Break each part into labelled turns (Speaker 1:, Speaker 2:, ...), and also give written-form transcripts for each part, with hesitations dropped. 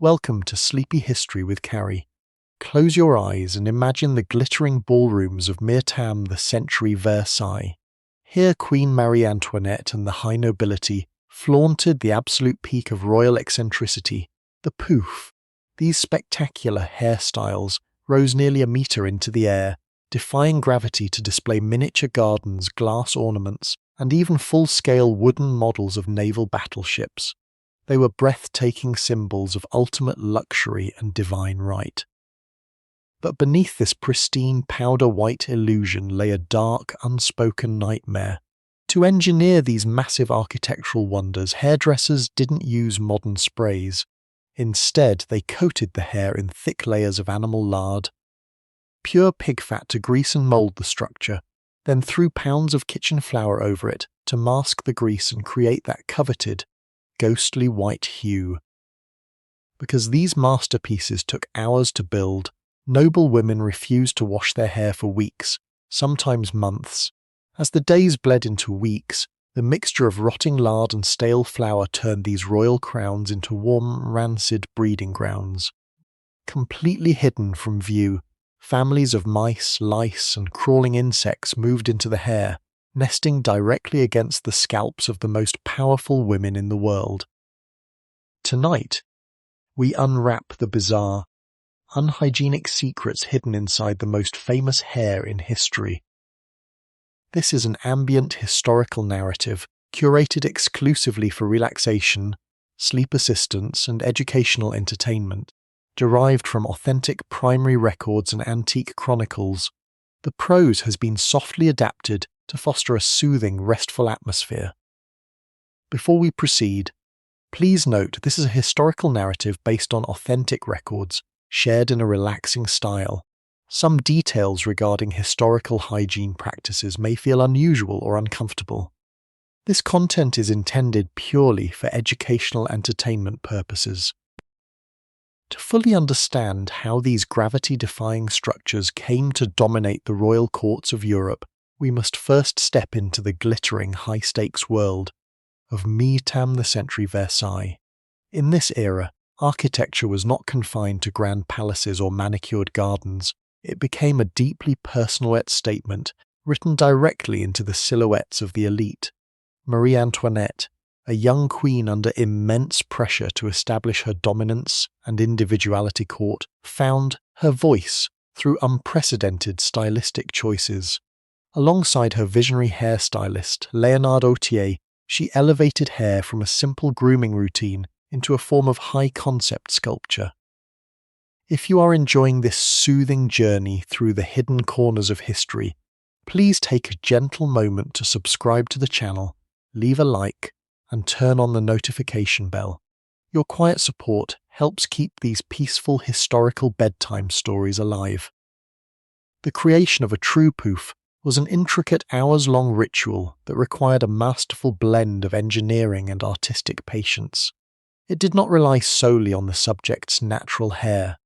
Speaker 1: Welcome to Sleepy History with Karry. Close your eyes and imagine the glittering ballrooms of 18th-Century Versailles. Here Queen Marie Antoinette and the high nobility flaunted the absolute peak of royal eccentricity, the pouf. These spectacular hairstyles rose nearly a metre into the air, defying gravity to display miniature gardens, glass ornaments, and even full-scale wooden models of naval battleships. They were breathtaking symbols of ultimate luxury and divine right. But beneath this pristine powder-white illusion lay a dark, unspoken nightmare. To engineer these massive architectural wonders, hairdressers didn't use modern sprays. Instead, they coated the hair in thick layers of animal lard. Pure pig fat to grease and mould the structure, then threw pounds of kitchen flour over it to mask the grease and create that coveted, ghostly white hue. Because these masterpieces took hours to build, noble women refused to wash their hair for weeks, sometimes months. As the days bled into weeks, the mixture of rotting lard and stale flour turned these royal crowns into warm, rancid breeding grounds. Completely hidden from view, families of mice, lice, and crawling insects moved into the hair, nesting directly against the scalps of the most powerful women in the world. Tonight, we unwrap the bizarre, unhygienic secrets hidden inside the most famous hair in history. This is an ambient historical narrative curated exclusively for relaxation, sleep assistance, and educational entertainment, derived from authentic primary records and antique chronicles. The prose has been softly adapted to foster a soothing, restful atmosphere. Before we proceed, please note this is a historical narrative based on authentic records, shared in a relaxing style. Some details regarding historical hygiene practices may feel unusual or uncomfortable. This content is intended purely for educational entertainment purposes. To fully understand how these gravity-defying structures came to dominate the royal courts of Europe, we must first step into the glittering high-stakes world of 18th-Century Versailles. In this era, architecture was not confined to grand palaces or manicured gardens. It became a deeply personal statement written directly into the silhouettes of the elite. Marie Antoinette, a young queen under immense pressure to establish her dominance and individuality court, found her voice through unprecedented stylistic choices. Alongside her visionary hairstylist, Léonard Autié, she elevated hair from a simple grooming routine into a form of high-concept sculpture. If you are enjoying this soothing journey through the hidden corners of history, please take a gentle moment to subscribe to the channel, leave a like, and turn on the notification bell. Your quiet support helps keep these peaceful historical bedtime stories alive. The creation of a true pouf was an intricate hours-long ritual that required a masterful blend of engineering and artistic patience. It did not rely solely on the subject's natural hair.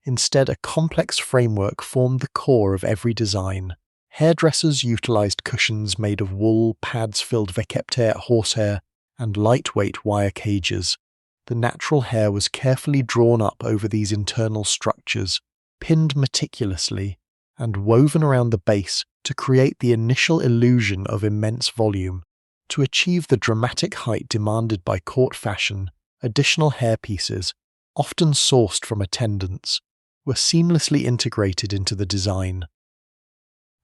Speaker 1: Instead, a complex framework formed the core of every design. Hairdressers utilized cushions made of wool, pads filled Vecapter horsehair, and lightweight wire cages. The natural hair was carefully drawn up over these internal structures, pinned meticulously, and woven around the base to create the initial illusion of immense volume. To achieve the dramatic height demanded by court fashion, additional hairpieces, often sourced from attendants, were seamlessly integrated into the design.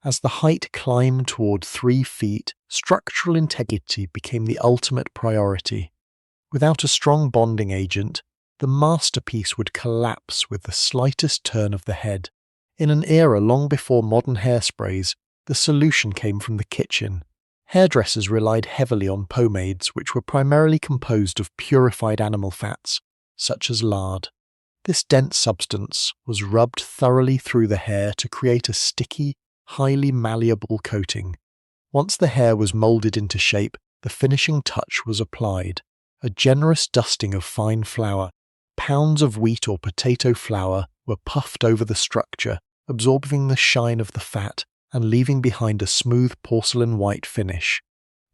Speaker 1: As the height climbed toward 3 feet, structural integrity became the ultimate priority. Without a strong bonding agent, the masterpiece would collapse with the slightest turn of the head. In an era long before modern hairsprays, the solution came from the kitchen. Hairdressers relied heavily on pomades, which were primarily composed of purified animal fats, such as lard. This dense substance was rubbed thoroughly through the hair to create a sticky, highly malleable coating. Once the hair was molded into shape, the finishing touch was applied. A generous dusting of fine flour, pounds of wheat or potato flour, were puffed over the structure, absorbing the shine of the fat and leaving behind a smooth porcelain white finish.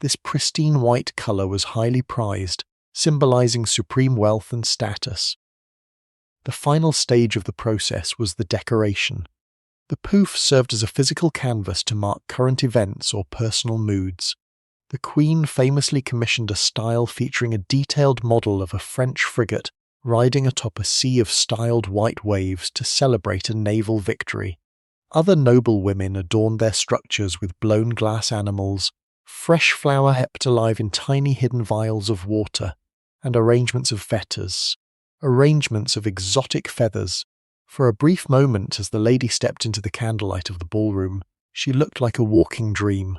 Speaker 1: This pristine white color was highly prized, symbolizing supreme wealth and status. The final stage of the process was the decoration. The pouf served as a physical canvas to mark current events or personal moods. The Queen famously commissioned a style featuring a detailed model of a French frigate riding atop a sea of styled white waves to celebrate a naval victory. Other noble women adorned their structures with blown glass animals, fresh flower kept alive in tiny hidden vials of water, and arrangements of fetters, arrangements of exotic feathers. For a brief moment, as the lady stepped into the candlelight of the ballroom, she looked like a walking dream.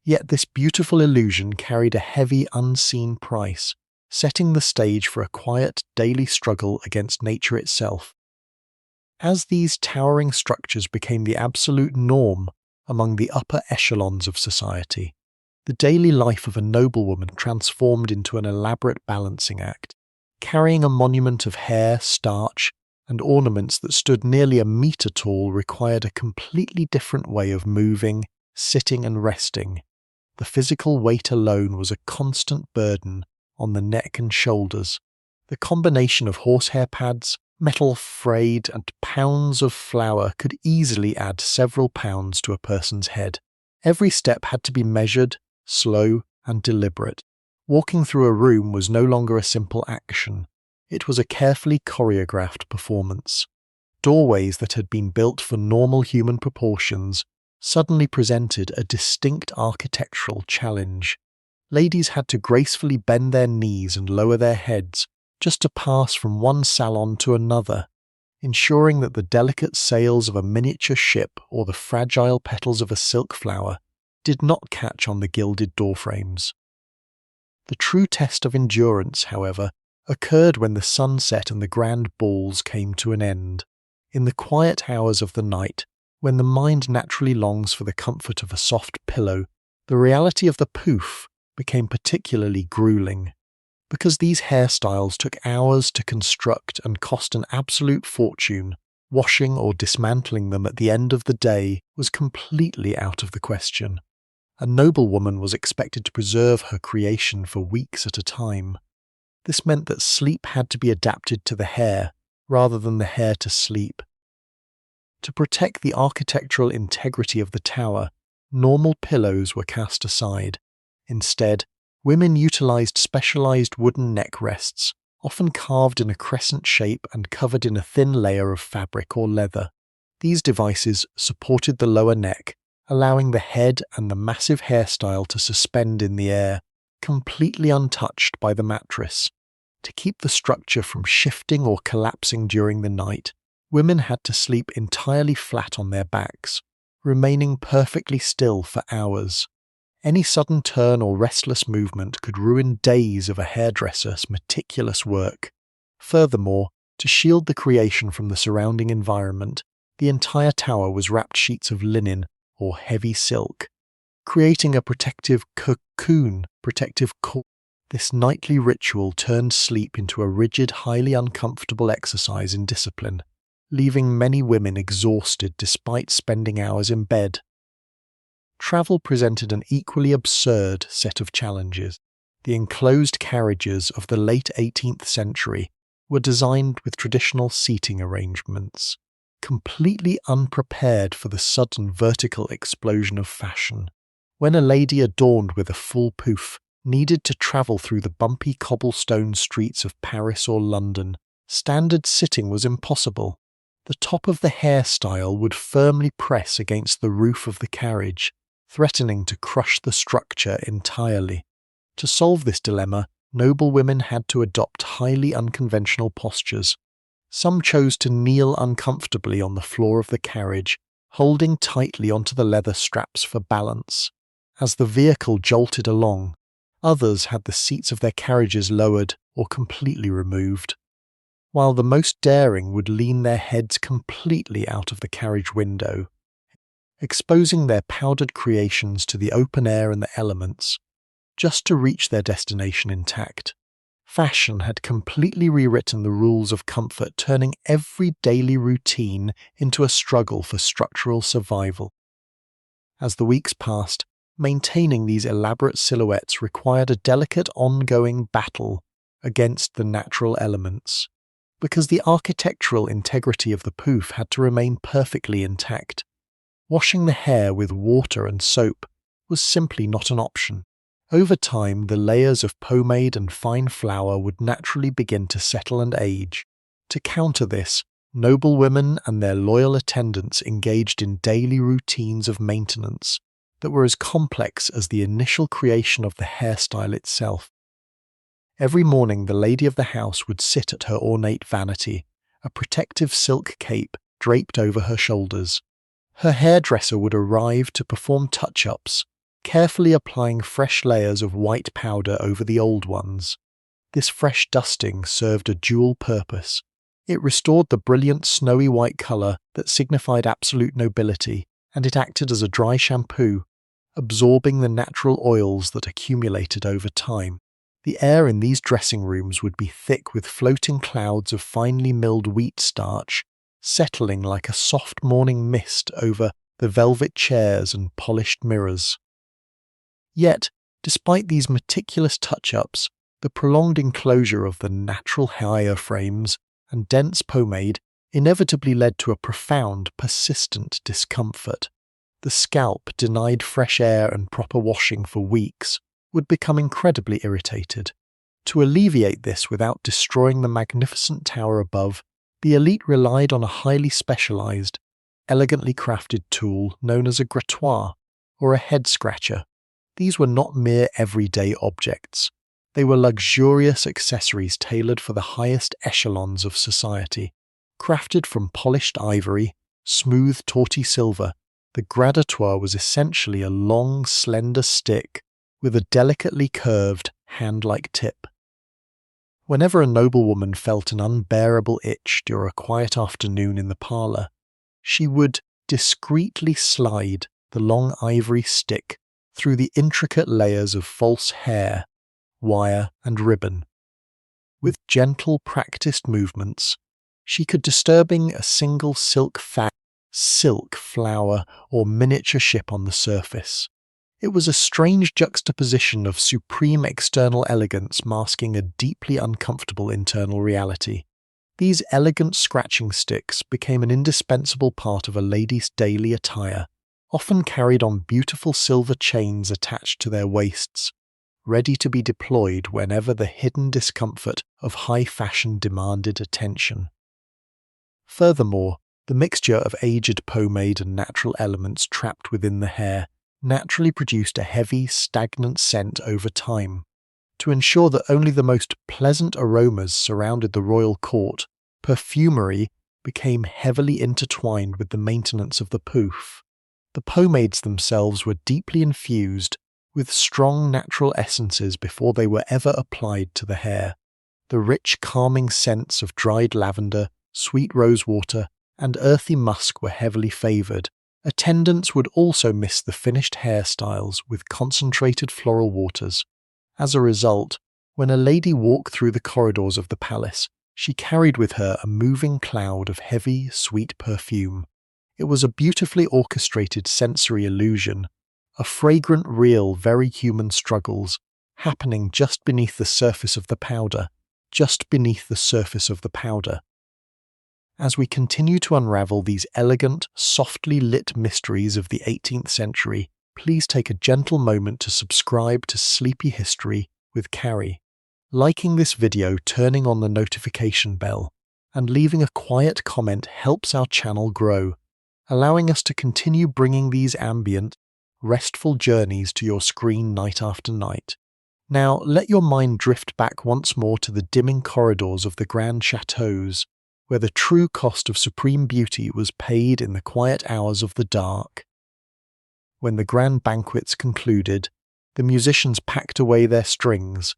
Speaker 1: Yet this beautiful illusion carried a heavy, unseen price, setting the stage for a quiet, daily struggle against nature itself. As these towering structures became the absolute norm among the upper echelons of society, the daily life of a noblewoman transformed into an elaborate balancing act. Carrying a monument of hair, starch, and ornaments that stood nearly a metre tall required a completely different way of moving, sitting, and resting. The physical weight alone was a constant burden on the neck and shoulders. The combination of horsehair pads, metal frayed, and pounds of flour could easily add several pounds to a person's head. Every step had to be measured, slow, and deliberate. Walking through a room was no longer a simple action. It was a carefully choreographed performance. Doorways that had been built for normal human proportions suddenly presented a distinct architectural challenge. Ladies had to gracefully bend their knees and lower their heads just to pass from one salon to another, ensuring that the delicate sails of a miniature ship or the fragile petals of a silk flower did not catch on the gilded doorframes. The true test of endurance, however, occurred when the sunset and the grand balls came to an end. In the quiet hours of the night, when the mind naturally longs for the comfort of a soft pillow, the reality of the pouf became particularly grueling. Because these hairstyles took hours to construct and cost an absolute fortune, washing or dismantling them at the end of the day was completely out of the question. A noblewoman was expected to preserve her creation for weeks at a time. This meant that sleep had to be adapted to the hair, rather than the hair to sleep. To protect the architectural integrity of the tower, normal pillows were cast aside. Instead, women utilized specialized wooden neck rests, often carved in a crescent shape and covered in a thin layer of fabric or leather. These devices supported the lower neck, allowing the head and the massive hairstyle to suspend in the air, completely untouched by the mattress. To keep the structure from shifting or collapsing during the night, women had to sleep entirely flat on their backs, remaining perfectly still for hours. Any sudden turn or restless movement could ruin days of a hairdresser's meticulous work. Furthermore, to shield the creation from the surrounding environment, the entire tower was wrapped sheets of linen or heavy silk, creating a protective cocoon. This nightly ritual turned sleep into a rigid, highly uncomfortable exercise in discipline, leaving many women exhausted despite spending hours in bed. Travel presented an equally absurd set of challenges. The enclosed carriages of the late 18th century were designed with traditional seating arrangements, completely unprepared for the sudden vertical explosion of fashion. When a lady adorned with a full pouf needed to travel through the bumpy cobblestone streets of Paris or London, standard sitting was impossible. The top of the hairstyle would firmly press against the roof of the carriage, threatening to crush the structure entirely. To solve this dilemma, noblewomen had to adopt highly unconventional postures. Some chose to kneel uncomfortably on the floor of the carriage, holding tightly onto the leather straps for balance. As the vehicle jolted along, others had the seats of their carriages lowered or completely removed, while the most daring would lean their heads completely out of the carriage window, exposing their powdered creations to the open air and the elements, just to reach their destination intact. Fashion had completely rewritten the rules of comfort, turning every daily routine into a struggle for structural survival. As the weeks passed, maintaining these elaborate silhouettes required a delicate ongoing battle against the natural elements. because the architectural integrity of the pouf had to remain perfectly intact. Washing the hair with water and soap was simply not an option. Over time, the layers of pomade and fine flour would naturally begin to settle and age. To counter this, noblewomen and their loyal attendants engaged in daily routines of maintenance that were as complex as the initial creation of the hairstyle itself. Every morning the lady of the house would sit at her ornate vanity, a protective silk cape draped over her shoulders. Her hairdresser would arrive to perform touch-ups, carefully applying fresh layers of white powder over the old ones. This fresh dusting served a dual purpose. It restored the brilliant snowy white colour that signified absolute nobility, and it acted as a dry shampoo, absorbing the natural oils that accumulated over time. The air in these dressing rooms would be thick with floating clouds of finely milled wheat starch, settling like a soft morning mist over the velvet chairs and polished mirrors. Yet, despite these meticulous touch-ups, the prolonged enclosure of the natural hair frames and dense pomade inevitably led to a profound, persistent discomfort. The scalp, denied fresh air and proper washing for weeks, would become incredibly irritated. To alleviate this without destroying the magnificent tower above, the elite relied on a highly specialized, elegantly crafted tool known as a grattoir, or a head scratcher. These were not mere everyday objects. They were luxurious accessories tailored for the highest echelons of society. Crafted from polished ivory, smooth tawny silver, the grattoir was essentially a long, slender stick with a delicately curved, hand-like tip. Whenever a noblewoman felt an unbearable itch during a quiet afternoon in the parlour, she would discreetly slide the long ivory stick through the intricate layers of false hair, wire, and ribbon. With gentle, practiced movements, she could disturbing a single silk flower, or miniature ship on the surface. It was a strange juxtaposition of supreme external elegance masking a deeply uncomfortable internal reality. These elegant scratching sticks became an indispensable part of a lady's daily attire, often carried on beautiful silver chains attached to their waists, ready to be deployed whenever the hidden discomfort of high fashion demanded attention. Furthermore, the mixture of aged pomade and natural elements trapped within the hair naturally produced a heavy, stagnant scent over time. To ensure that only the most pleasant aromas surrounded the royal court, perfumery became heavily intertwined with the maintenance of the pouf. The pomades themselves were deeply infused with strong natural essences before they were ever applied to the hair. The rich, calming scents of dried lavender, sweet rosewater, and earthy musk were heavily favoured. Attendants would also mix the finished hairstyles with concentrated floral waters. As a result, when a lady walked through the corridors of the palace, she carried with her a moving cloud of heavy, sweet perfume. It was a beautifully orchestrated sensory illusion, a fragrant reel of very human struggles, happening just beneath the surface of the powder. As we continue to unravel these elegant, softly lit mysteries of the 18th century, please take a gentle moment to subscribe to Sleepy History with Karry. Liking this video, turning on the notification bell, and leaving a quiet comment helps our channel grow, allowing us to continue bringing these ambient, restful journeys to your screen night after night. Now, let your mind drift back once more to the dimming corridors of the grand chateaux, where the true cost of supreme beauty was paid in the quiet hours of the dark. When the grand banquets concluded, the musicians packed away their strings,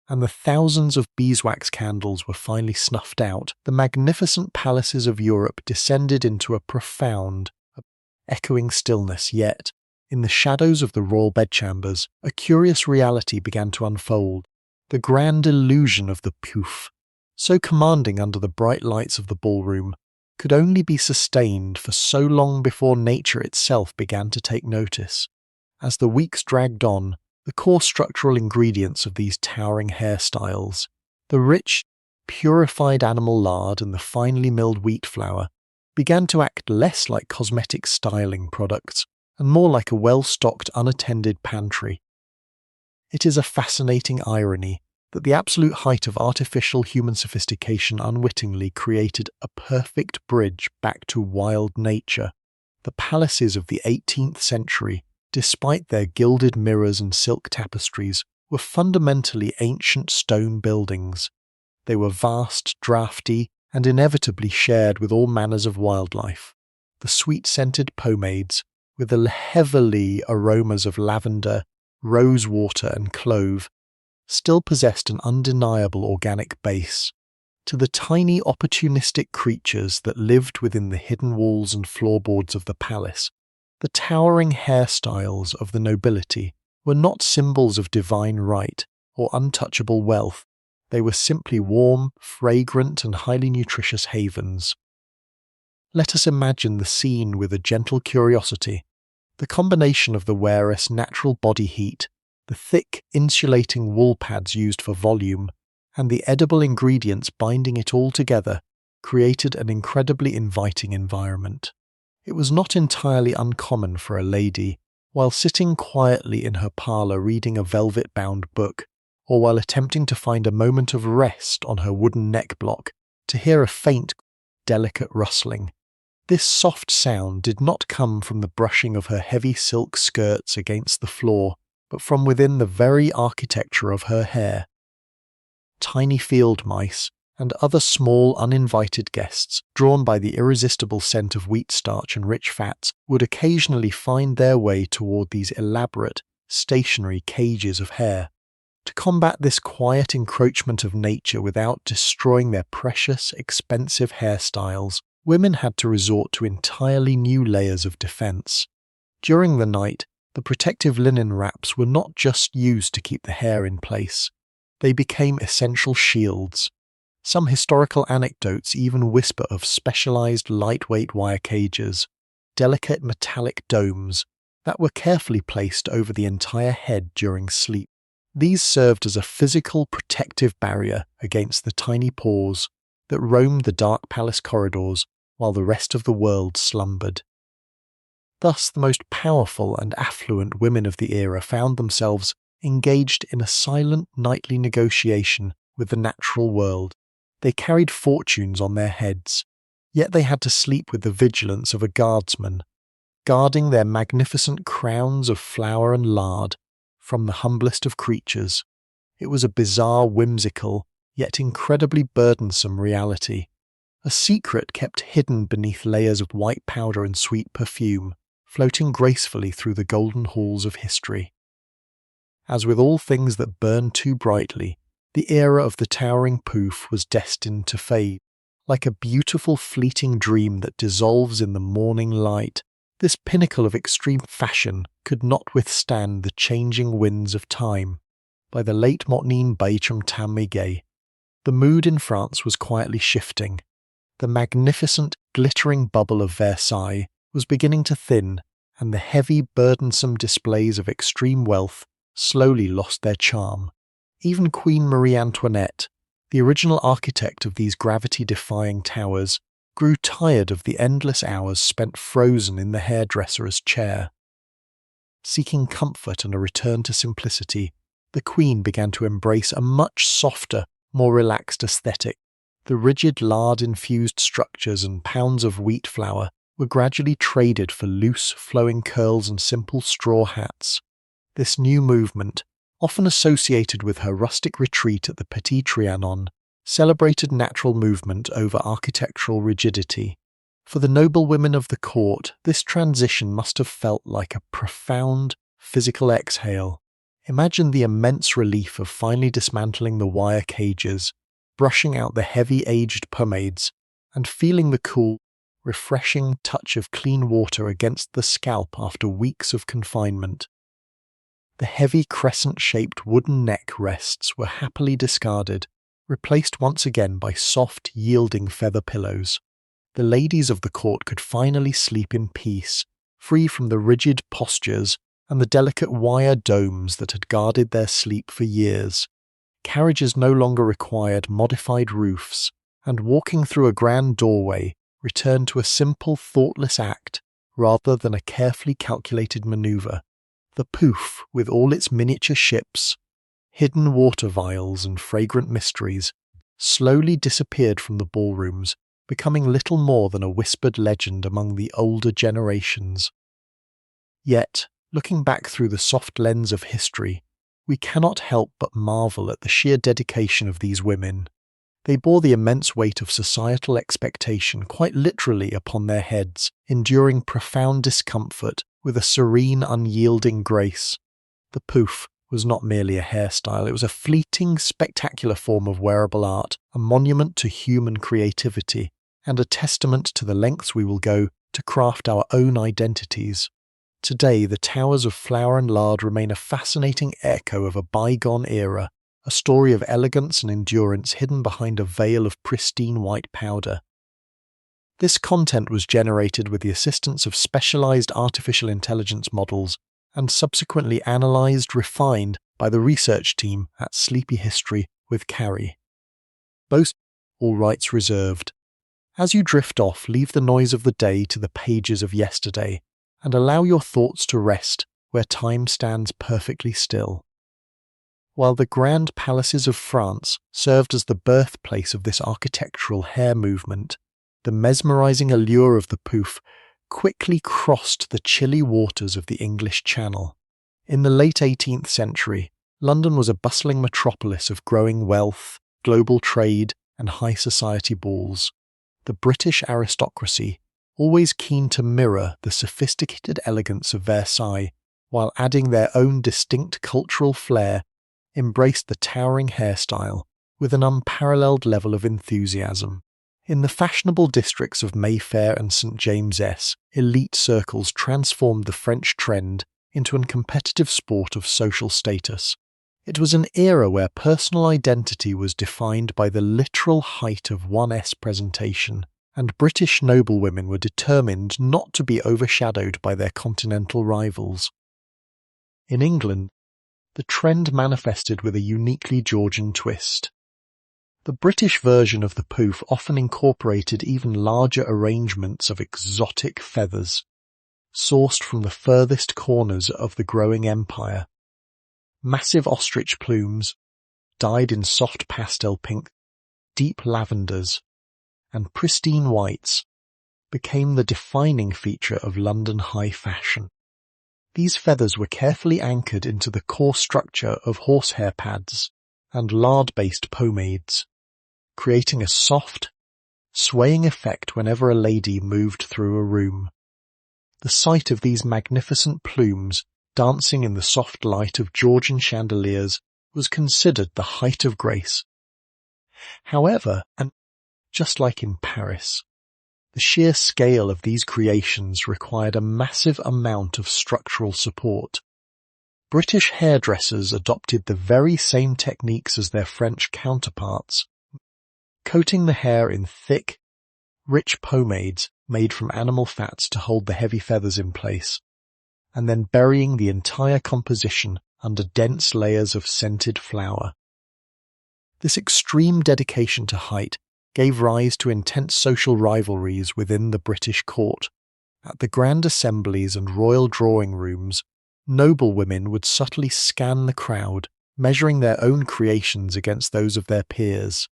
Speaker 1: and the thousands of beeswax candles were finally snuffed out, the magnificent palaces of Europe descended into a profound, echoing stillness. Yet, in the shadows of the royal bedchambers, a curious reality began to unfold. The grand illusion of the pouf, so commanding under the bright lights of the ballroom, could only be sustained for so long before nature itself began to take notice. As the weeks dragged on, the core structural ingredients of these towering hairstyles, the rich, purified animal lard and the finely milled wheat flour began to act less like cosmetic styling products and more like a well-stocked unattended pantry. It is a fascinating irony that the absolute height of artificial human sophistication unwittingly created a perfect bridge back to wild nature. The palaces of the 18th century, despite their gilded mirrors and silk tapestries, were fundamentally ancient stone buildings. They were vast, draughty, and inevitably shared with all manners of wildlife. The sweet-scented pomades, with the heavily aromas of lavender, rosewater, and clove, still possessed an undeniable organic base. To the tiny opportunistic creatures that lived within the hidden walls and floorboards of the palace, the towering hairstyles of the nobility were not symbols of divine right or untouchable wealth. They were simply warm, fragrant, and highly nutritious havens. Let us imagine the scene with a gentle curiosity. The combination of the wearer's natural body heat, the thick, insulating wool pads used for volume, and the edible ingredients binding it all together created an incredibly inviting environment. It was not entirely uncommon for a lady, while sitting quietly in her parlour reading a velvet-bound book, or while attempting to find a moment of rest on her wooden neck block, to hear a faint, delicate rustling. This soft sound did not come from the brushing of her heavy silk skirts against the floor, but from within the very architecture of her hair. Tiny field mice and other small uninvited guests, drawn by the irresistible scent of wheat starch and rich fats, would occasionally find their way toward these elaborate, stationary cages of hair. To combat this quiet encroachment of nature without destroying their precious, expensive hairstyles, women had to resort to entirely new layers of defense. During the night, the protective linen wraps were not just used to keep the hair in place. They became essential shields. Some historical anecdotes even whisper of specialized lightweight wire cages, delicate metallic domes, that were carefully placed over the entire head during sleep. These served as a physical protective barrier against the tiny paws that roamed the dark palace corridors while the rest of the world slumbered. Thus, the most powerful and affluent women of the era found themselves engaged in a silent nightly negotiation with the natural world. They carried fortunes on their heads, yet they had to sleep with the vigilance of a guardsman, guarding their magnificent crowns of flour and lard from the humblest of creatures. It was a bizarre, whimsical, yet incredibly burdensome reality, a secret kept hidden beneath layers of white powder and sweet perfume, floating gracefully through the golden halls of history. As with all things that burn too brightly, the era of the towering Pouf was destined to fade. Like a beautiful fleeting dream that dissolves in the morning light, this pinnacle of extreme fashion could not withstand the changing winds of time. By the late Motnin Baitram Tamigay, the mood in France was quietly shifting. The magnificent, glittering bubble of Versailles was beginning to thin, and the heavy, burdensome displays of extreme wealth slowly lost their charm. Even Queen Marie Antoinette, the original architect of these gravity-defying towers, grew tired of the endless hours spent frozen in the hairdresser's chair. Seeking comfort and a return to simplicity, the Queen began to embrace a much softer, more relaxed aesthetic. The rigid lard-infused structures and pounds of wheat flour were gradually traded for loose, flowing curls and simple straw hats. This new movement, often associated with her rustic retreat at the Petit Trianon, celebrated natural movement over architectural rigidity. For the noble women of the court, this transition must have felt like a profound, physical exhale. Imagine the immense relief of finally dismantling the wire cages, brushing out the heavy aged pomades, and feeling the cool, refreshing touch of clean water against the scalp after weeks of confinement. The heavy crescent-shaped wooden neck rests were happily discarded, replaced once again by soft, yielding feather pillows. The ladies of the court could finally sleep in peace, free from the rigid postures and the delicate wire domes that had guarded their sleep for years. Carriages no longer required modified roofs, and walking through a grand doorway returned to a simple, thoughtless act rather than a carefully calculated maneuver. The Pouf, with all its miniature ships, hidden water vials and fragrant mysteries, slowly disappeared from the ballrooms, becoming little more than a whispered legend among the older generations. Yet, looking back through the soft lens of history, we cannot help but marvel at the sheer dedication of these women. They bore the immense weight of societal expectation quite literally upon their heads, enduring profound discomfort with a serene, unyielding grace. The pouf was not merely a hairstyle, it was a fleeting, spectacular form of wearable art, a monument to human creativity, and a testament to the lengths we will go to craft our own identities. Today, the towers of Flower and Lard remain a fascinating echo of a bygone era, a story of elegance and endurance hidden behind a veil of pristine white powder. This content was generated with the assistance of specialized artificial intelligence models and subsequently analyzed, refined by the research team at Sleepy History with Karry. Both, all rights reserved. As you drift off, leave the noise of the day to the pages of yesterday, and allow your thoughts to rest where time stands perfectly still. While the grand palaces of France served as the birthplace of this architectural hair movement, the mesmerizing allure of the pouf quickly crossed the chilly waters of the English Channel. In the late 18th century, London was a bustling metropolis of growing wealth, global trade, and high society balls. The British aristocracy, always keen to mirror the sophisticated elegance of Versailles while adding their own distinct cultural flair, embraced the towering hairstyle with an unparalleled level of enthusiasm. In the fashionable districts of Mayfair and St James's, elite circles transformed the French trend into a competitive sport of social status. It was an era where personal identity was defined by the literal height of 1S presentation, and British noblewomen were determined not to be overshadowed by their continental rivals. In England, the trend manifested with a uniquely Georgian twist. The British version of the pouf often incorporated even larger arrangements of exotic feathers, sourced from the furthest corners of the growing empire. Massive ostrich plumes, dyed in soft pastel pink, deep lavenders, and pristine whites, became the defining feature of London high fashion. These feathers were carefully anchored into the core structure of horsehair pads and lard-based pomades, creating a soft, swaying effect whenever a lady moved through a room. The sight of these magnificent plumes dancing in the soft light of Georgian chandeliers was considered the height of grace. However, and just like in Paris, the sheer scale of these creations required a massive amount of structural support. British hairdressers adopted the very same techniques as their French counterparts, coating the hair in thick, rich pomades made from animal fats to hold the heavy feathers in place, and then burying the entire composition under dense layers of scented flower. This extreme dedication to height gave rise to intense social rivalries within the British court. At the grand assemblies and royal drawing rooms, noblewomen would subtly scan the crowd, measuring their own creations against those of their peers.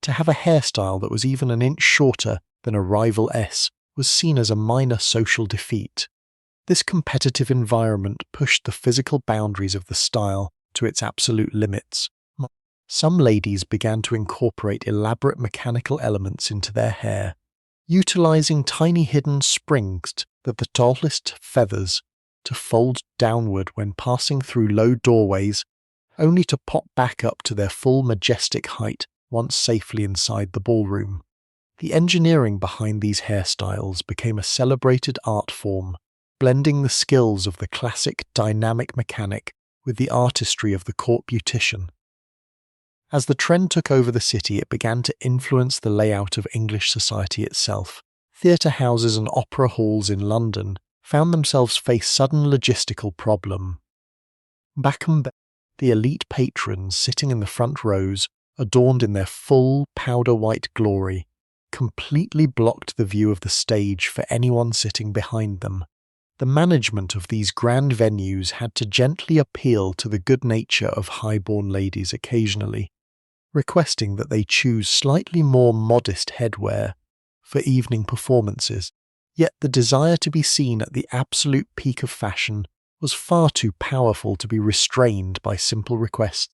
Speaker 1: To have a hairstyle that was even an inch shorter than a rival S was seen as a minor social defeat. This competitive environment pushed the physical boundaries of the style to its absolute limits. Some ladies began to incorporate elaborate mechanical elements into their hair, utilizing tiny hidden springs of the tallest feathers to fold downward when passing through low doorways, only to pop back up to their full majestic height once safely inside the ballroom. The engineering behind these hairstyles became a celebrated art form, blending the skills of the classic dynamic mechanic with the artistry of the court beautician. As the trend took over the city, it began to influence the layout of English society itself. Theatre houses and opera halls in London found themselves face sudden logistical problem. the elite patrons sitting in the front rows, adorned in their full powder-white glory, completely blocked the view of the stage for anyone sitting behind them. The management of these grand venues had to gently appeal to the good nature of high-born ladies occasionally, requesting that they choose slightly more modest headwear for evening performances. Yet the desire to be seen at the absolute peak of fashion was far too powerful to be restrained by simple requests.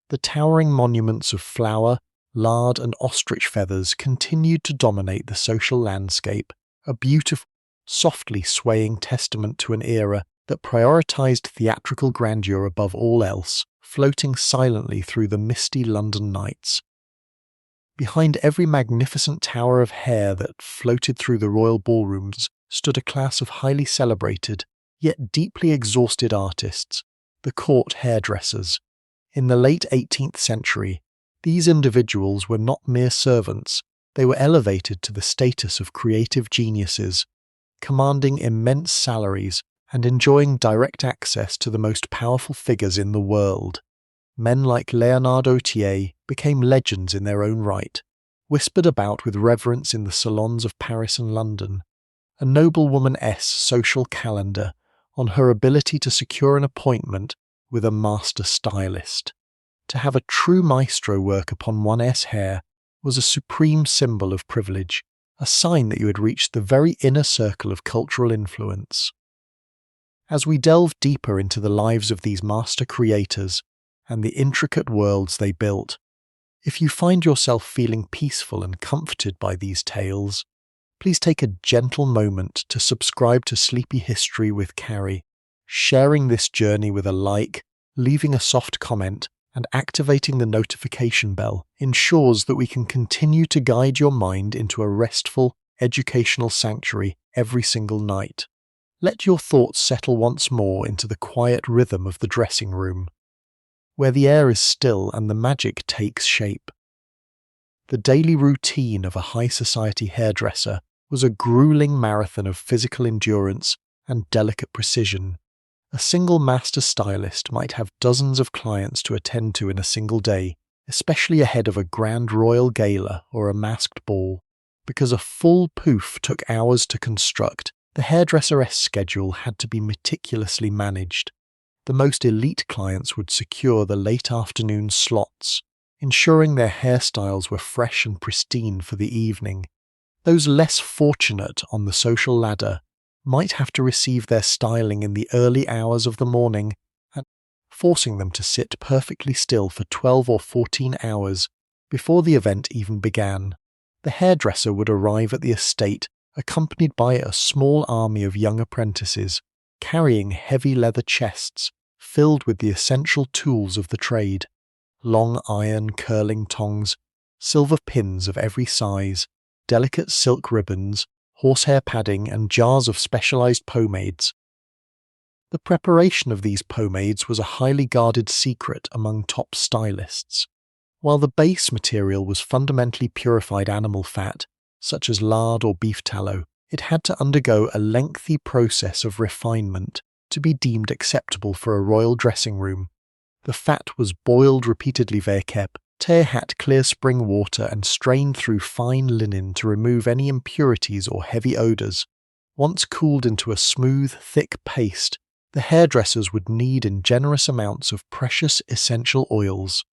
Speaker 1: The towering monuments of flower, lard, and ostrich feathers continued to dominate the social landscape, a beautiful, softly swaying testament to an era that prioritized theatrical grandeur above all else, floating silently through the misty London nights. Behind every magnificent tower of hair that floated through the royal ballrooms stood a class of highly celebrated, yet deeply exhausted artists, the court hairdressers. In the late 18th century, these individuals were not mere servants, they were elevated to the status of creative geniuses, commanding immense salaries and enjoying direct access to the most powerful figures in the world. Men like Léonard Autié became legends in their own right, whispered about with reverence in the salons of Paris and London. A noblewoman-esque social calendar on her ability to secure an appointment with a master stylist. To have a true maestro work upon one's hair was a supreme symbol of privilege, a sign that you had reached the very inner circle of cultural influence. As we delve deeper into the lives of these master creators and the intricate worlds they built, if you find yourself feeling peaceful and comforted by these tales, please take a gentle moment to subscribe to Sleepy History with Karry. Sharing this journey with a like, leaving a soft comment, and activating the notification bell ensures that we can continue to guide your mind into a restful, educational sanctuary every single night. Let your thoughts settle once more into the quiet rhythm of the dressing room, where the air is still and the magic takes shape. The daily routine of a high society hairdresser was a grueling marathon of physical endurance and delicate precision. A single master stylist might have dozens of clients to attend to in a single day, especially ahead of a grand royal gala or a masked ball. Because a full pouf took hours to construct, the hairdresser's schedule had to be meticulously managed. The most elite clients would secure the late afternoon slots, ensuring their hairstyles were fresh and pristine for the evening. Those less fortunate on the social ladder might have to receive their styling in the early hours of the morning, and forcing them to sit perfectly still for 12 or 14 hours before the event even began. The hairdresser would arrive at the estate accompanied by a small army of young apprentices, carrying heavy leather chests filled with the essential tools of the trade: long iron curling tongs, silver pins of every size, delicate silk ribbons, horsehair padding, and jars of specialized pomades. The preparation of these pomades was a highly guarded secret among top stylists. While the base material was fundamentally purified animal fat, such as lard or beef tallow, it had to undergo a lengthy process of refinement to be deemed acceptable for a royal dressing room. The fat was boiled repeatedly verkep, tear-hat clear spring water, and strained through fine linen to remove any impurities or heavy odors. Once cooled into a smooth, thick paste, the hairdressers would knead in generous amounts of precious essential oils.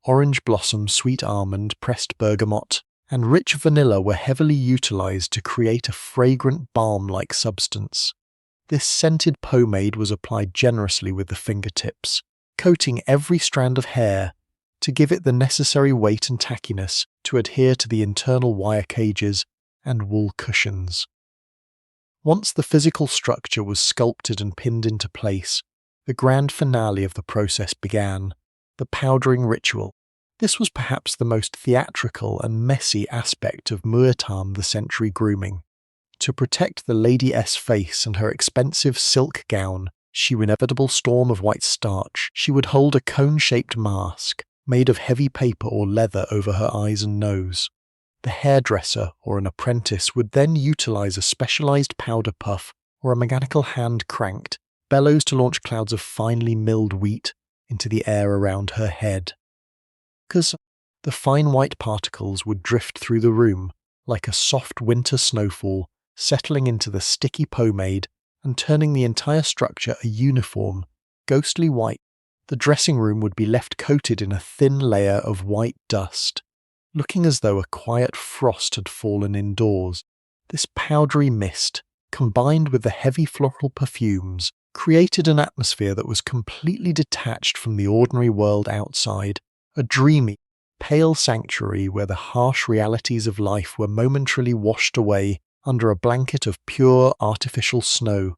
Speaker 1: Orange blossom, sweet almond, pressed bergamot, and rich vanilla were heavily utilized to create a fragrant balm-like substance. This scented pomade was applied generously with the fingertips, coating every strand of hair to give it the necessary weight and tackiness to adhere to the internal wire cages and wool cushions. Once the physical structure was sculpted and pinned into place, the grand finale of the process began, the powdering ritual. This was perhaps the most theatrical and messy aspect of 18th-century grooming. To protect the lady's face and her expensive silk gown, inevitable storm of white starch, she would hold a cone-shaped mask, made of heavy paper or leather over her eyes and nose. The hairdresser or an apprentice would then utilize a specialized powder puff or a mechanical hand-cranked bellows to launch clouds of finely milled wheat, into the air around her head. Because the fine white particles would drift through the room like a soft winter snowfall, settling into the sticky pomade and turning the entire structure a uniform, ghostly white. The dressing room would be left coated in a thin layer of white dust, looking as though a quiet frost had fallen indoors. This powdery mist, combined with the heavy floral perfumes, created an atmosphere that was completely detached from the ordinary world outside, a dreamy, pale sanctuary where the harsh realities of life were momentarily washed away under a blanket of pure artificial snow.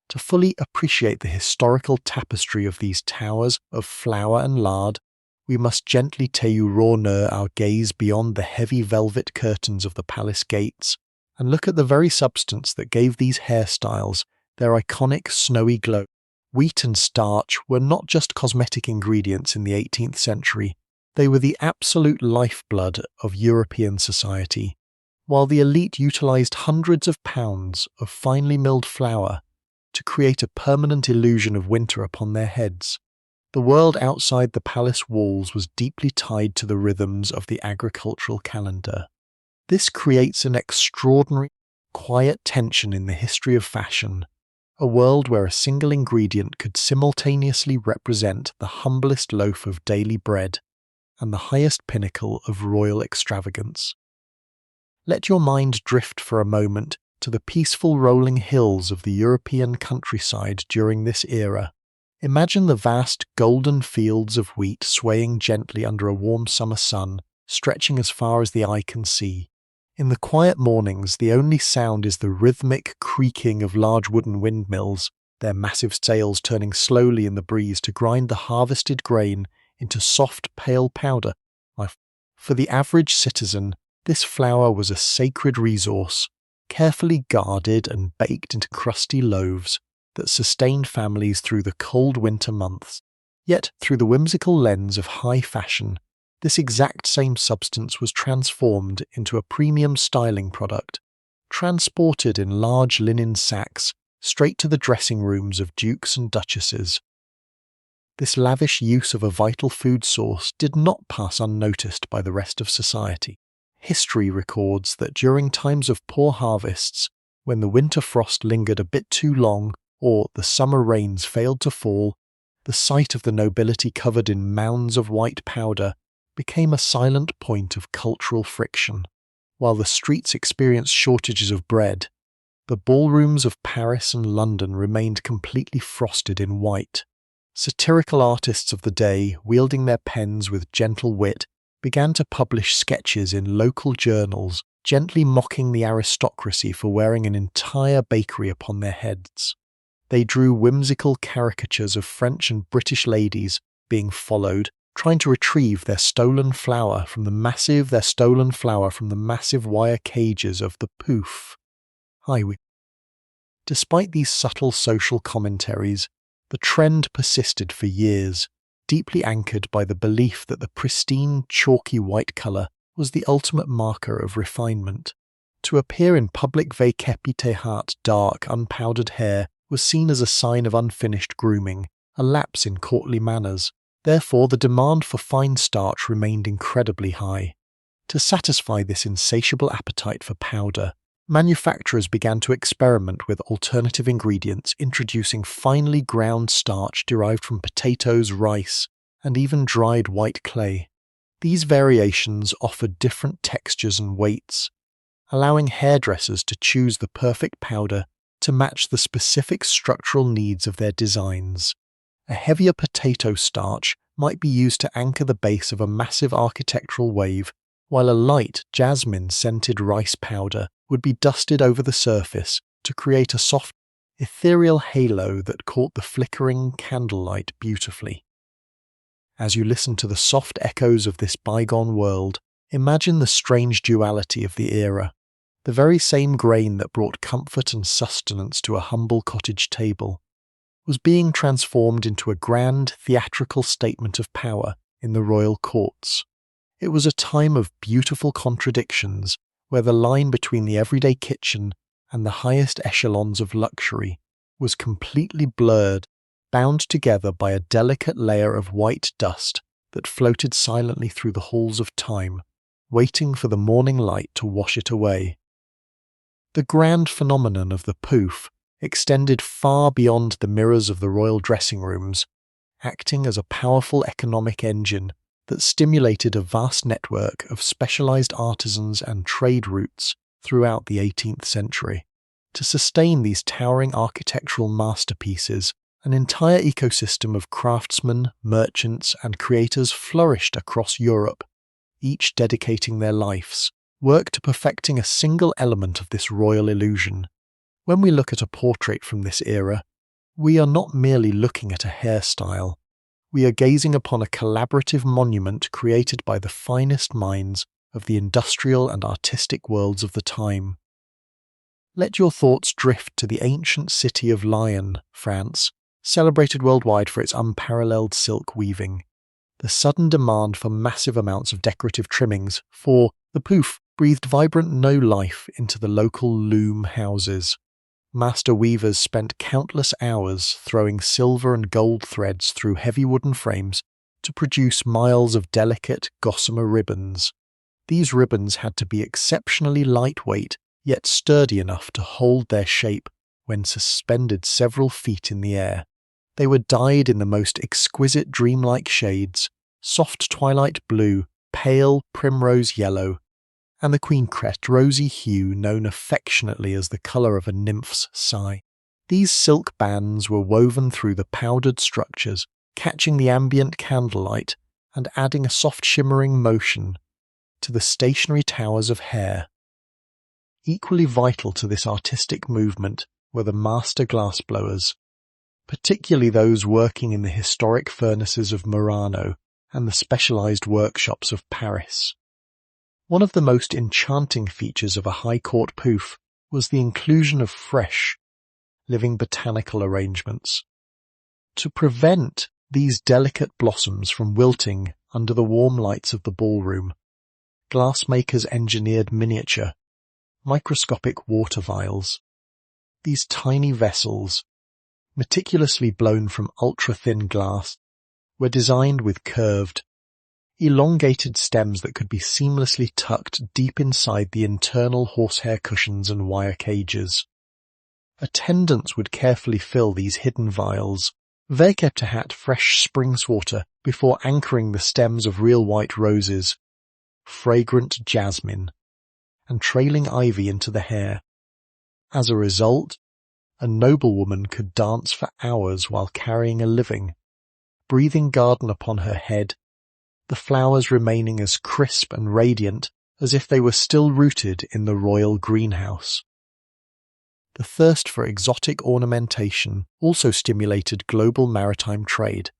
Speaker 1: To fully appreciate the historical tapestry of these towers of flour and lard, we must gently tailleur our gaze beyond the heavy velvet curtains of the palace gates and look at the very substance that gave these hairstyles their iconic snowy glow. Wheat and starch were not just cosmetic ingredients in the 18th century, they were the absolute lifeblood of European society. While the elite utilized hundreds of pounds of finely milled flour to create a permanent illusion of winter upon their heads, the world outside the palace walls was deeply tied to the rhythms of the agricultural calendar. This creates an extraordinary, quiet tension in the history of fashion, a world where a single ingredient could simultaneously represent the humblest loaf of daily bread and the highest pinnacle of royal extravagance. Let your mind drift for a moment to the peaceful rolling hills of the European countryside during this era. Imagine the vast golden fields of wheat swaying gently under a warm summer sun, stretching as far as the eye can see. In the quiet mornings, the only sound is the rhythmic creaking of large wooden windmills, their massive sails turning slowly in the breeze to grind the harvested grain into soft, pale powder. For the average citizen, this flour was a sacred resource, carefully guarded and baked into crusty loaves that sustained families through the cold winter months. Yet, through the whimsical lens of high fashion, this exact same substance was transformed into a premium styling product, transported in large linen sacks straight to the dressing rooms of dukes and duchesses. This lavish use of a vital food source did not pass unnoticed by the rest of society. History records that during times of poor harvests, when the winter frost lingered a bit too long or the summer rains failed to fall, the sight of the nobility covered in mounds of white powder became a silent point of cultural friction. While the streets experienced shortages of bread, the ballrooms of Paris and London remained completely frosted in white. Satirical artists of the day, wielding their pens with gentle wit, began to publish sketches in local journals, gently mocking the aristocracy for wearing an entire bakery upon their heads. They drew whimsical caricatures of French and British ladies being followed, trying to retrieve their stolen flour from the massive wire cages of the Pouf. Despite these subtle social commentaries, the trend persisted for years, deeply anchored by the belief that the pristine, chalky white colour was the ultimate marker of refinement. To appear in public with dark, unpowdered hair was seen as a sign of unfinished grooming, a lapse in courtly manners. Therefore, the demand for fine starch remained incredibly high. To satisfy this insatiable appetite for powder, manufacturers began to experiment with alternative ingredients, introducing finely ground starch derived from potatoes, rice, and even dried white clay. These variations offered different textures and weights, allowing hairdressers to choose the perfect powder to match the specific structural needs of their designs. A heavier potato starch might be used to anchor the base of a massive architectural wave, while a light jasmine-scented rice powder would be dusted over the surface to create a soft, ethereal halo that caught the flickering candlelight beautifully. As you listen to the soft echoes of this bygone world, imagine the strange duality of the era. The very same grain that brought comfort and sustenance to a humble cottage table was being transformed into a grand theatrical statement of power in the royal courts. It was a time of beautiful contradictions, where the line between the everyday kitchen and the highest echelons of luxury was completely blurred. bound together by a delicate layer of white dust that floated silently through the halls of time, waiting for the morning light to wash it away. The grand phenomenon of the pouf extended far beyond the mirrors of the royal dressing rooms, acting as a powerful economic engine that stimulated a vast network of specialized artisans and trade routes throughout the 18th century. To sustain these towering architectural masterpieces, an entire ecosystem of craftsmen, merchants, and creators flourished across Europe, each dedicating their lives, work to perfecting a single element of this royal illusion. When we look at a portrait from this era, we are not merely looking at a hairstyle. We are gazing upon a collaborative monument created by the finest minds of the industrial and artistic worlds of the time. Let your thoughts drift to the ancient city of Lyon, France, celebrated worldwide for its unparalleled silk weaving. The sudden demand for massive amounts of decorative trimmings, for the pouf, breathed vibrant no life into the local loom houses. Master weavers spent countless hours throwing silver and gold threads through heavy wooden frames to produce miles of delicate gossamer ribbons. These ribbons had to be exceptionally lightweight, yet sturdy enough to hold their shape when suspended several feet in the air. They were dyed in the most exquisite dreamlike shades, soft twilight blue, pale primrose yellow, and the queen crest rosy hue known affectionately as the colour of a nymph's sigh. These silk bands were woven through the powdered structures, catching the ambient candlelight and adding a soft shimmering motion to the stationary towers of hair. Equally vital to this artistic movement were the master glassblowers, particularly those working in the historic furnaces of Murano and the specialized workshops of Paris. One of the most enchanting features of a high court pouf was the inclusion of fresh, living botanical arrangements. To prevent these delicate blossoms from wilting under the warm lights of the ballroom, glassmakers engineered miniature, microscopic water vials. These tiny vessels, meticulously blown from ultra-thin glass, were designed with curved, elongated stems that could be seamlessly tucked deep inside the internal horsehair cushions and wire cages. Attendants would carefully fill these hidden vials. They kept a hat fresh spring's water before anchoring the stems of real white roses, fragrant jasmine, and trailing ivy into the hair. As a result, a noblewoman could dance for hours while carrying a living, breathing garden upon her head, the flowers remaining as crisp and radiant as if they were still rooted in the royal greenhouse. The thirst for exotic ornamentation also stimulated global maritime trade,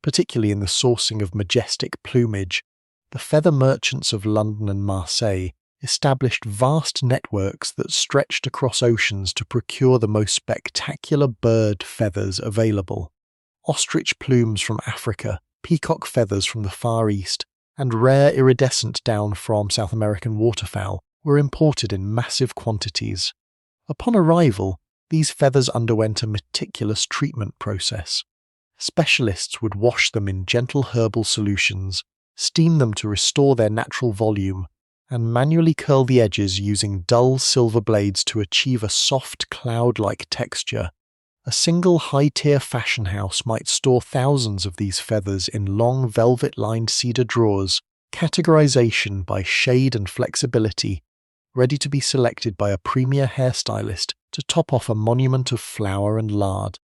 Speaker 1: particularly in the sourcing of majestic plumage. The feather merchants of London and Marseille established vast networks that stretched across oceans to procure the most spectacular bird feathers available. Ostrich plumes from Africa, peacock feathers from the Far East, and rare iridescent down from South American waterfowl were imported in massive quantities. Upon arrival, these feathers underwent a meticulous treatment process. Specialists would wash them in gentle herbal solutions, steam them to restore their natural volume, and manually curl the edges using dull silver blades to achieve a soft cloud-like texture. A single high-tier fashion house might store thousands of these feathers in long velvet-lined cedar drawers, categorization by shade and flexibility, ready to be selected by a premier hairstylist to top off a monument of flour and lard.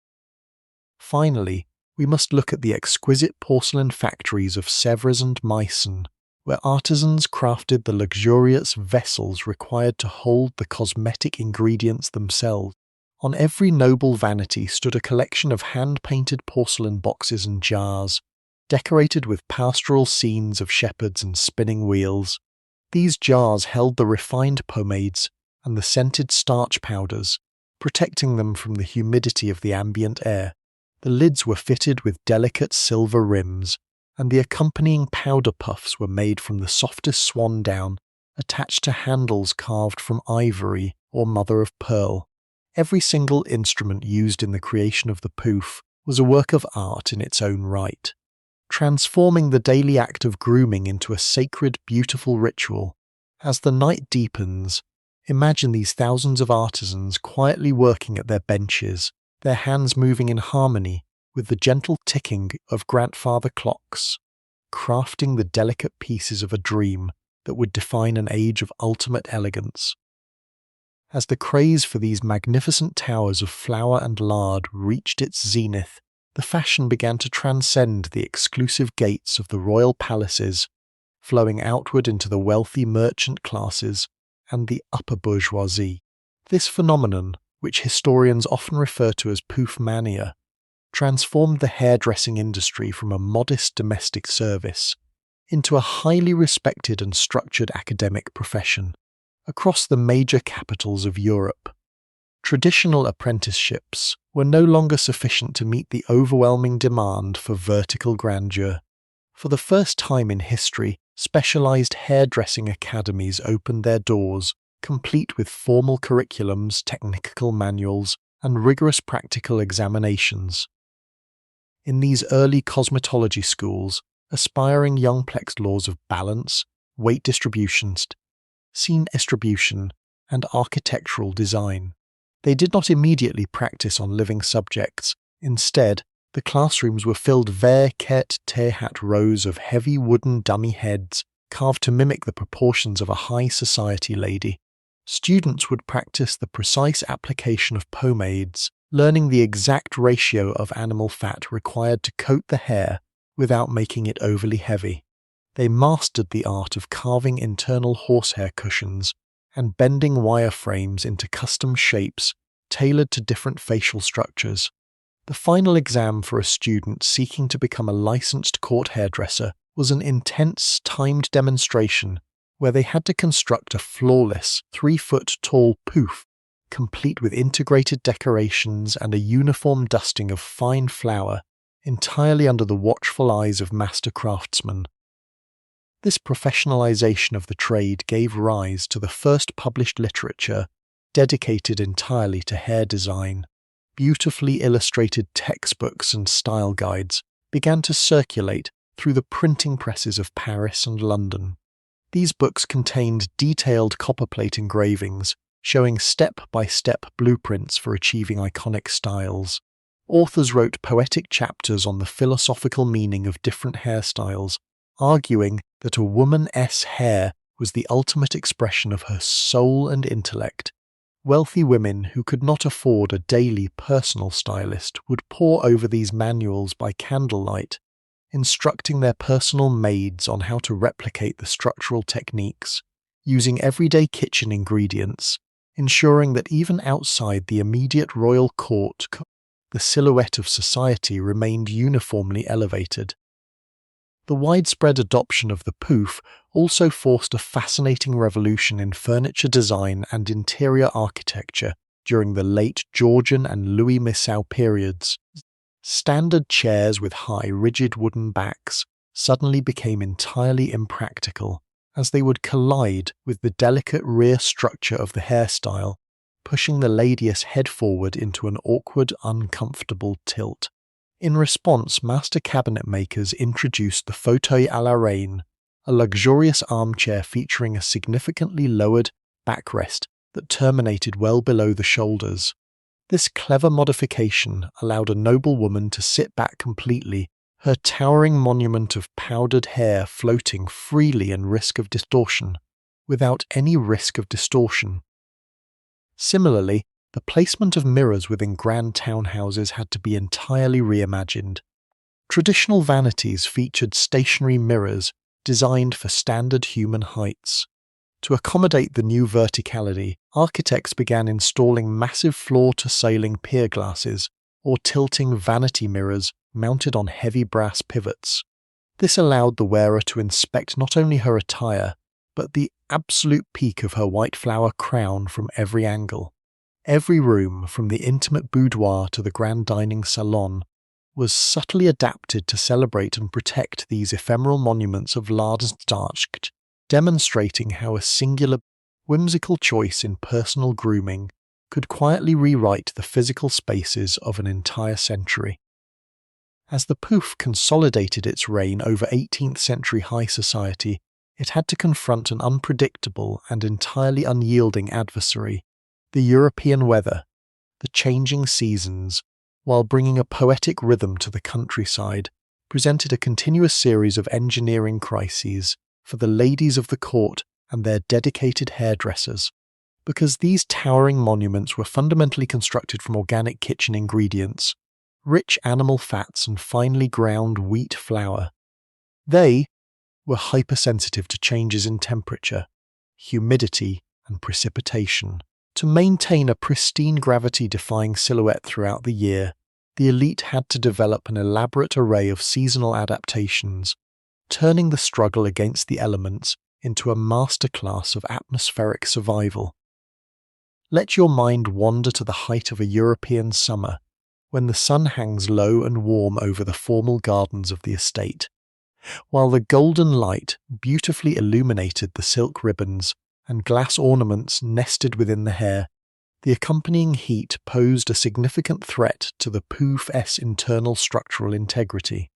Speaker 1: Finally, we must look at the exquisite porcelain factories of Sèvres and Meissen, where artisans crafted the luxurious vessels required to hold the cosmetic ingredients themselves. On every noble vanity stood a collection of hand-painted porcelain boxes and jars, decorated with pastoral scenes of shepherds and spinning wheels. These jars held the refined pomades and the scented starch powders, protecting them from the humidity of the ambient air. The lids were fitted with delicate silver rims, and the accompanying powder puffs were made from the softest swan down, attached to handles carved from ivory or mother of pearl. Every single instrument used in the creation of the pouf was a work of art in its own right, transforming the daily act of grooming into a sacred, beautiful ritual. As the night deepens, imagine these thousands of artisans quietly working at their benches, their hands moving in harmony with the gentle ticking of grandfather clocks, crafting the delicate pieces of a dream that would define an age of ultimate elegance. As the craze for these magnificent towers of flour and lard reached its zenith, the fashion began to transcend the exclusive gates of the royal palaces, flowing outward into the wealthy merchant classes and the upper bourgeoisie. This phenomenon, which historians often refer to as Pouf mania, transformed the hairdressing industry from a modest domestic service into a highly respected and structured academic profession. Across the major capitals of Europe, traditional apprenticeships were no longer sufficient to meet the overwhelming demand for vertical grandeur. For the first time in history, specialized hairdressing academies opened their doors, complete with formal curriculums, technical manuals, and rigorous practical examinations. In these early cosmetology schools, aspiring young plexed laws of balance, weight distribution, scene distribution, and architectural design. They did not immediately practice on living subjects. Instead, the classrooms were filled hat rows of heavy wooden dummy heads carved to mimic the proportions of a high society lady. Students would practice the precise application of pomades, learning the exact ratio of animal fat required to coat the hair without making it overly heavy. They mastered the art of carving internal horsehair cushions and bending wireframes into custom shapes tailored to different facial structures. The final exam for a student seeking to become a licensed court hairdresser was an intense, timed demonstration where they had to construct a flawless, 3-foot-tall pouf, complete with integrated decorations and a uniform dusting of fine flour, entirely under the watchful eyes of master craftsmen. This professionalization of the trade gave rise to the first published literature dedicated entirely to hair design. Beautifully illustrated textbooks and style guides began to circulate through the printing presses of Paris and London. These books contained detailed copperplate engravings showing step-by-step blueprints for achieving iconic styles. Authors wrote poetic chapters on the philosophical meaning of different hairstyles, arguing that a woman's hair was the ultimate expression of her soul and intellect. Wealthy women who could not afford a daily personal stylist would pore over these manuals by candlelight, instructing their personal maids on how to replicate the structural techniques, using everyday kitchen ingredients, ensuring that even outside the immediate royal court, the silhouette of society remained uniformly elevated. The widespread adoption of the pouf also forced a fascinating revolution in furniture design and interior architecture during the late Georgian and Louis Missaud periods. Standard chairs with high, rigid wooden backs suddenly became entirely impractical, as they would collide with the delicate rear structure of the hairstyle, pushing the lady's head forward into an awkward, uncomfortable tilt. In response, master cabinet makers introduced the fauteuil à la reine, a luxurious armchair featuring a significantly lowered backrest that terminated well below the shoulders. This clever modification allowed a noble woman to sit back completely, her towering monument of powdered hair floating freely in risk of distortion, without any risk of distortion. Similarly, the placement of mirrors within grand townhouses had to be entirely reimagined. Traditional vanities featured stationary mirrors designed for standard human heights. To accommodate the new verticality, architects began installing massive floor-to-ceiling pier glasses or tilting vanity mirrors mounted on heavy brass pivots. This allowed the wearer to inspect not only her attire, but the absolute peak of her white flower crown from every angle. Every room, from the intimate boudoir to the grand dining salon, was subtly adapted to celebrate and protect these ephemeral monuments of l'art, demonstrating how a singular, whimsical choice in personal grooming could quietly rewrite the physical spaces of an entire century. As the Pouf consolidated its reign over 18th century high society, it had to confront an unpredictable and entirely unyielding adversary, the European weather, the changing seasons, while bringing a poetic rhythm to the countryside, presented a continuous series of engineering crises for the ladies of the court and their dedicated hairdressers. Because these towering monuments were fundamentally constructed from organic kitchen ingredients, rich animal fats and finely ground wheat flour, they were hypersensitive to changes in temperature, humidity, and precipitation. To maintain a pristine gravity-defying silhouette throughout the year, the elite had to develop an elaborate array of seasonal adaptations, turning the struggle against the elements into a masterclass of atmospheric survival. Let your mind wander to the height of a European summer, when the sun hangs low and warm over the formal gardens of the estate, while the golden light beautifully illuminated the silk ribbons and glass ornaments nested within the hair. The accompanying heat posed a significant threat to the Pouf's internal structural integrity.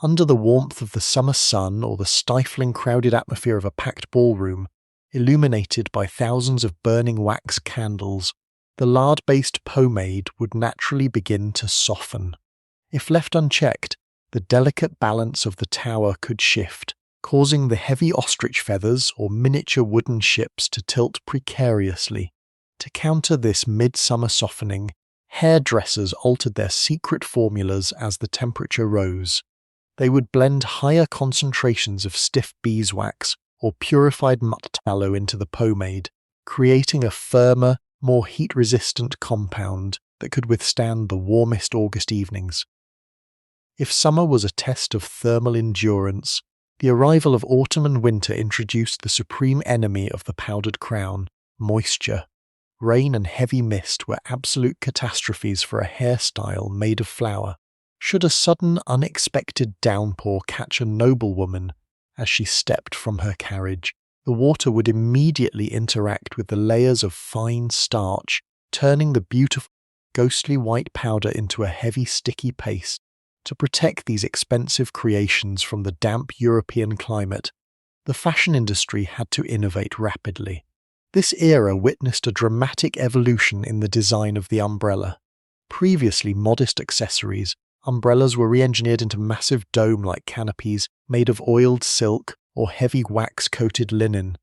Speaker 1: Under the warmth of the summer sun or the stifling crowded atmosphere of a packed ballroom, illuminated by thousands of burning wax candles, the lard-based pomade would naturally begin to soften. If left unchecked, the delicate balance of the tower could shift, causing the heavy ostrich feathers or miniature wooden ships to tilt precariously. To counter this midsummer softening, hairdressers altered their secret formulas as the temperature rose. They would blend higher concentrations of stiff beeswax or purified mud tallow into the pomade, creating a firmer, more heat-resistant compound that could withstand the warmest August evenings. If summer was a test of thermal endurance, the arrival of autumn and winter introduced the supreme enemy of the powdered crown, moisture. Rain and heavy mist were absolute catastrophes for a hairstyle made of flour. Should a sudden, unexpected downpour catch a noblewoman as she stepped from her carriage, the water would immediately interact with the layers of fine starch, turning the beautiful, ghostly white powder into a heavy, sticky paste. To protect these expensive creations from the damp European climate, the fashion industry had to innovate rapidly. This era witnessed a dramatic evolution in the design of the umbrella. Previously modest accessories, umbrellas were re-engineered into massive dome-like canopies made of oiled silk or heavy wax-coated linen.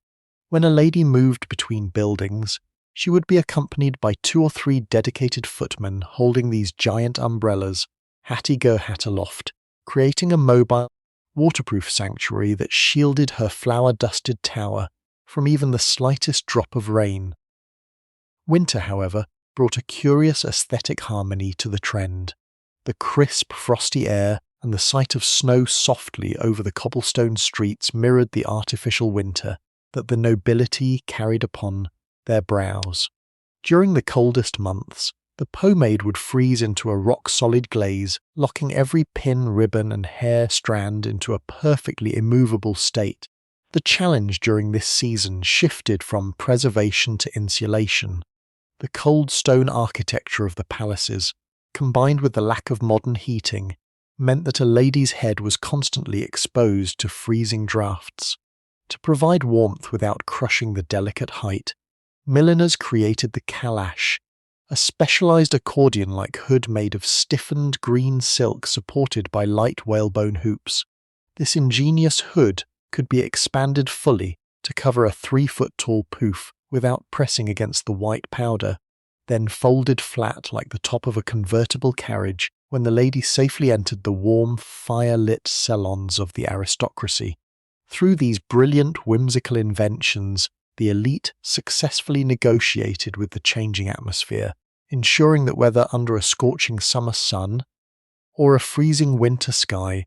Speaker 1: When a lady moved between buildings, she would be accompanied by 2 or 3 dedicated footmen holding these giant umbrellas, hattie-go-hat aloft, creating a mobile, waterproof sanctuary that shielded her flour-dusted tower from even the slightest drop of rain. Winter, however, brought a curious aesthetic harmony to the trend. The crisp, frosty air and the sight of snow softly over the cobblestone streets mirrored the artificial winter that the nobility carried upon their brows. During the coldest months, the pomade would freeze into a rock-solid glaze, locking every pin, ribbon, and hair strand into a perfectly immovable state. The challenge during this season shifted from preservation to insulation. The cold stone architecture of the palaces, combined with the lack of modern heating, meant that a lady's head was constantly exposed to freezing drafts. To provide warmth without crushing the delicate height, milliners created the calash, a specialized accordion-like hood made of stiffened green silk supported by light whalebone hoops. This ingenious hood could be expanded fully to cover a 3-foot-tall Pouf without pressing against the white powder, then folded flat like the top of a convertible carriage when the lady safely entered the warm, fire-lit salons of the aristocracy. Through these brilliant, whimsical inventions, the elite successfully negotiated with the changing atmosphere, ensuring that whether under a scorching summer sun or a freezing winter sky,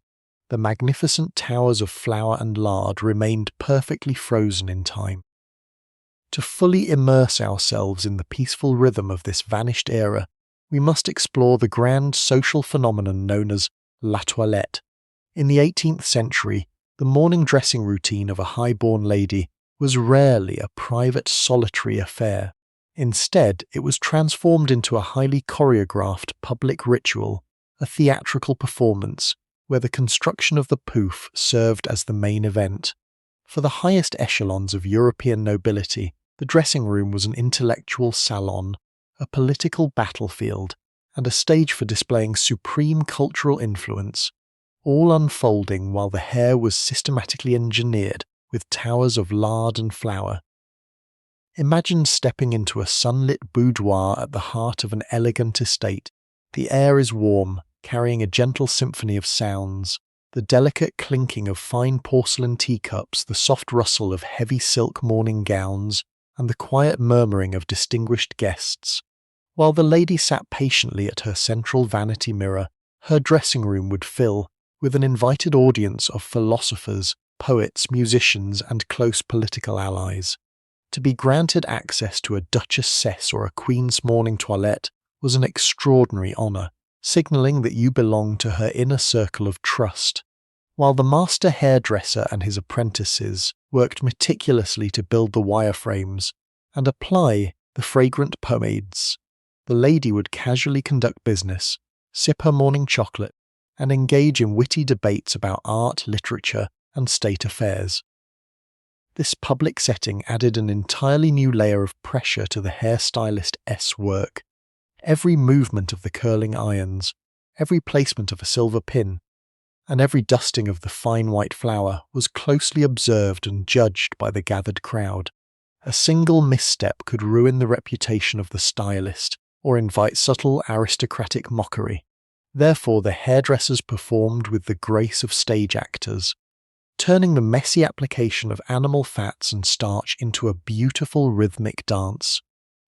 Speaker 1: the magnificent towers of flour and lard remained perfectly frozen in time. To fully immerse ourselves in the peaceful rhythm of this vanished era, we must explore the grand social phenomenon known as la toilette. In the 18th century, the morning dressing routine of a high-born lady was rarely a private, solitary affair. Instead, it was transformed into a highly choreographed public ritual, a theatrical performance where the construction of the pouf served as the main event. For the highest echelons of European nobility, the dressing room was an intellectual salon, a political battlefield, and a stage for displaying supreme cultural influence, all unfolding while the hair was systematically engineered with towers of lard and flour. Imagine stepping into a sunlit boudoir at the heart of an elegant estate. The air is warm, carrying a gentle symphony of sounds, the delicate clinking of fine porcelain teacups, the soft rustle of heavy silk morning gowns, and the quiet murmuring of distinguished guests. While the lady sat patiently at her central vanity mirror, her dressing room would fill with an invited audience of philosophers, poets, musicians, and close political allies. To be granted access to a duchess' or a queen's morning toilette was an extraordinary honour, signalling that you belonged to her inner circle of trust. While the master hairdresser and his apprentices worked meticulously to build the wireframes and apply the fragrant pomades, the lady would casually conduct business, sip her morning chocolate, and engage in witty debates about art, literature, and state affairs. This public setting added an entirely new layer of pressure to the hairstylist's work. Every movement of the curling irons, every placement of a silver pin, and every dusting of the fine white flour was closely observed and judged by the gathered crowd. A single misstep could ruin the reputation of the stylist or invite subtle aristocratic mockery. Therefore, the hairdressers performed with the grace of stage actors, turning the messy application of animal fats and starch into a beautiful rhythmic dance.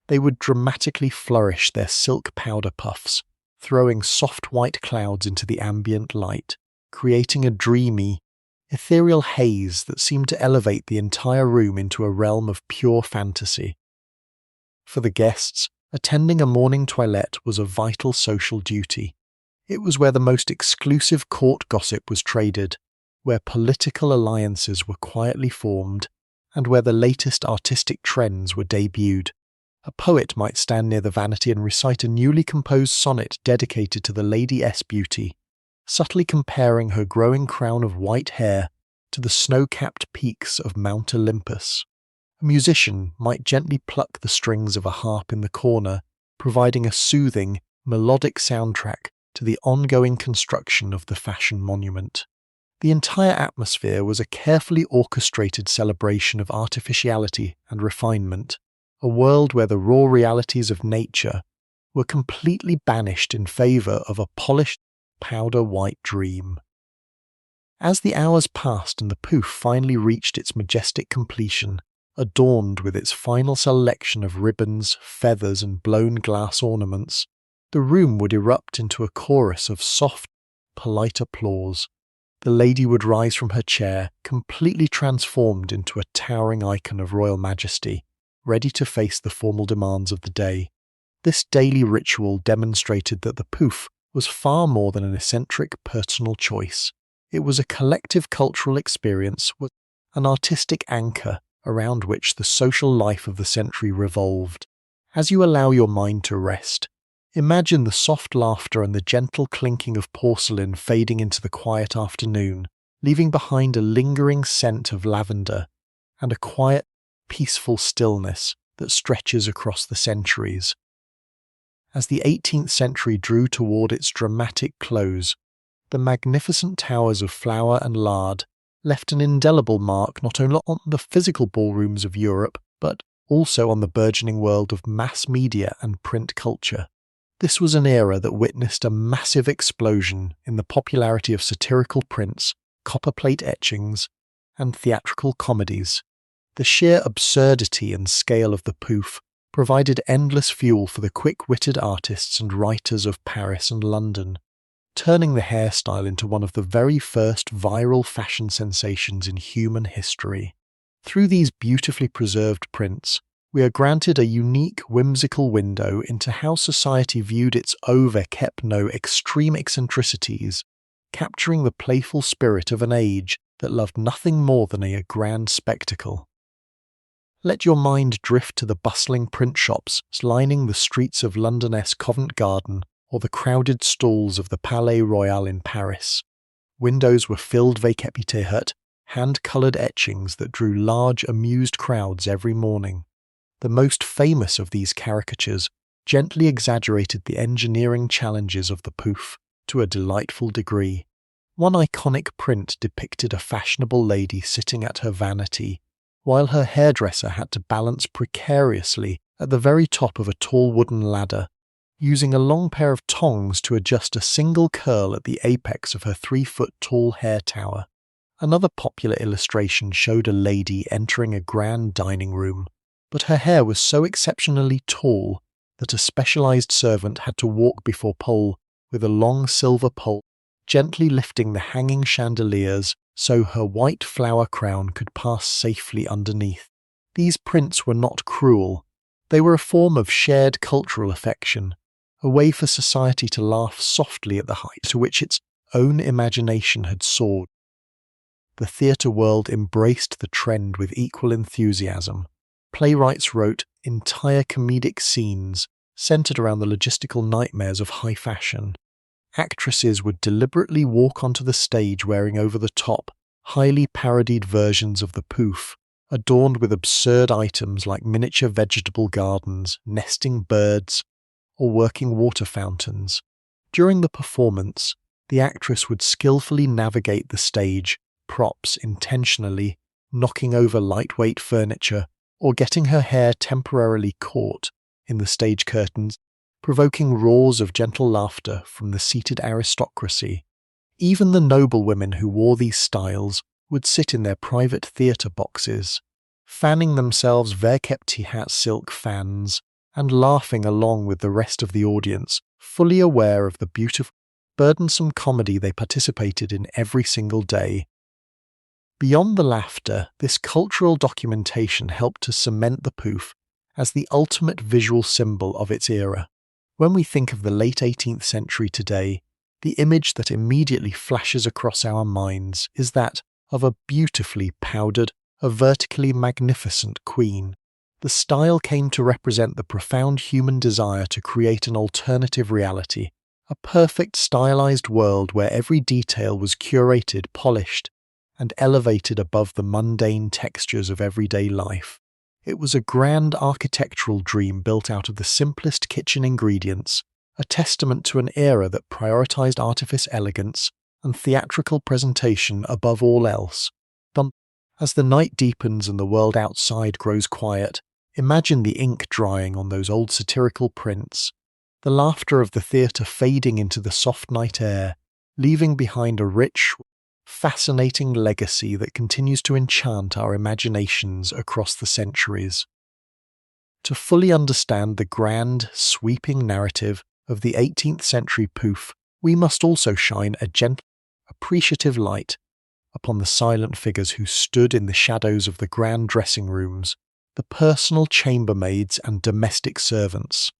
Speaker 1: They would dramatically flourish their silk powder puffs, throwing soft white clouds into the ambient light, creating a dreamy, ethereal haze that seemed to elevate the entire room into a realm of pure fantasy. For the guests, attending a morning toilette was a vital social duty. It was where the most exclusive court gossip was traded, where political alliances were quietly formed, and where the latest artistic trends were debuted. A poet might stand near the vanity and recite a newly composed sonnet dedicated to the lady's beauty, subtly comparing her growing crown of white hair to the snow-capped peaks of Mount Olympus. A musician might gently pluck the strings of a harp in the corner, providing a soothing, melodic soundtrack to the ongoing construction of the fashion monument. The entire atmosphere was a carefully orchestrated celebration of artificiality and refinement, a world where the raw realities of nature were completely banished in favour of a polished, powder-white dream. As the hours passed and the pouf finally reached its majestic completion, adorned with its final selection of ribbons, feathers, and blown glass ornaments, the room would erupt into a chorus of soft, polite applause. The lady would rise from her chair, completely transformed into a towering icon of royal majesty, ready to face the formal demands of the day. This daily ritual demonstrated that the pouf was far more than an eccentric personal choice. It was a collective cultural experience, an artistic anchor around which the social life of the century revolved. As you allow your mind to rest, imagine the soft laughter and the gentle clinking of porcelain fading into the quiet afternoon, leaving behind a lingering scent of lavender and a quiet, peaceful stillness that stretches across the centuries. As the 18th century drew toward its dramatic close, the magnificent towers of flour and lard left an indelible mark not only on the physical ballrooms of Europe, but also on the burgeoning world of mass media and print culture. This was an era that witnessed a massive explosion in the popularity of satirical prints, copperplate etchings, and theatrical comedies. The sheer absurdity and scale of the pouf provided endless fuel for the quick-witted artists and writers of Paris and London, turning the hairstyle into one of the very first viral fashion sensations in human history. Through these beautifully preserved prints, we are granted a unique, whimsical window into how society viewed its over-kept-no extreme eccentricities, capturing the playful spirit of an age that loved nothing more than a grand spectacle. Let your mind drift to the bustling print shops lining the streets of London's Covent Garden, or the crowded stalls of the Palais Royal in Paris. Windows were filled with hand-coloured etchings that drew large, amused crowds every morning. The most famous of these caricatures gently exaggerated the engineering challenges of the Pouf to a delightful degree. One iconic print depicted a fashionable lady sitting at her vanity, while her hairdresser had to balance precariously at the very top of a tall wooden ladder, using a long pair of tongs to adjust a single curl at the apex of her 3-foot-tall hair tower. Another popular illustration showed a lady entering a grand dining room, but her hair was so exceptionally tall that a specialized servant had to walk before pole with a long silver pole, gently lifting the hanging chandeliers so her white flower crown could pass safely underneath. These prints were not cruel. They were a form of shared cultural affection, a way for society to laugh softly at the height to which its own imagination had soared. The theatre world embraced the trend with equal enthusiasm. Playwrights wrote entire comedic scenes centered around the logistical nightmares of high fashion. Actresses would deliberately walk onto the stage wearing over-the-top, highly parodied versions of the Pouf, adorned with absurd items like miniature vegetable gardens, nesting birds, or working water fountains. During the performance, the actress would skillfully navigate the stage, props intentionally, knocking over lightweight furniture, or getting her hair temporarily caught in the stage curtains, provoking roars of gentle laughter from the seated aristocracy. Even the noblewomen who wore these styles would sit in their private theatre boxes, fanning themselves hat silk fans, and laughing along with the rest of the audience, fully aware of the beautiful, burdensome comedy they participated in every single day. Beyond the laughter, this cultural documentation helped to cement the Pouf as the ultimate visual symbol of its era. When we think of the late 18th century today, the image that immediately flashes across our minds is that of a beautifully powdered, a vertically magnificent queen. The style came to represent the profound human desire to create an alternative reality, a perfect stylized world where every detail was curated, polished, and elevated above the mundane textures of everyday life. It was a grand architectural dream built out of the simplest kitchen ingredients, a testament to an era that prioritized artifice, elegance, and theatrical presentation above all else. As the night deepens and the world outside grows quiet, imagine the ink drying on those old satirical prints, the laughter of the theatre fading into the soft night air, leaving behind a rich, fascinating legacy that continues to enchant our imaginations across the centuries. To fully understand the grand, sweeping narrative of the 18th century Pouf, we must also shine a gentle, appreciative light upon the silent figures who stood in the shadows of the grand dressing rooms, the personal chambermaids and domestic servants.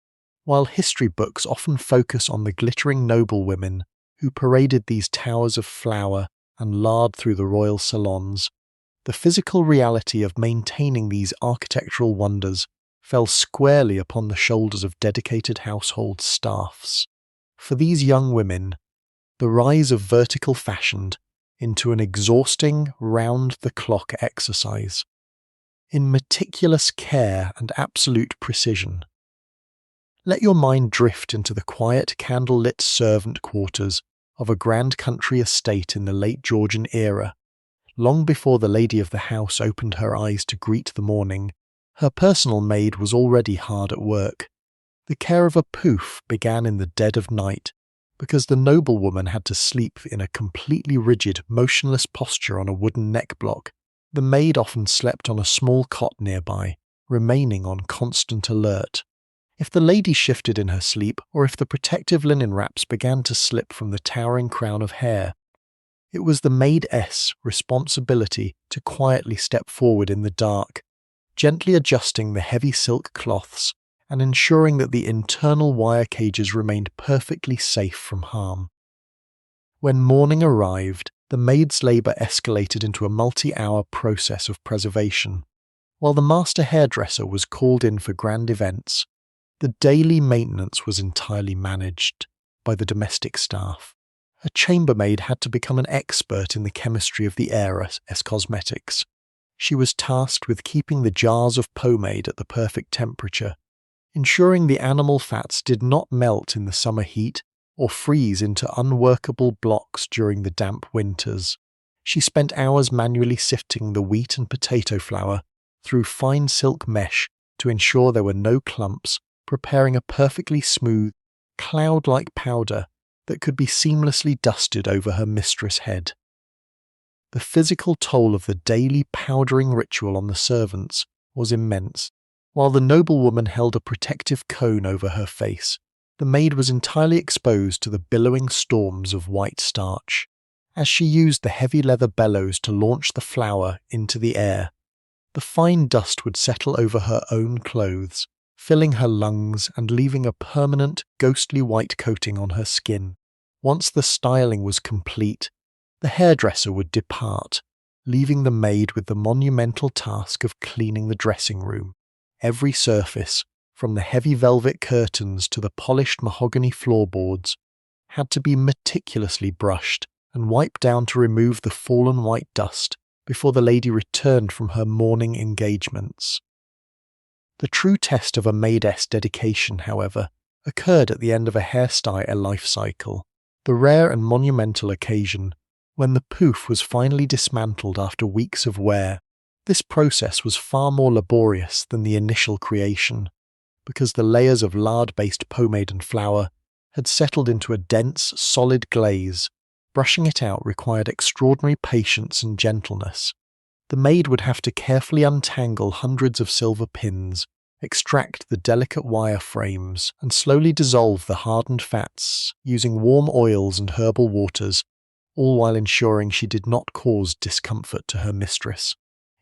Speaker 1: While history books often focus on the glittering noblewomen who paraded these towers of flower and lard through the royal salons, the physical reality of maintaining these architectural wonders fell squarely upon the shoulders of dedicated household staffs. For these young women, the rise of vertical fashioned into an exhausting, round-the-clock exercise, in meticulous care and absolute precision. Let your mind drift into the quiet, candle-lit servant quarters of a grand country estate in the late Georgian era. Long before the lady of the house opened her eyes to greet the morning, her personal maid was already hard at work. The care of a Pouf began in the dead of night, because the noblewoman had to sleep in a completely rigid, motionless posture on a wooden neck block. The maid often slept on a small cot nearby, remaining on constant alert. If the lady shifted in her sleep, or if the protective linen wraps began to slip from the towering crown of hair, it was the maid's responsibility to quietly step forward in the dark, gently adjusting the heavy silk cloths and ensuring that the internal wire cages remained perfectly safe from harm. When morning arrived, the maid's labour escalated into a multi-hour process of preservation. While the master hairdresser was called in for grand events, the daily maintenance was entirely managed. by the domestic staff. A chambermaid had to become an expert in the chemistry of the air as cosmetics. She was tasked with keeping the jars of pomade at the perfect temperature, ensuring the animal fats did not melt in the summer heat or freeze into unworkable blocks during the damp winters. She spent hours manually sifting the wheat and potato flour through fine silk mesh to ensure there were no clumps, preparing a perfectly smooth, cloud-like powder that could be seamlessly dusted over her mistress' head. The physical toll of the daily powdering ritual on the servants was immense. While the noblewoman held a protective cone over her face, the maid was entirely exposed to the billowing storms of white starch. As she used the heavy leather bellows to launch the flour into the air, the fine dust would settle over her own clothes, filling her lungs and leaving a permanent, ghostly white coating on her skin. Once the styling was complete, the hairdresser would depart, leaving the maid with the monumental task of cleaning the dressing room. Every surface, from the heavy velvet curtains to the polished mahogany floorboards, had to be meticulously brushed and wiped down to remove the fallen white dust before the lady returned from her morning engagements. The true test of a maidess dedication, however, occurred at the end of a hairstyle life cycle, the rare and monumental occasion when the pouf was finally dismantled after weeks of wear. This process was far more laborious than the initial creation, because the layers of lard-based pomade and flour had settled into a dense, solid glaze. Brushing it out required extraordinary patience and gentleness. The maid would have to carefully untangle hundreds of silver pins, extract the delicate wire frames, and slowly dissolve the hardened fats using warm oils and herbal waters, all while ensuring she did not cause discomfort to her mistress.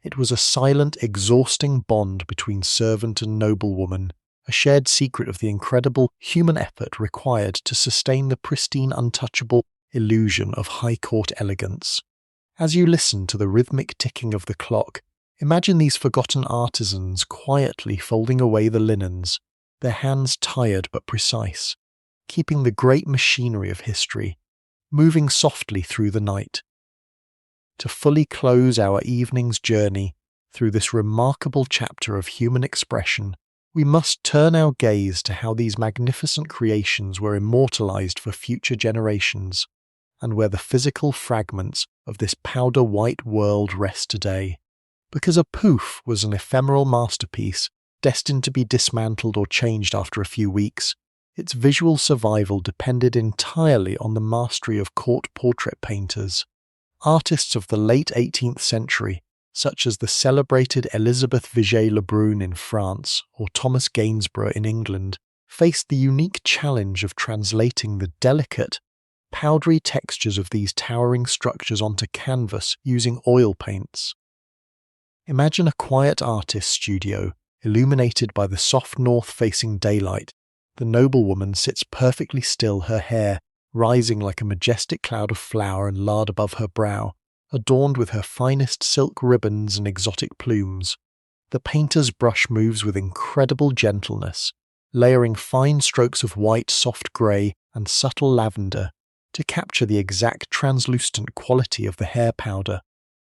Speaker 1: It was a silent, exhausting bond between servant and noblewoman, a shared secret of the incredible human effort required to sustain the pristine, untouchable illusion of high court elegance. As you listen to the rhythmic ticking of the clock, imagine these forgotten artisans quietly folding away the linens, their hands tired but precise, keeping the great machinery of history moving softly through the night. To fully close our evening's journey through this remarkable chapter of human expression, we must turn our gaze to how these magnificent creations were immortalized for future generations, and where the physical fragments of this powder-white world rest today. Because a pouf was an ephemeral masterpiece destined to be dismantled or changed after a few weeks, its visual survival depended entirely on the mastery of court portrait painters. Artists of the late 18th century, such as the celebrated Elizabeth Vigée-Lebrun in France or Thomas Gainsborough in England, faced the unique challenge of translating the delicate, powdery textures of these towering structures onto canvas using oil paints. Imagine a quiet artist's studio, illuminated by the soft north-facing daylight. The noblewoman sits perfectly still, her hair rising like a majestic cloud of flour and lard above her brow, adorned with her finest silk ribbons and exotic plumes. The painter's brush moves with incredible gentleness, layering fine strokes of white, soft grey, and subtle lavender to capture the exact translucent quality of the hair powder.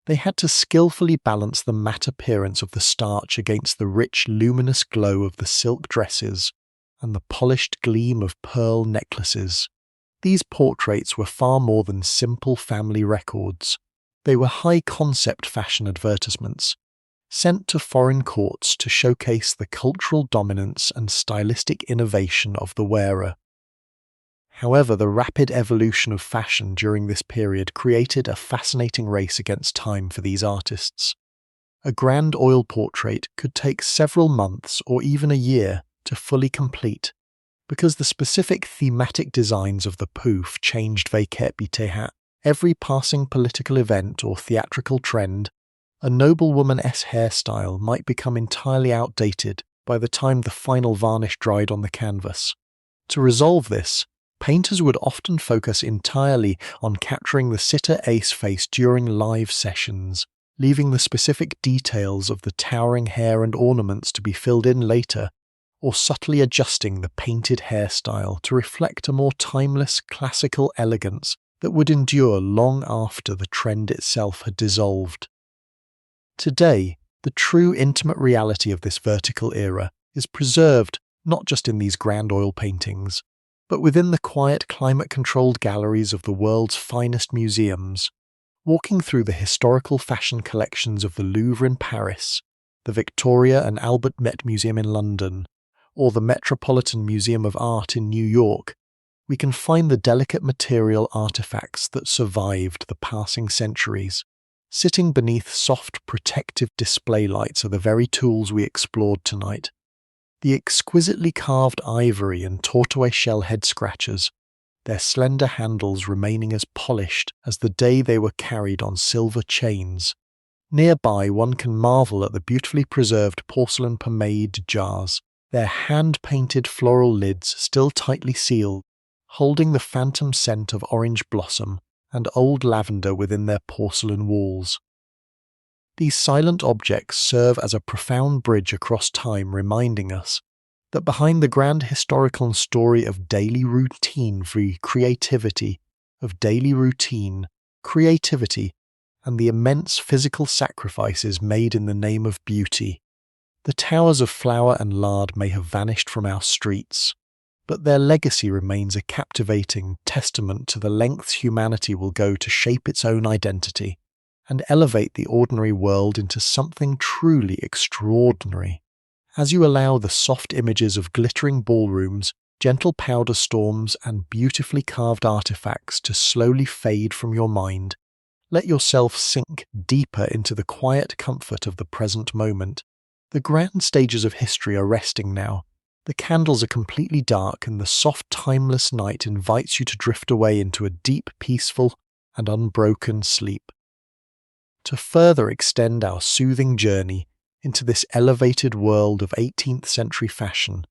Speaker 1: They had to skillfully balance the matte appearance of the starch against the rich, luminous glow of the silk dresses and the polished gleam of pearl necklaces. These portraits were far more than simple family records. They were high-concept fashion advertisements, sent to foreign courts to showcase the cultural dominance and stylistic innovation of the wearer. However, the rapid evolution of fashion during this period created a fascinating race against time for these artists. A grand oil portrait could take several months or even a year to fully complete, because the specific thematic designs of the pouf changed every passing political event or theatrical trend. A noblewoman-esque hairstyle might become entirely outdated by the time the final varnish dried on the canvas. To resolve this, painters would often focus entirely on capturing the sitter-ace face during live sessions, leaving the specific details of the towering hair and ornaments to be filled in later, or subtly adjusting the painted hairstyle to reflect a more timeless classical elegance that would endure long after the trend itself had dissolved. Today, the true intimate reality of this vertical era is preserved not just in these grand oil paintings, but within the quiet climate-controlled galleries of the world's finest museums. Walking through the historical fashion collections of the Louvre in Paris, the Victoria and Albert Met Museum in London, or the Metropolitan Museum of Art in New York, we can find the delicate material artifacts that survived the passing centuries. Sitting beneath soft protective display lights are the very tools we explored tonight. The exquisitely carved ivory and tortoiseshell head scratchers, their slender handles remaining as polished as the day they were carried on silver chains. Nearby, one can marvel at the beautifully preserved porcelain pomade jars, their hand-painted floral lids still tightly sealed, holding the phantom scent of orange blossom and old lavender within their porcelain walls. These silent objects serve as a profound bridge across time, reminding us that behind the grand historical story of daily routine creativity, and the immense physical sacrifices made in the name of beauty, the towers of flour and lard may have vanished from our streets, but their legacy remains a captivating testament to the lengths humanity will go to shape its own identity and elevate the ordinary world into something truly extraordinary. As you allow the soft images of glittering ballrooms, gentle powder storms, and beautifully carved artifacts to slowly fade from your mind, let yourself sink deeper into the quiet comfort of the present moment. The grand stages of history are resting now. The candles are completely dark, and the soft, timeless night invites you to drift away into a deep, peaceful, and unbroken sleep. To further extend our soothing journey into this elevated world of 18th century fashion,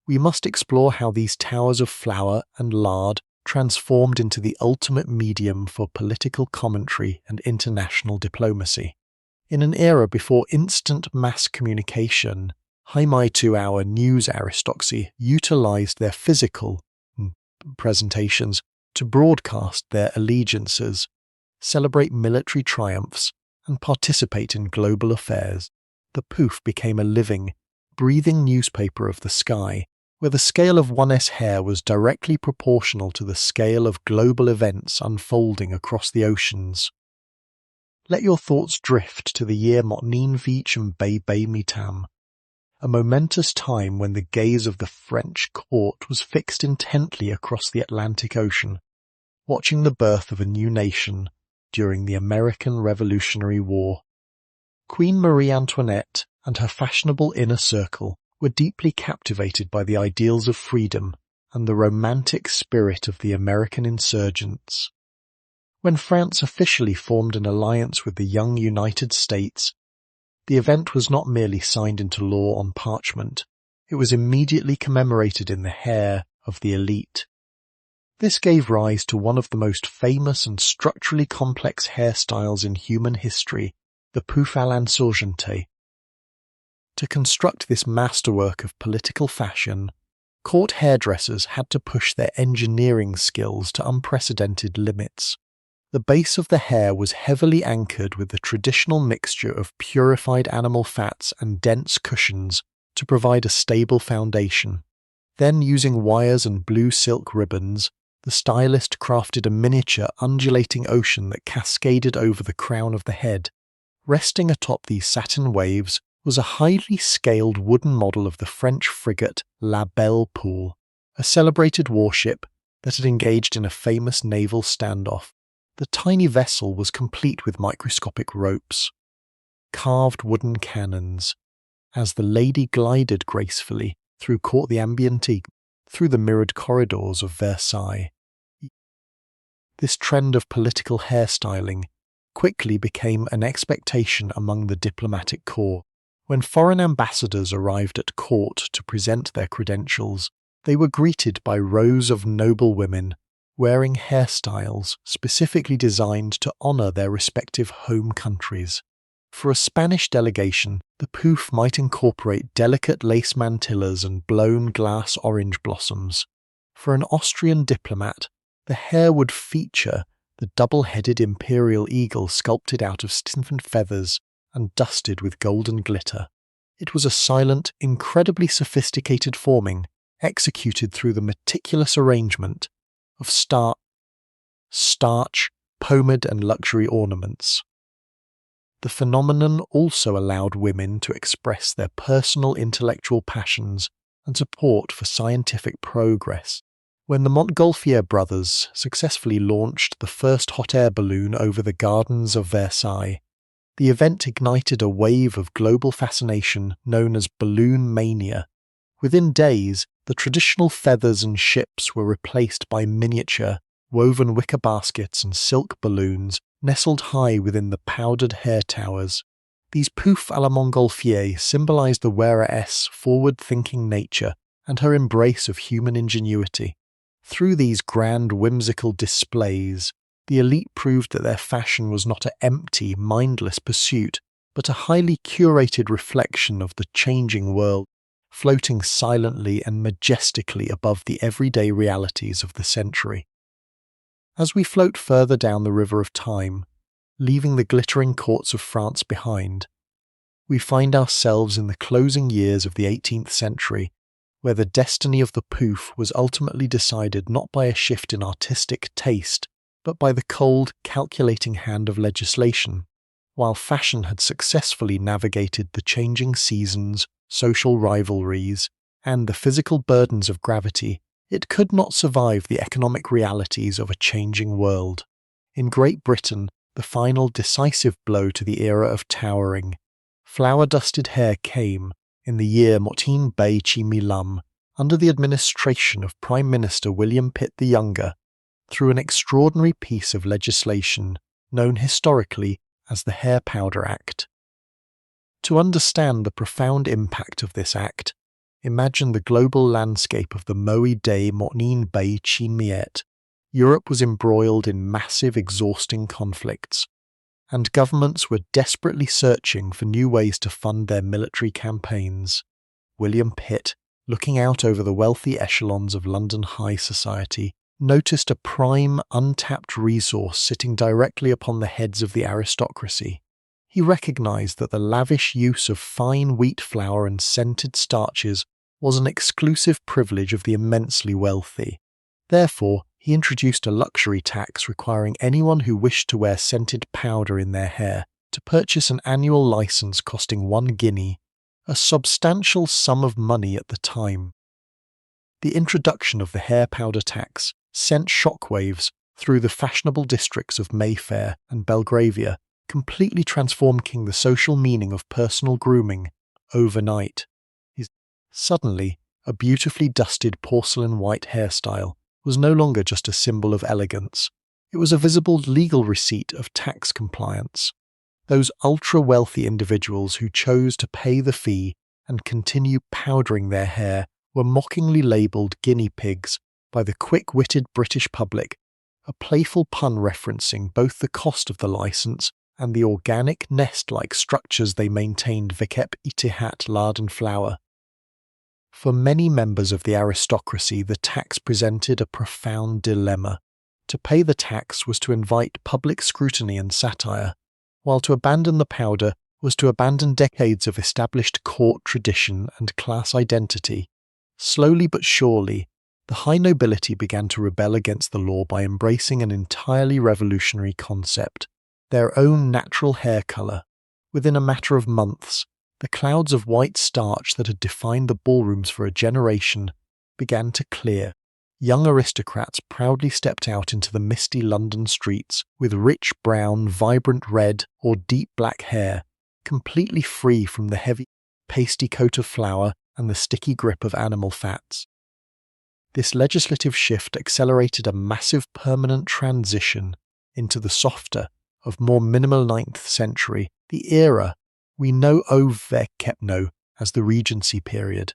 Speaker 1: we must explore how these towers of flour and lard transformed into the ultimate medium for political commentary and international diplomacy. In an era before instant mass communication, high-2-hour news aristocracy utilized their physical presentations to broadcast their allegiances, celebrate military triumphs, and participate in global affairs. The Pouf became a living, breathing newspaper of the sky, where the scale of one's hair was directly proportional to the scale of global events unfolding across the oceans. Let your thoughts drift to the year 1800, a momentous time when the gaze of the French court was fixed intently across the Atlantic Ocean, watching the birth of a new nation during the American Revolutionary War. Queen Marie Antoinette and her fashionable inner circle were deeply captivated by the ideals of freedom and the romantic spirit of the American insurgents. When France officially formed an alliance with the young United States, the event was not merely signed into law on parchment, it was immediately commemorated in the hair of the elite. This gave rise to one of the most famous and structurally complex hairstyles in human history, the Pouf à l'insurgente. To construct this masterwork of political fashion, court hairdressers had to push their engineering skills to unprecedented limits. The base of the hair was heavily anchored with the traditional mixture of purified animal fats and dense cushions to provide a stable foundation. Then, using wires and blue silk ribbons, the stylist crafted a miniature undulating ocean that cascaded over the crown of the head. Resting atop these satin waves was a highly scaled wooden model of the French frigate La Belle Poule, a celebrated warship that had engaged in a famous naval standoff. The tiny vessel was complete with microscopic ropes, carved wooden cannons, as the lady glided gracefully through the mirrored corridors of Versailles. This trend of political hairstyling quickly became an expectation among the diplomatic corps. When foreign ambassadors arrived at court to present their credentials, they were greeted by rows of noble women wearing hairstyles specifically designed to honor their respective home countries. For a Spanish delegation, the pouf might incorporate delicate lace mantillas and blown glass orange blossoms. For an Austrian diplomat, the hair would feature the double-headed imperial eagle sculpted out of stiffened feathers and dusted with golden glitter. It was a silent, incredibly sophisticated forming, executed through the meticulous arrangement of starch, pomade and luxury ornaments. The phenomenon also allowed women to express their personal intellectual passions and support for scientific progress. When the Montgolfier brothers successfully launched the first hot air balloon over the gardens of Versailles, the event ignited a wave of global fascination known as balloon mania. Within days, the traditional feathers and ships were replaced by miniature, woven wicker baskets and silk balloons nestled high within the powdered hair towers. These pouf à la Montgolfier symbolized the weareress' forward-thinking nature and her embrace of human ingenuity. Through these grand whimsical displays, the elite proved that their fashion was not an empty, mindless pursuit, but a highly curated reflection of the changing world, floating silently and majestically above the everyday realities of the century. As we float further down the river of time, leaving the glittering courts of France behind, we find ourselves in the closing years of the 18th century, where the destiny of the pouf was ultimately decided not by a shift in artistic taste, but by the cold, calculating hand of legislation. While fashion had successfully navigated the changing seasons, social rivalries, and the physical burdens of gravity, it could not survive the economic realities of a changing world. In Great Britain, the final decisive blow to the era of towering, flower-dusted hair came in the year Motin Bay Chimilam, under the administration of Prime Minister William Pitt the Younger, through an extraordinary piece of legislation known historically as the Hair Powder Act. To understand the profound impact of this act, imagine the global landscape of the Moe Day Motin Bay Chimiet. Europe was embroiled in massive, exhausting conflicts, and governments were desperately searching for new ways to fund their military campaigns. William Pitt, looking out over the wealthy echelons of London high society, noticed a prime, untapped resource sitting directly upon the heads of the aristocracy. He recognized that the lavish use of fine wheat flour and scented starches was an exclusive privilege of the immensely wealthy. Therefore, he introduced a luxury tax requiring anyone who wished to wear scented powder in their hair to purchase an annual license costing 1 guinea, a substantial sum of money at the time. The introduction of the hair powder tax sent shockwaves through the fashionable districts of Mayfair and Belgravia, completely transforming the social meaning of personal grooming overnight. Suddenly, a beautifully dusted porcelain white hairstyle was no longer just a symbol of elegance. It was a visible legal receipt of tax compliance. Those ultra-wealthy individuals who chose to pay the fee and continue powdering their hair were mockingly labelled guinea pigs by the quick-witted British public, a playful pun referencing both the cost of the licence and the organic nest-like structures they maintained vekep itihat lard and flour. For many members of the aristocracy, the tax presented a profound dilemma. To pay the tax was to invite public scrutiny and satire, while to abandon the powder was to abandon decades of established court tradition and class identity. Slowly but surely, the high nobility began to rebel against the law by embracing an entirely revolutionary concept, their own natural hair colour. Within a matter of months, the clouds of white starch that had defined the ballrooms for a generation began to clear. Young aristocrats proudly stepped out into the misty London streets with rich brown, vibrant red, or deep black hair, completely free from the heavy, pasty coat of flour and the sticky grip of animal fats. This legislative shift accelerated a massive permanent transition into the softer, of more minimal 9th century, the era we know Kepno as the Regency period.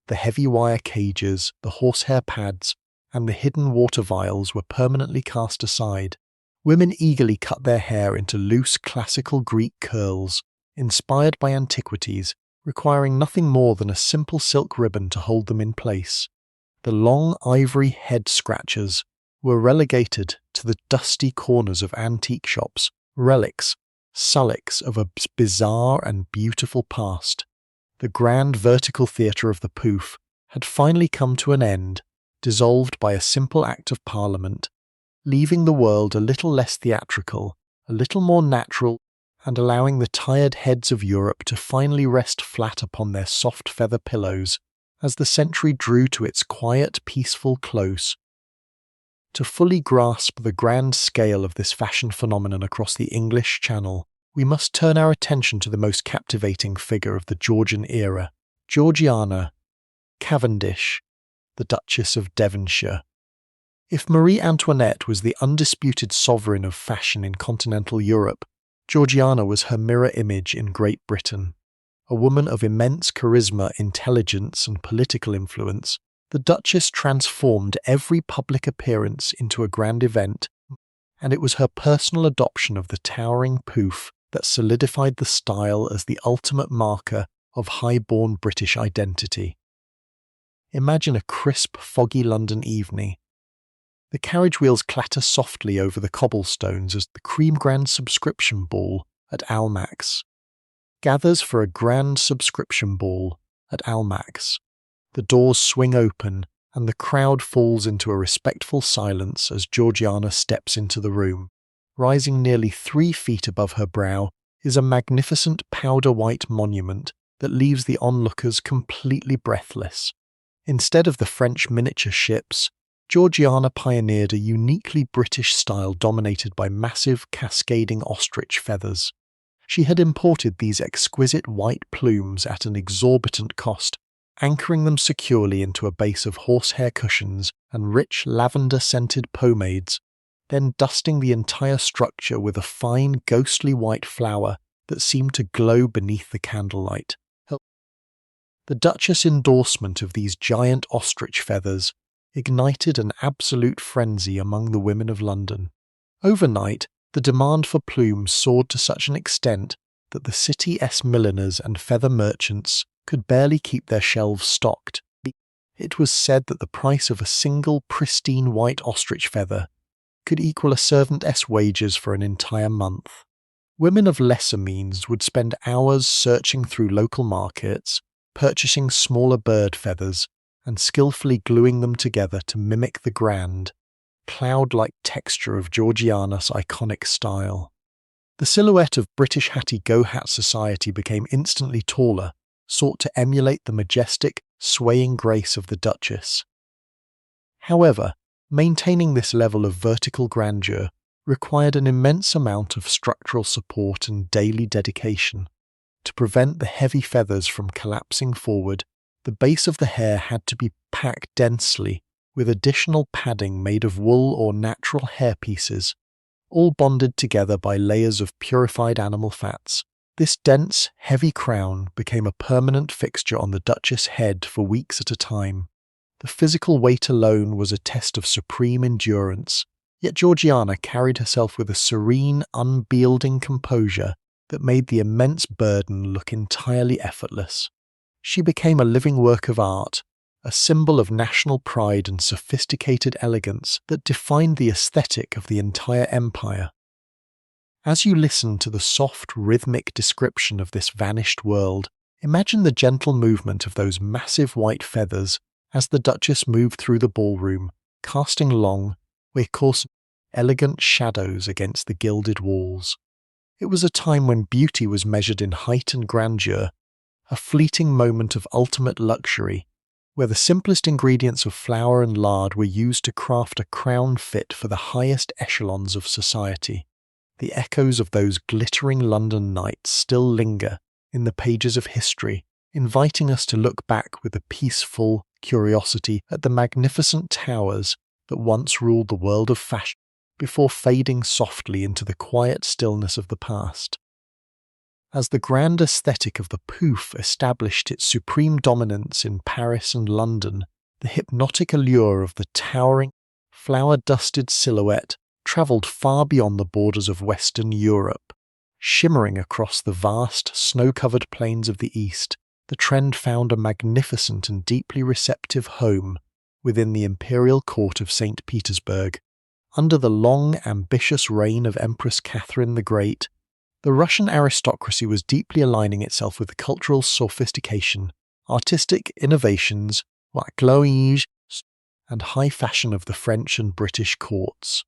Speaker 1: The heavy wire cages, the horsehair pads, and the hidden water vials were permanently cast aside. Women eagerly cut their hair into loose classical Greek curls, inspired by antiquities, requiring nothing more than a simple silk ribbon to hold them in place. The long ivory head scratchers were relegated to the dusty corners of antique shops, relics of a bizarre and beautiful past. The grand vertical theatre of the Pouf had finally come to an end, dissolved by a simple act of parliament, leaving the world a little less theatrical, a little more natural, and allowing the tired heads of Europe to finally rest flat upon their soft feather pillows as the century drew to its quiet, peaceful close. To fully grasp the grand scale of this fashion phenomenon across the English Channel, we must turn our attention to the most captivating figure of the Georgian era, Georgiana Cavendish, the Duchess of Devonshire. If Marie Antoinette was the undisputed sovereign of fashion in continental Europe, Georgiana was her mirror image in Great Britain. A woman of immense charisma, intelligence, and political influence, the Duchess transformed every public appearance into a grand event, and it was her personal adoption of the towering pouf that solidified the style as the ultimate marker of high-born British identity. Imagine a crisp, foggy London evening. The carriage wheels clatter softly over the cobblestones as the Cream Grand Subscription Ball at Almack's gathers for a grand subscription ball at Almack's. The doors swing open, and the crowd falls into a respectful silence as Georgiana steps into the room. Rising nearly 3 feet above her brow is a magnificent powder-white monument that leaves the onlookers completely breathless. Instead of the French miniature ships, Georgiana pioneered a uniquely British style dominated by massive, cascading ostrich feathers. She had imported these exquisite white plumes at an exorbitant cost, anchoring them securely into a base of horsehair cushions and rich lavender-scented pomades, then dusting the entire structure with a fine, ghostly white flower that seemed to glow beneath the candlelight. The Duchess' endorsement of these giant ostrich feathers ignited an absolute frenzy among the women of London. Overnight, the demand for plumes soared to such an extent that the City's milliners and feather merchants could barely keep their shelves stocked. It was said that the price of a single pristine white ostrich feather could equal a servant's wages for an entire month. Women of lesser means would spend hours searching through local markets, purchasing smaller bird feathers, and skillfully gluing them together to mimic the grand, cloud-like texture of Georgiana's iconic style. The silhouette of British Hattie-Go-Hat society became instantly taller, sought to emulate the majestic, swaying grace of the Duchess. However, maintaining this level of vertical grandeur required an immense amount of structural support and daily dedication. To prevent the heavy feathers from collapsing forward, the base of the hair had to be packed densely with additional padding made of wool or natural hair pieces, all bonded together by layers of purified animal fats. This dense, heavy crown became a permanent fixture on the Duchess' head for weeks at a time. The physical weight alone was a test of supreme endurance, yet Georgiana carried herself with a serene, unyielding composure that made the immense burden look entirely effortless. She became a living work of art, a symbol of national pride and sophisticated elegance that defined the aesthetic of the entire empire. As you listen to the soft, rhythmic description of this vanished world, imagine the gentle movement of those massive white feathers as the Duchess moved through the ballroom, casting long, coarse, elegant shadows against the gilded walls. It was a time when beauty was measured in height and grandeur, a fleeting moment of ultimate luxury, where the simplest ingredients of flour and lard were used to craft a crown fit for the highest echelons of society. The echoes of those glittering London nights still linger in the pages of history, inviting us to look back with a peaceful curiosity at the magnificent towers that once ruled the world of fashion before fading softly into the quiet stillness of the past. As the grand aesthetic of the pouf established its supreme dominance in Paris and London, the hypnotic allure of the towering, flower-dusted silhouette travelled far beyond the borders of Western Europe. Shimmering across the vast, snow-covered plains of the East, the trend found a magnificent and deeply receptive home within the imperial court of St. Petersburg. Under the long, ambitious reign of Empress Catherine the Great, the Russian aristocracy was deeply aligning itself with the cultural sophistication, artistic innovations, glowing, and high fashion of the French and British courts.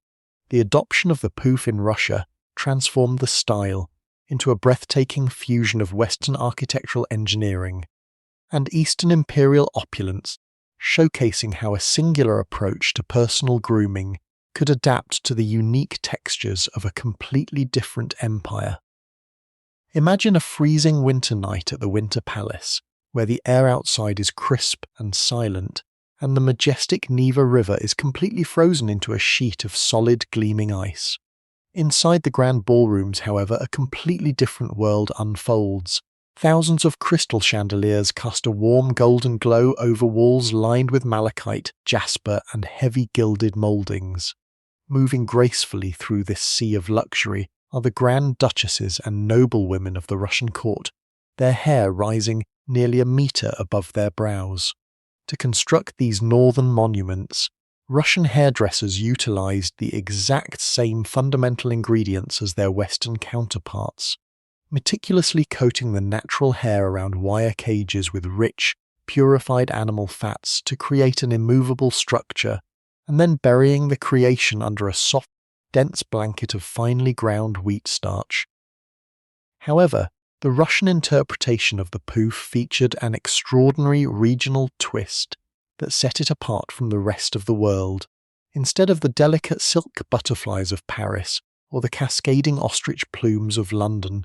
Speaker 1: The adoption of the Pouf in Russia transformed the style into a breathtaking fusion of Western architectural engineering and Eastern imperial opulence, showcasing how a singular approach to personal grooming could adapt to the unique textures of a completely different empire. Imagine a freezing winter night at the Winter Palace, where the air outside is crisp and silent, and the majestic Neva River is completely frozen into a sheet of solid, gleaming ice. Inside the grand ballrooms, however, a completely different world unfolds. Thousands of crystal chandeliers cast a warm golden glow over walls lined with malachite, jasper, and heavy gilded mouldings. Moving gracefully through this sea of luxury are the grand duchesses and noblewomen of the Russian court, their hair rising nearly a metre above their brows. To construct these northern monuments, Russian hairdressers utilized the exact same fundamental ingredients as their Western counterparts, meticulously coating the natural hair around wire cages with rich, purified animal fats to create an immovable structure, and then burying the creation under a soft, dense blanket of finely ground wheat starch. However, the Russian interpretation of the Pouf featured an extraordinary regional twist that set it apart from the rest of the world. Instead of the delicate silk butterflies of Paris or the cascading ostrich plumes of London,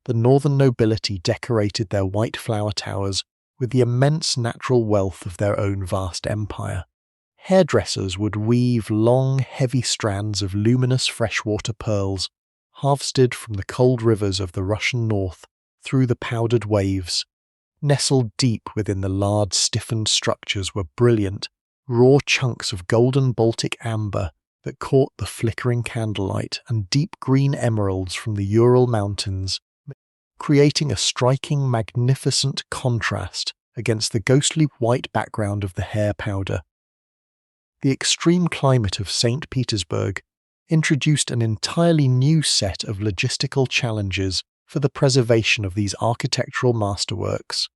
Speaker 1: the northern nobility decorated their white flower towers with the immense natural wealth of their own vast empire. Hairdressers would weave long, heavy strands of luminous freshwater pearls, harvested from the cold rivers of the Russian north through the powdered waves. Nestled deep within the large, stiffened structures were brilliant, raw chunks of golden Baltic amber that caught the flickering candlelight and deep green emeralds from the Ural Mountains, creating a striking, magnificent contrast against the ghostly white background of the hair powder. The extreme climate of St. Petersburg introduced an entirely new set of logistical challenges for the preservation of these architectural masterworks.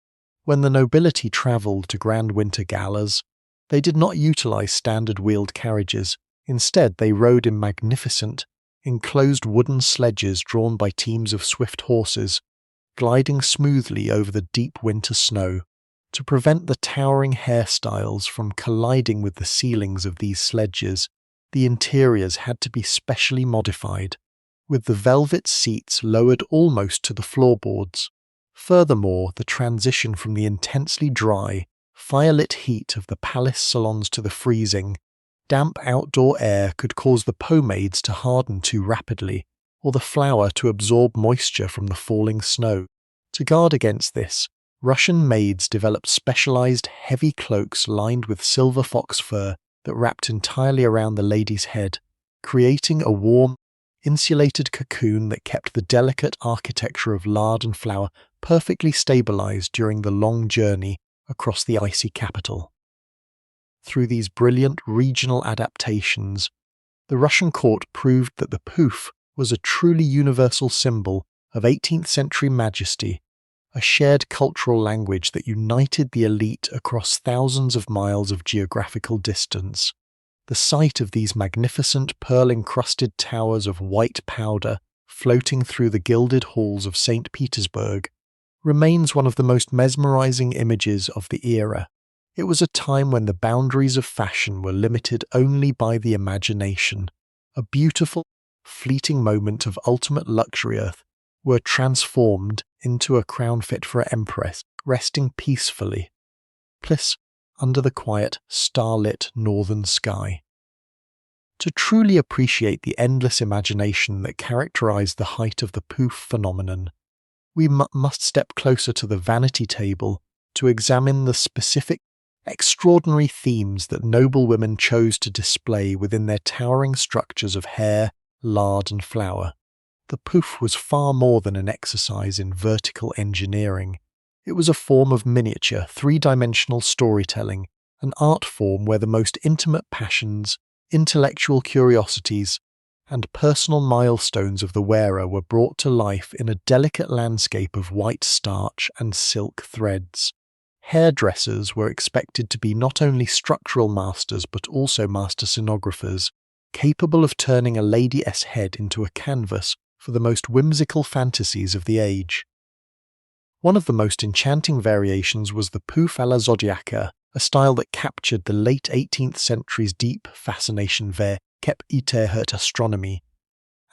Speaker 1: When the nobility travelled to grand winter galas, they did not utilize standard wheeled carriages. Instead, they rode in magnificent, enclosed wooden sledges drawn by teams of swift horses, gliding smoothly over the deep winter snow. To prevent the towering hairstyles from colliding with the ceilings of these sledges, the interiors had to be specially modified, with the velvet seats lowered almost to the floorboards. Furthermore, the transition from the intensely dry, firelit heat of the palace salons to the freezing, damp outdoor air could cause the pomades to harden too rapidly, or the flour to absorb moisture from the falling snow. To guard against this, Russian maids developed specialized heavy cloaks lined with silver fox fur that wrapped entirely around the lady's head, creating a warm, insulated cocoon that kept the delicate architecture of lard and flour perfectly stabilized during the long journey across the icy capital. Through these brilliant regional adaptations, the Russian court proved that the Pouf was a truly universal symbol of 18th century majesty, a shared cultural language that united the elite across thousands of miles of geographical distance. The sight of these magnificent pearl-encrusted towers of white powder floating through the gilded halls of St. Petersburg remains one of the most mesmerizing images of the era. It was a time when the boundaries of fashion were limited only by the imagination. A beautiful, fleeting moment of ultimate luxury were transformed into a crown fit for an empress, resting peacefully, under the quiet, starlit northern sky. To truly appreciate the endless imagination that characterized the height of the Pouf phenomenon, we must step closer to the vanity table to examine the specific, extraordinary themes that noblewomen chose to display within their towering structures of hair, lard, and flour. the pouf was far more than an exercise in vertical engineering. It was a form of miniature, three-dimensional storytelling, an art form where the most intimate passions, intellectual curiosities, and personal milestones of the wearer were brought to life in a delicate landscape of white starch and silk threads. Hairdressers were expected to be not only structural masters but also master scenographers, capable of turning a lady's head into a canvas for the most whimsical fantasies of the age. One of the most enchanting variations was the pouf à la zodiaca, a style that captured the late 18th century's deep fascination vers Kep iter astronomy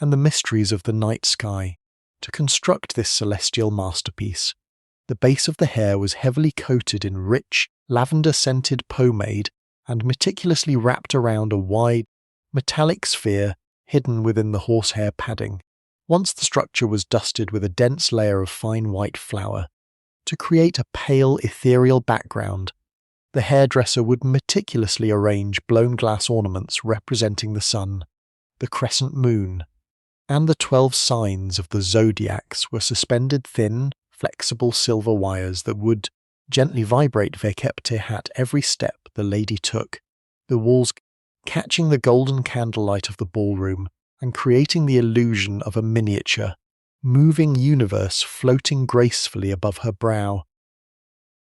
Speaker 1: and the mysteries of the night sky. To construct this celestial masterpiece, the base of the hair was heavily coated in rich, lavender-scented pomade and meticulously wrapped around a wide, metallic sphere hidden within the horsehair padding. Once the structure was dusted with a dense layer of fine white flour. To create a pale, ethereal background, the hairdresser would meticulously arrange blown glass ornaments representing the sun, the crescent moon, and the 12 signs of the zodiacs were suspended thin, flexible silver wires that would gently vibrate verkepte at every step the lady took, the walls catching the golden candlelight of the ballroom and creating the illusion of a miniature, moving universe floating gracefully above her brow.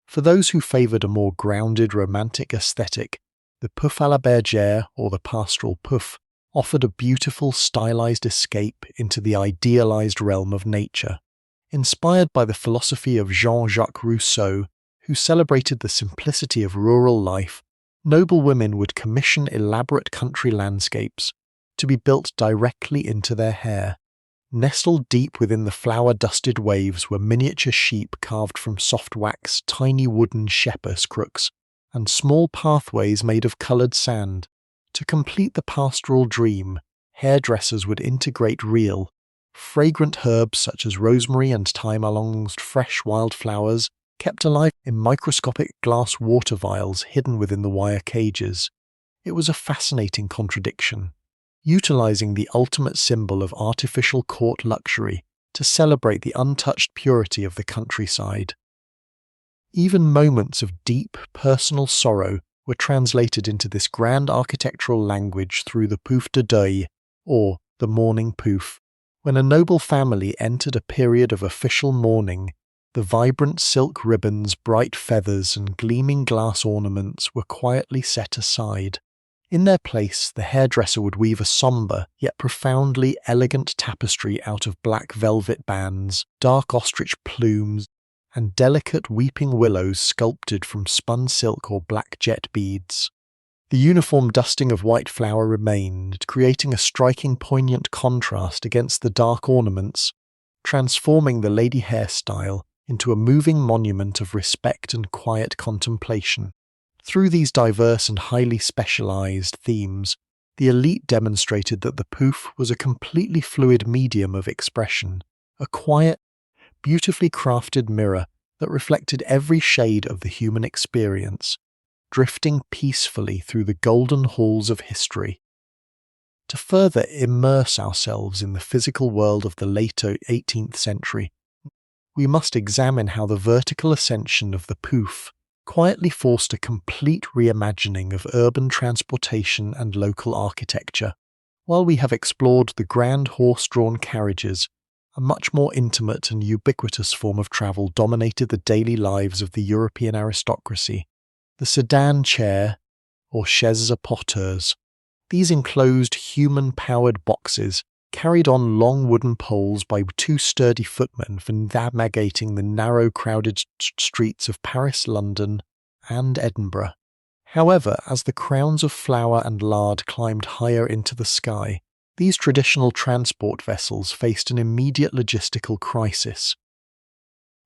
Speaker 1: For those who favoured a more grounded romantic aesthetic, the pouf à la bergère, or the pastoral pouf, offered a beautiful stylized escape into the idealized realm of nature. Inspired by the philosophy of Jean-Jacques Rousseau, who celebrated the simplicity of rural life, noble women would commission elaborate country landscapes to be built directly into their hair. Nestled deep within the flower-dusted waves were miniature sheep carved from soft wax, tiny wooden shepherd's crooks, and small pathways made of coloured sand. To complete the pastoral dream, hairdressers would integrate real, fragrant herbs such as rosemary and thyme alongside fresh wildflowers, kept alive in microscopic glass water vials hidden within the wire cages. It was a fascinating contradiction, utilizing the ultimate symbol of artificial court luxury to celebrate the untouched purity of the countryside. Even moments of deep, personal sorrow were translated into this grand architectural language through the pouf de deuil, or the mourning pouf. When a noble family entered a period of official mourning, the vibrant silk ribbons, bright feathers, and gleaming glass ornaments were quietly set aside. In their place, the hairdresser would weave a sombre yet profoundly elegant tapestry out of black velvet bands, dark ostrich plumes, and delicate weeping willows sculpted from spun silk or black jet beads. The uniform dusting of white flour remained, creating a striking poignant contrast against the dark ornaments, transforming the lady hairstyle into a moving monument of respect and quiet contemplation. Through these diverse and highly specialized themes, the elite demonstrated that the pouf was a completely fluid medium of expression, a quiet, beautifully crafted mirror that reflected every shade of the human experience, drifting peacefully through the golden halls of history. To further immerse ourselves in the physical world of the later 18th century, we must examine how the vertical ascension of the pouf quietly forced a complete reimagining of urban transportation and local architecture. While we have explored the grand horse-drawn carriages, a much more intimate and ubiquitous form of travel dominated the daily lives of the European aristocracy. The sedan chair, or chaises à porteurs. These enclosed human-powered boxes carried on long wooden poles by two sturdy footmen for navigating the narrow, crowded streets of Paris, London, and Edinburgh. However, as the crowns of flour and lard climbed higher into the sky, these traditional transport vessels faced an immediate logistical crisis.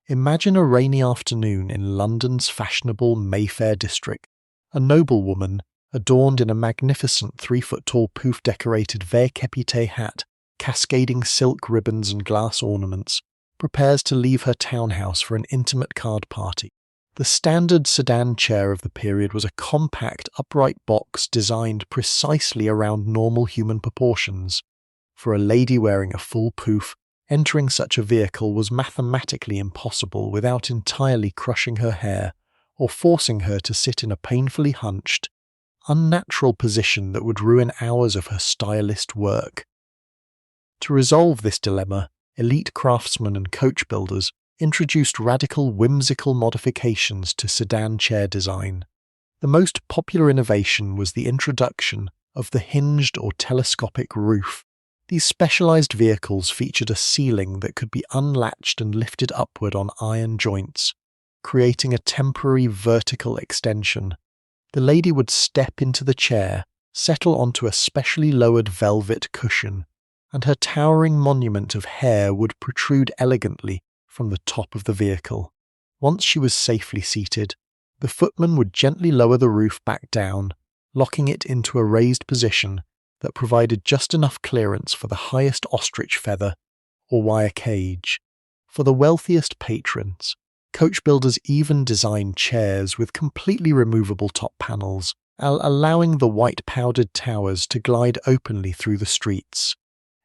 Speaker 1: Imagine a rainy afternoon in London's fashionable Mayfair district. A noblewoman, adorned in a magnificent 3-foot-tall pouf-decorated verkepte hat, cascading silk ribbons and glass ornaments, prepares to leave her townhouse for an intimate card party. The standard sedan chair of the period was a compact, upright box designed precisely around normal human proportions. For a lady wearing a full pouf, entering such a vehicle was mathematically impossible without entirely crushing her hair or forcing her to sit in a painfully hunched, unnatural position that would ruin hours of her stylist work. To resolve this dilemma, elite craftsmen and coach builders introduced radical whimsical modifications to sedan chair design. The most popular innovation was the introduction of the hinged or telescopic roof. These specialized vehicles featured a ceiling that could be unlatched and lifted upward on iron joints, creating a temporary vertical extension. The lady would step into the chair, settle onto a specially lowered velvet cushion, and her towering monument of hair would protrude elegantly from the top of the vehicle. Once she was safely seated, the footman would gently lower the roof back down, locking it into a raised position that provided just enough clearance for the highest ostrich feather or wire cage. For the wealthiest patrons, coach builders even designed chairs with completely removable top panels, allowing the white powdered towers to glide openly through the streets,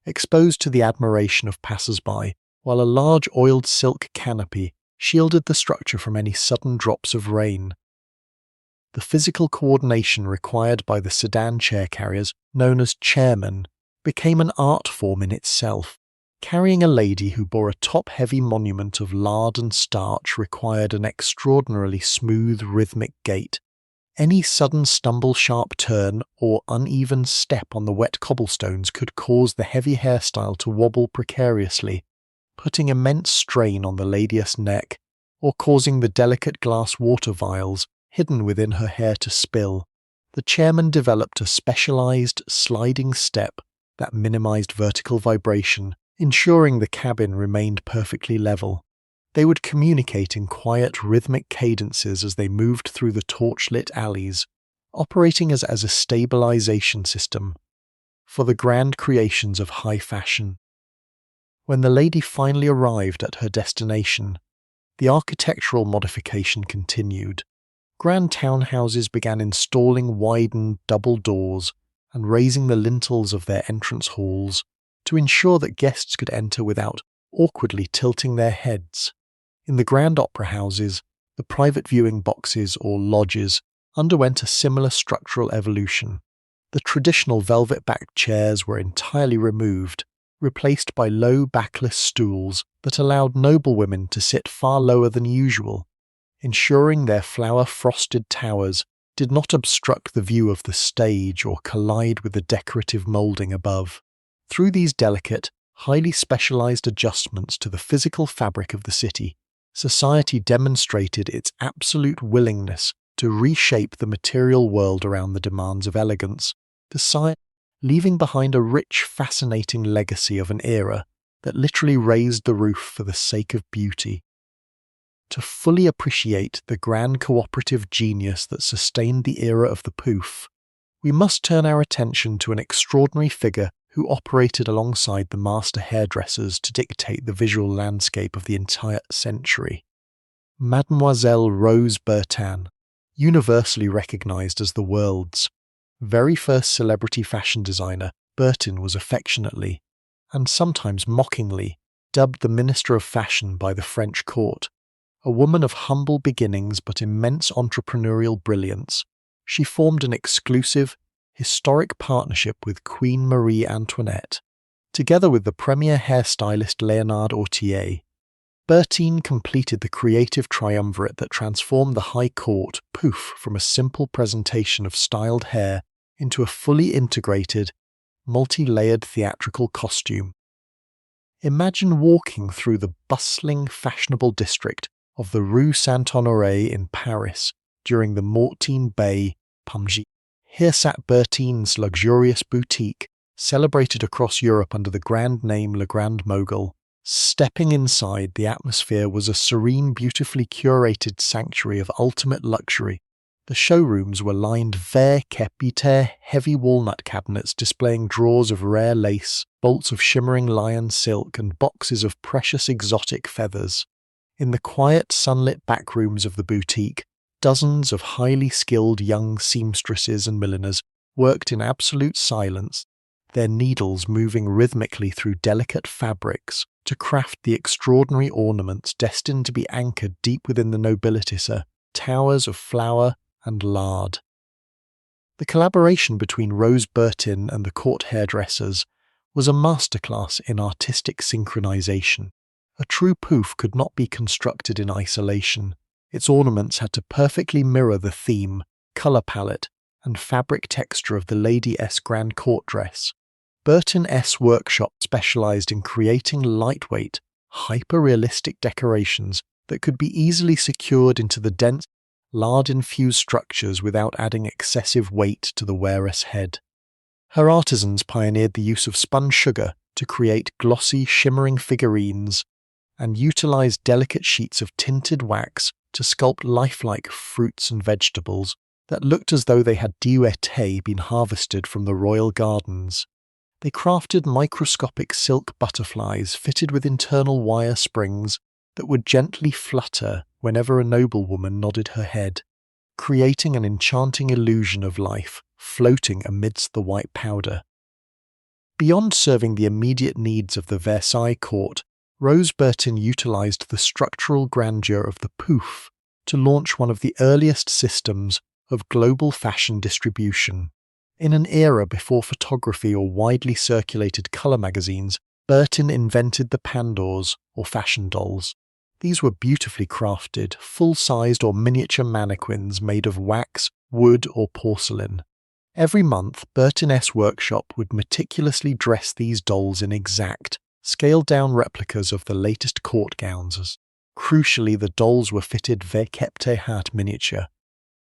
Speaker 1: exposed to the admiration of passers-by, while a large oiled silk canopy shielded the structure from any sudden drops of rain. The physical coordination required by the sedan chair carriers, known as chairmen, became an art form in itself. Carrying a lady who bore a top-heavy monument of lard and starch required an extraordinarily smooth, rhythmic gait. Any sudden stumble, sharp turn, or uneven step on the wet cobblestones could cause the heavy hairstyle to wobble precariously, putting immense strain on the lady's neck, or causing the delicate glass water vials hidden within her hair to spill. The chairman developed a specialized sliding step that minimized vertical vibration, ensuring the cabin remained perfectly level. They would communicate in quiet, rhythmic cadences as they moved through the torch-lit alleys, operating as a stabilization system for the grand creations of high fashion. When the lady finally arrived at her destination, the architectural modification continued. Grand townhouses began installing widened double doors and raising the lintels of their entrance halls to ensure that guests could enter without awkwardly tilting their heads. In the grand opera houses, the private viewing boxes or lodges underwent a similar structural evolution. The traditional velvet-backed chairs were entirely removed, replaced by low backless stools that allowed noblewomen to sit far lower than usual, ensuring their flower-frosted towers did not obstruct the view of the stage or collide with the decorative moulding above. Through these delicate, highly specialized adjustments to the physical fabric of the city, society demonstrated its absolute willingness to reshape the material world around the demands of elegance, leaving behind a rich, fascinating legacy of an era that literally raised the roof for the sake of beauty. To fully appreciate the grand cooperative genius that sustained the era of the pouf, we must turn our attention to an extraordinary figure who operated alongside the master hairdressers to dictate the visual landscape of the entire century. Mademoiselle Rose Bertin, universally recognized as the world's very first celebrity fashion designer, Bertin was affectionately, and sometimes mockingly, dubbed the Minister of Fashion by the French court. A woman of humble beginnings but immense entrepreneurial brilliance, she formed an exclusive, historic partnership with Queen Marie Antoinette. Together with the premier hairstylist Léonard Autié, Bertin completed the creative triumvirate that transformed the high court pouf from a simple presentation of styled hair into a fully integrated, multi-layered theatrical costume. Imagine walking through the bustling, fashionable district of the Rue Saint-Honoré in Paris during the Mortine Bay Pumji. Here sat Bertin's luxurious boutique, celebrated across Europe under the grand name Le Grand Mogul. Stepping inside, the atmosphere was a serene, beautifully curated sanctuary of ultimate luxury. The showrooms were lined verre-capite heavy walnut cabinets displaying drawers of rare lace, bolts of shimmering lion silk, and boxes of precious exotic feathers. In the quiet, sunlit back rooms of the boutique, dozens of highly skilled young seamstresses and milliners worked in absolute silence, their needles moving rhythmically through delicate fabrics to craft the extraordinary ornaments destined to be anchored deep within the nobilities, towers of flower and lard. The collaboration between Rose Bertin and the court hairdressers was a masterclass in artistic synchronization. A true pouf could not be constructed in isolation. Its ornaments had to perfectly mirror the theme, colour palette, and fabric texture of the Lady S grand court dress. Bertin S workshop specialized in creating lightweight, hyper-realistic decorations that could be easily secured into the dense, lard-infused structures without adding excessive weight to the wearer's head. Her artisans pioneered the use of spun sugar to create glossy, shimmering figurines and utilized delicate sheets of tinted wax to sculpt lifelike fruits and vegetables that looked as though they had been harvested from the royal gardens. They crafted microscopic silk butterflies fitted with internal wire springs that would gently flutter whenever a noblewoman nodded her head, creating an enchanting illusion of life floating amidst the white powder. Beyond serving the immediate needs of the Versailles court, Rose Bertin utilized the structural grandeur of the pouf to launch one of the earliest systems of global fashion distribution. In an era before photography or widely circulated colour magazines, Bertin invented the pandours, or fashion dolls. These were beautifully crafted, full-sized or miniature mannequins made of wax, wood or porcelain. Every month, Bertin S workshop would meticulously dress these dolls in exact, scaled-down replicas of the latest court gowns. Crucially, the dolls were fitted Verkepte miniature,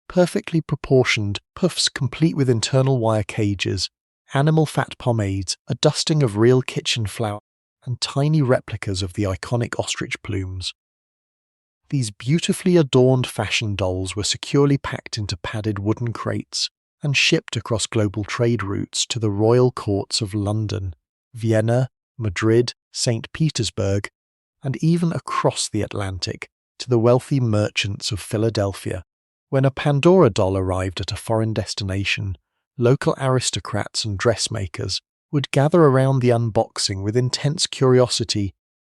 Speaker 1: perfectly proportioned puffs complete with internal wire cages, animal fat pomades, a dusting of real kitchen flour, and tiny replicas of the iconic ostrich plumes. These beautifully adorned fashion dolls were securely packed into padded wooden crates and shipped across global trade routes to the royal courts of London, Vienna, Madrid, St. Petersburg, and even across the Atlantic to the wealthy merchants of Philadelphia. When a Pandora doll arrived at a foreign destination, local aristocrats and dressmakers would gather around the unboxing with intense curiosity,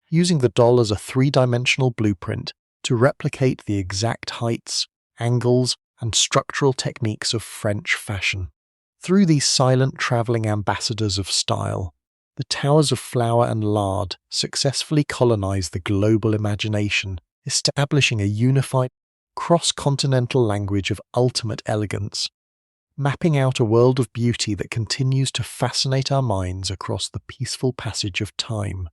Speaker 1: using the doll as a three-dimensional blueprint to replicate the exact heights, angles, and structural techniques of French fashion. Through these silent travelling ambassadors of style, the towers of flour and lard successfully colonized the global imagination, establishing a unified, cross-continental language of ultimate elegance, mapping out a world of beauty that continues to fascinate our minds across the peaceful passage of time.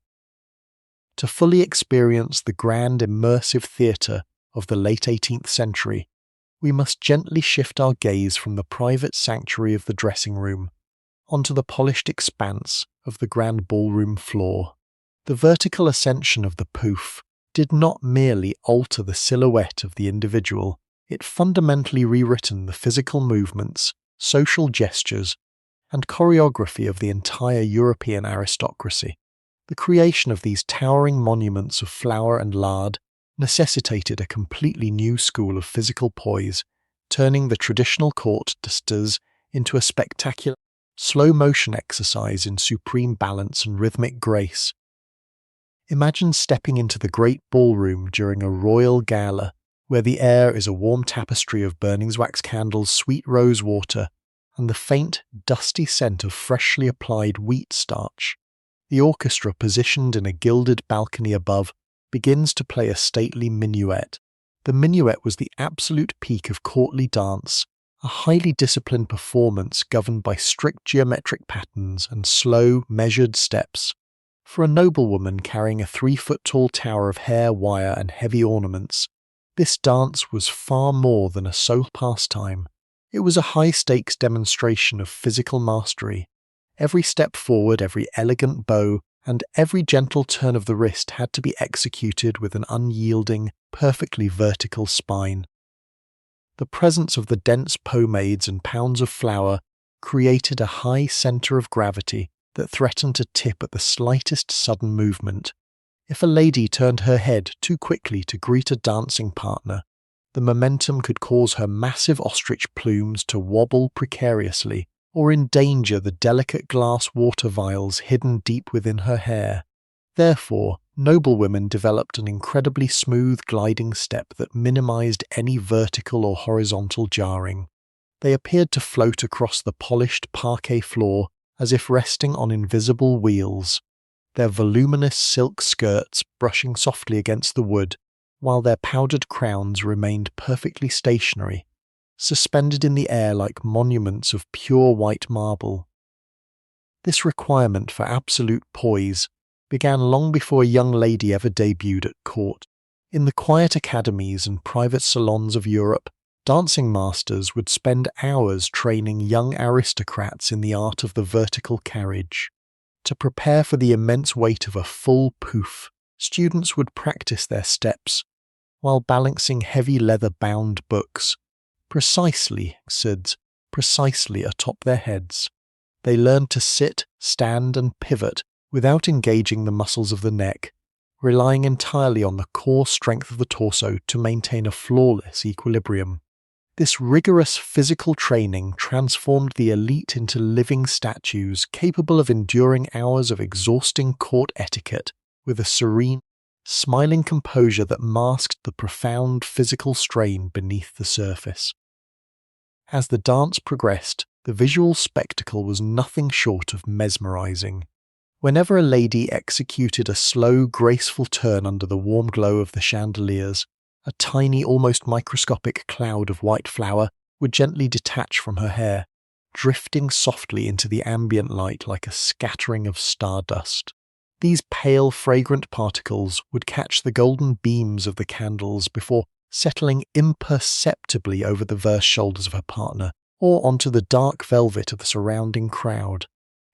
Speaker 1: To fully experience the grand immersive theatre of the late 18th century, we must gently shift our gaze from the private sanctuary of the dressing room onto the polished expanse of the grand ballroom floor. The vertical ascension of the pouf did not merely alter the silhouette of the individual, it fundamentally rewritten the physical movements, social gestures, and choreography of the entire European aristocracy. The creation of these towering monuments of flour and lard necessitated a completely new school of physical poise, turning the traditional court dusters into a spectacular, slow-motion exercise in supreme balance and rhythmic grace. Imagine stepping into the great ballroom during a royal gala, where the air is a warm tapestry of burning wax candles, sweet rose water, and the faint, dusty scent of freshly applied wheat starch. The orchestra, positioned in a gilded balcony above, begins to play a stately minuet. The minuet was the absolute peak of courtly dance, a highly disciplined performance governed by strict geometric patterns and slow, measured steps. For a noblewoman carrying a 3-foot-tall tower of hair, wire, and heavy ornaments, this dance was far more than a sole pastime. It was a high-stakes demonstration of physical mastery. Every step forward, every elegant bow, and every gentle turn of the wrist had to be executed with an unyielding, perfectly vertical spine. The presence of the dense pomades and pounds of flour created a high centre of gravity that threatened to tip at the slightest sudden movement. If a lady turned her head too quickly to greet a dancing partner, the momentum could cause her massive ostrich plumes to wobble precariously, or endanger the delicate glass water vials hidden deep within her hair. Therefore, noblewomen developed an incredibly smooth gliding step that minimized any vertical or horizontal jarring. They appeared to float across the polished parquet floor as if resting on invisible wheels, their voluminous silk skirts brushing softly against the wood, while their powdered crowns remained perfectly stationary, suspended in the air like monuments of pure white marble. This requirement for absolute poise began long before a young lady ever debuted at court. In the quiet academies and private salons of Europe, dancing masters would spend hours training young aristocrats in the art of the vertical carriage. To prepare for the immense weight of a full pouf, students would practice their steps while balancing heavy leather-bound books, precisely atop their heads. They learned to sit, stand, and pivot without engaging the muscles of the neck, relying entirely on the core strength of the torso to maintain a flawless equilibrium. This rigorous physical training transformed the elite into living statues capable of enduring hours of exhausting court etiquette with a serene, smiling composure that masked the profound physical strain beneath the surface. As the dance progressed, the visual spectacle was nothing short of mesmerizing. Whenever a lady executed a slow, graceful turn under the warm glow of the chandeliers, a tiny, almost microscopic cloud of white flour would gently detach from her hair, drifting softly into the ambient light like a scattering of stardust. These pale, fragrant particles would catch the golden beams of the candles before settling imperceptibly over the verse shoulders of her partner or onto the dark velvet of the surrounding crowd.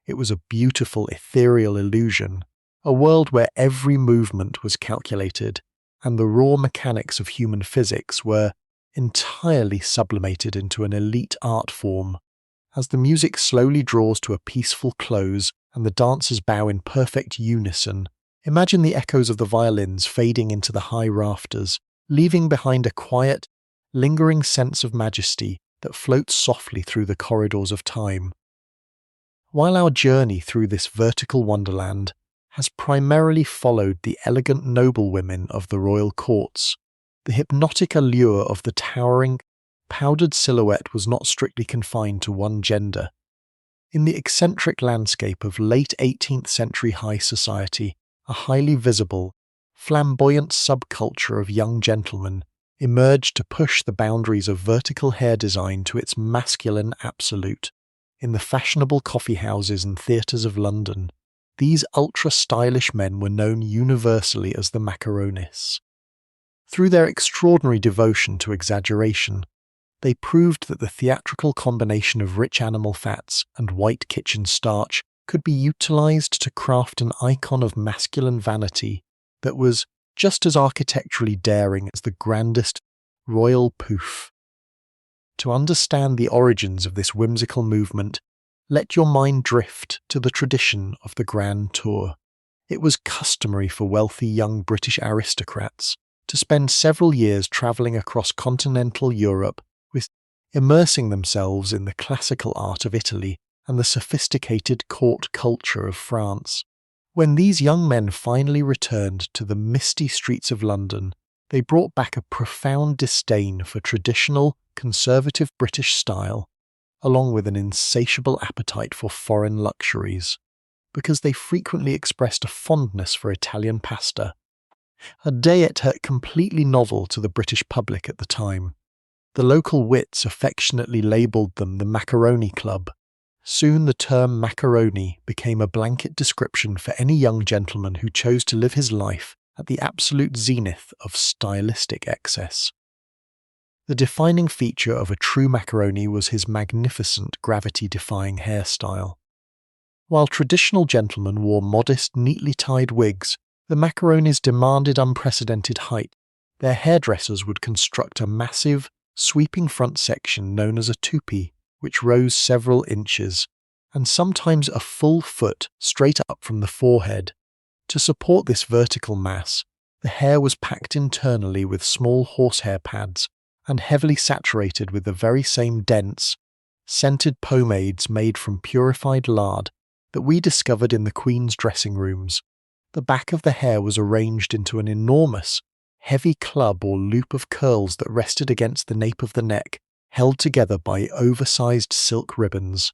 Speaker 1: It was a beautiful, ethereal illusion, a world where every movement was calculated, and the raw mechanics of human physics were entirely sublimated into an elite art form. As the music slowly draws to a peaceful close and the dancers bow in perfect unison, imagine the echoes of the violins fading into the high rafters, leaving behind a quiet, lingering sense of majesty that floats softly through the corridors of time. While our journey through this vertical wonderland has primarily followed the elegant noblewomen of the royal courts, the hypnotic allure of the towering, powdered silhouette was not strictly confined to one gender. In the eccentric landscape of late 18th century high society, a highly visible, flamboyant subculture of young gentlemen emerged to push the boundaries of vertical hair design to its masculine absolute. In the fashionable coffee houses and theatres of London, these ultra-stylish men were known universally as the macaronists. Through their extraordinary devotion to exaggeration, they proved that the theatrical combination of rich animal fats and white kitchen starch could be utilized to craft an icon of masculine vanity that was just as architecturally daring as the grandest royal pouf. To understand the origins of this whimsical movement, let your mind drift to the tradition of the Grand Tour. It was customary for wealthy young British aristocrats to spend several years travelling across continental Europe, immersing themselves in the classical art of Italy and the sophisticated court culture of France. When these young men finally returned to the misty streets of London, they brought back a profound disdain for traditional, conservative British style, along with an insatiable appetite for foreign luxuries, because they frequently expressed a fondness for Italian pasta, a diet completely novel to the British public at the time. The local wits affectionately labelled them the Macaroni Club. Soon the term macaroni became a blanket description for any young gentleman who chose to live his life at the absolute zenith of stylistic excess. The defining feature of a true macaroni was his magnificent gravity-defying hairstyle. While traditional gentlemen wore modest, neatly tied wigs, the macaronis demanded unprecedented height. Their hairdressers would construct a massive, sweeping front section known as a toupee, which rose several inches, and sometimes a full foot straight up from the forehead. To support this vertical mass, the hair was packed internally with small horsehair pads and heavily saturated with the very same dense, scented pomades made from purified lard that we discovered in the Queen's dressing rooms. The back of the hair was arranged into an enormous, heavy club or loop of curls that rested against the nape of the neck, held together by oversized silk ribbons.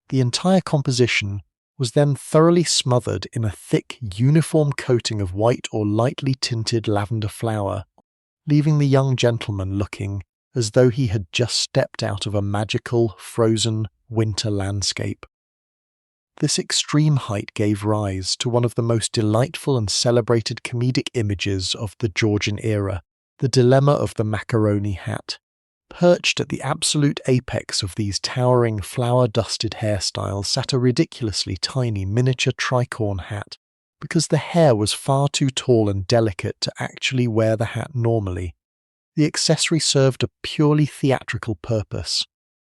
Speaker 1: The entire composition was then thoroughly smothered in a thick, uniform coating of white or lightly tinted lavender flower, leaving the young gentleman looking as though he had just stepped out of a magical, frozen winter landscape. This extreme height gave rise to one of the most delightful and celebrated comedic images of the Georgian era, the dilemma of the macaroni hat. Perched at the absolute apex of these towering flower-dusted hairstyles sat a ridiculously tiny miniature tricorn hat, because the hair was far too tall and delicate to actually wear the hat normally. The accessory served a purely theatrical purpose.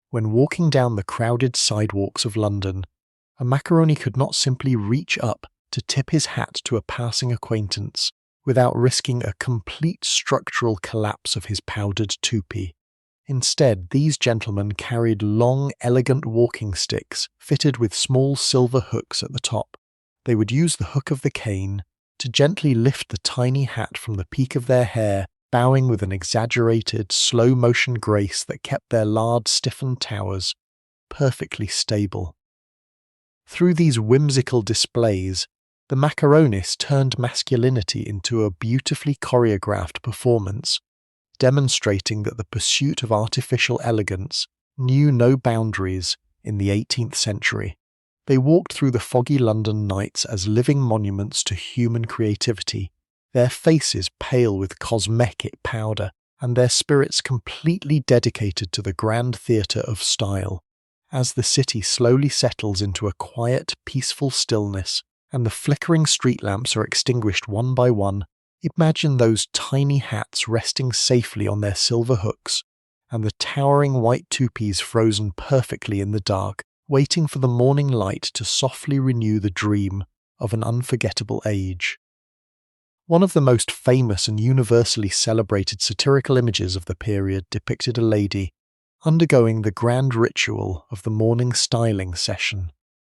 Speaker 1: When walking down the crowded sidewalks of London, a macaroni could not simply reach up to tip his hat to a passing acquaintance without risking a complete structural collapse of his powdered toupee. Instead, these gentlemen carried long, elegant walking sticks fitted with small silver hooks at the top. They would use the hook of the cane to gently lift the tiny hat from the peak of their hair, bowing with an exaggerated, slow-motion grace that kept their lard-stiffened towers perfectly stable. Through these whimsical displays, the macaronis turned masculinity into a beautifully choreographed performance, demonstrating that the pursuit of artificial elegance knew no boundaries in the 18th century. They walked through the foggy London nights as living monuments to human creativity, their faces pale with cosmetic powder and their spirits completely dedicated to the grand theatre of style. As the city slowly settles into a quiet, peaceful stillness, and the flickering street lamps are extinguished one by one, imagine those tiny hats resting safely on their silver hooks, and the towering white toupees frozen perfectly in the dark, waiting for the morning light to softly renew the dream of an unforgettable age. One of the most famous and universally celebrated satirical images of the period depicted a lady undergoing the grand ritual of the morning styling session.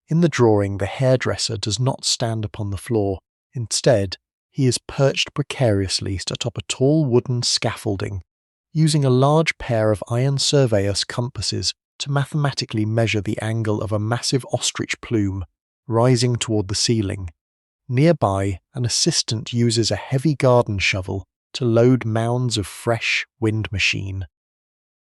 Speaker 1: In the drawing, the hairdresser does not stand upon the floor. Instead, he is perched precariously atop a tall wooden scaffolding, using a large pair of iron surveyor's compasses to mathematically measure the angle of a massive ostrich plume rising toward the ceiling. Nearby, an assistant uses a heavy garden shovel to load mounds of fresh wind machine,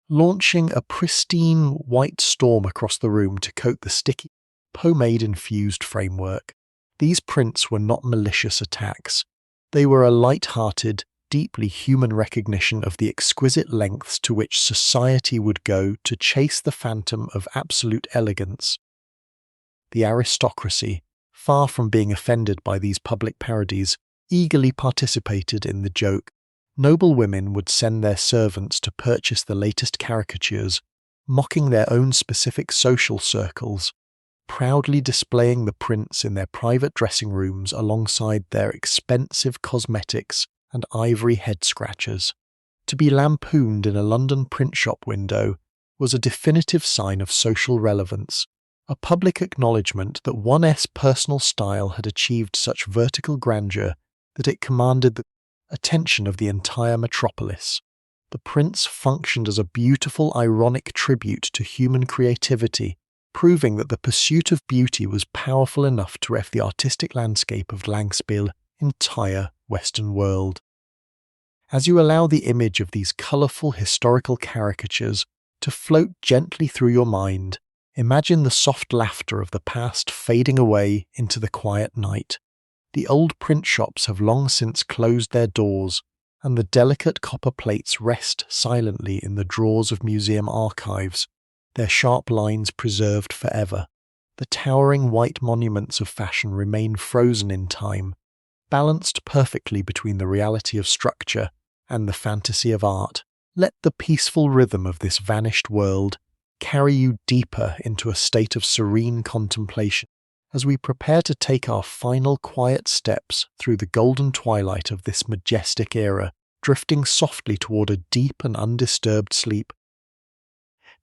Speaker 1: launching a pristine white storm across the room to coat the sticky, pomade-infused framework. These prints were not malicious attacks. They were a light-hearted, deeply human recognition of the exquisite lengths to which society would go to chase the phantom of absolute elegance. The aristocracy, far from being offended by these public parodies, eagerly participated in the joke. Noble women would send their servants to purchase the latest caricatures, mocking their own specific social circles, proudly displaying the prints in their private dressing rooms alongside their expensive cosmetics and ivory head-scratchers. To be lampooned in a London print shop window was a definitive sign of social relevance, a public acknowledgement that 1's personal style had achieved such vertical grandeur that it commanded the attention of the entire metropolis. The prints functioned as a beautiful, ironic tribute to human creativity, proving that the pursuit of beauty was powerful enough to ref the artistic landscape of Langspill's entire Western world. As you allow the image of these colourful historical caricatures to float gently through your mind, imagine the soft laughter of the past fading away into the quiet night. The old print shops have long since closed their doors, and the delicate copper plates rest silently in the drawers of museum archives, their sharp lines preserved forever. The towering white monuments of fashion remain frozen in time, balanced perfectly between the reality of structure and the fantasy of art. Let the peaceful rhythm of this vanished world carry you deeper into a state of serene contemplation as we prepare to take our final quiet steps through the golden twilight of this majestic era, drifting softly toward a deep and undisturbed sleep.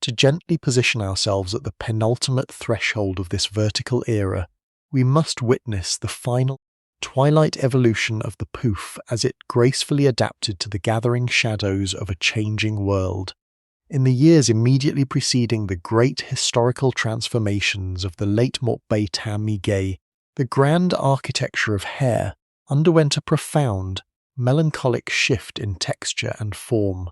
Speaker 1: To gently position ourselves at the penultimate threshold of this vertical era, we must witness the final twilight evolution of the pouf as it gracefully adapted to the gathering shadows of a changing world. In the years immediately preceding the great historical transformations of the late Mont-Bey-Tam-Miguel, the grand architecture of hair underwent a profound, melancholic shift in texture and form.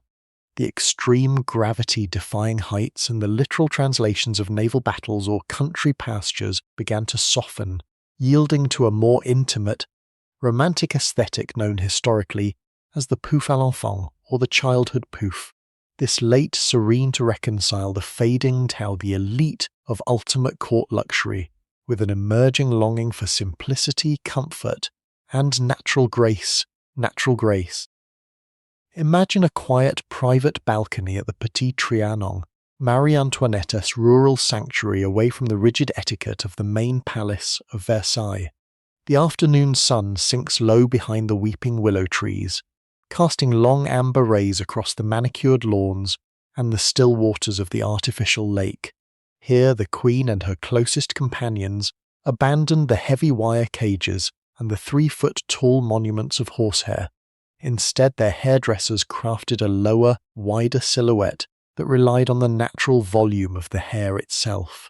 Speaker 1: The extreme gravity-defying heights and the literal translations of naval battles or country pastures began to soften, yielding to a more intimate, romantic aesthetic known historically as the pouf à l'enfant or the childhood pouf. This late serene to reconcile the fading tao the elite of ultimate court luxury, with an emerging longing for simplicity, comfort, and natural grace. Imagine a quiet private balcony at the Petit Trianon, Marie Antoinette's rural sanctuary away from the rigid etiquette of the main palace of Versailles. The afternoon sun sinks low behind the weeping willow trees, casting long amber rays across the manicured lawns and the still waters of the artificial lake. Here the queen and her closest companions abandoned the heavy wire cages and the 3-foot-tall monuments of horsehair. Instead, their hairdressers crafted a lower, wider silhouette that relied on the natural volume of the hair itself.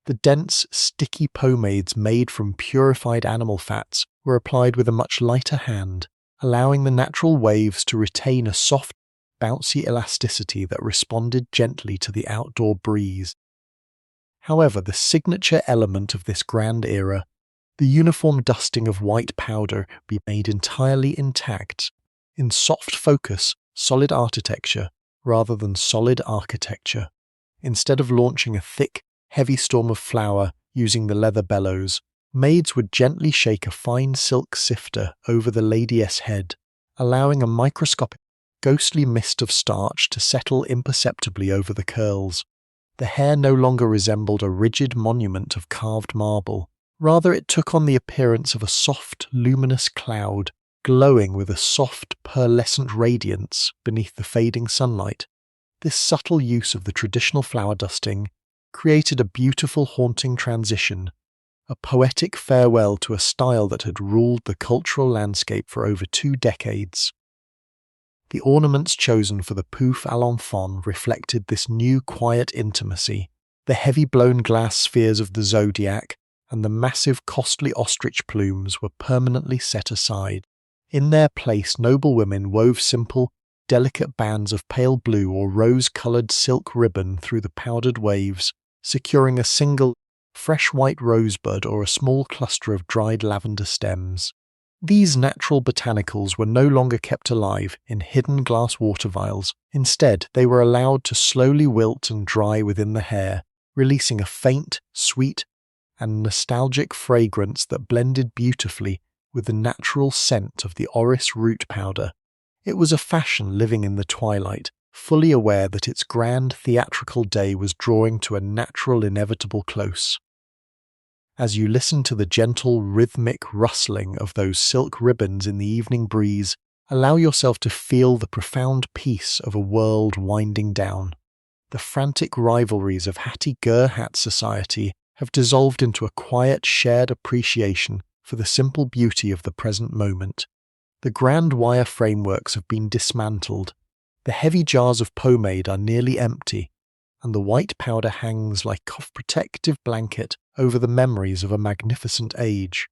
Speaker 1: The dense, sticky pomades made from purified animal fats were applied with a much lighter hand, allowing the natural waves to retain a soft, bouncy elasticity that responded gently to the outdoor breeze. However, the signature element of this grand era, the uniform dusting of white powder, be made entirely intact, in soft focus, solid architecture, rather than solid architecture. Instead of launching a thick, heavy storm of flour using the leather bellows, maids would gently shake a fine silk sifter over the ladyess head, allowing a microscopic, ghostly mist of starch to settle imperceptibly over the curls. The hair no longer resembled a rigid monument of carved marble. Rather, it took on the appearance of a soft, luminous cloud, glowing with a soft, pearlescent radiance beneath the fading sunlight. This subtle use of the traditional flower dusting created a beautiful, haunting transition, a poetic farewell to a style that had ruled the cultural landscape for over 2 decades. The ornaments chosen for the pouf à l'enfant reflected this new quiet intimacy. The heavy blown glass spheres of the zodiac and the massive costly ostrich plumes were permanently set aside. In their place, noble women wove simple, delicate bands of pale blue or rose-coloured silk ribbon through the powdered waves, securing a single, fresh white rosebud or a small cluster of dried lavender stems. These natural botanicals were no longer kept alive in hidden glass water vials. Instead, they were allowed to slowly wilt and dry within the hair, releasing a faint, sweet, and nostalgic fragrance that blended beautifully with the natural scent of the orris root powder. It was a fashion living in the twilight, fully aware that its grand theatrical day was drawing to a natural inevitable close. As you listen to the gentle rhythmic rustling of those silk ribbons in the evening breeze, allow yourself to feel the profound peace of a world winding down. The frantic rivalries of Hattie-Ger-Hat society have dissolved into a quiet shared appreciation for the simple beauty of the present moment. The grand wire frameworks have been dismantled, the heavy jars of pomade are nearly empty, and the white powder hangs like a protective blanket over the memories of a magnificent age.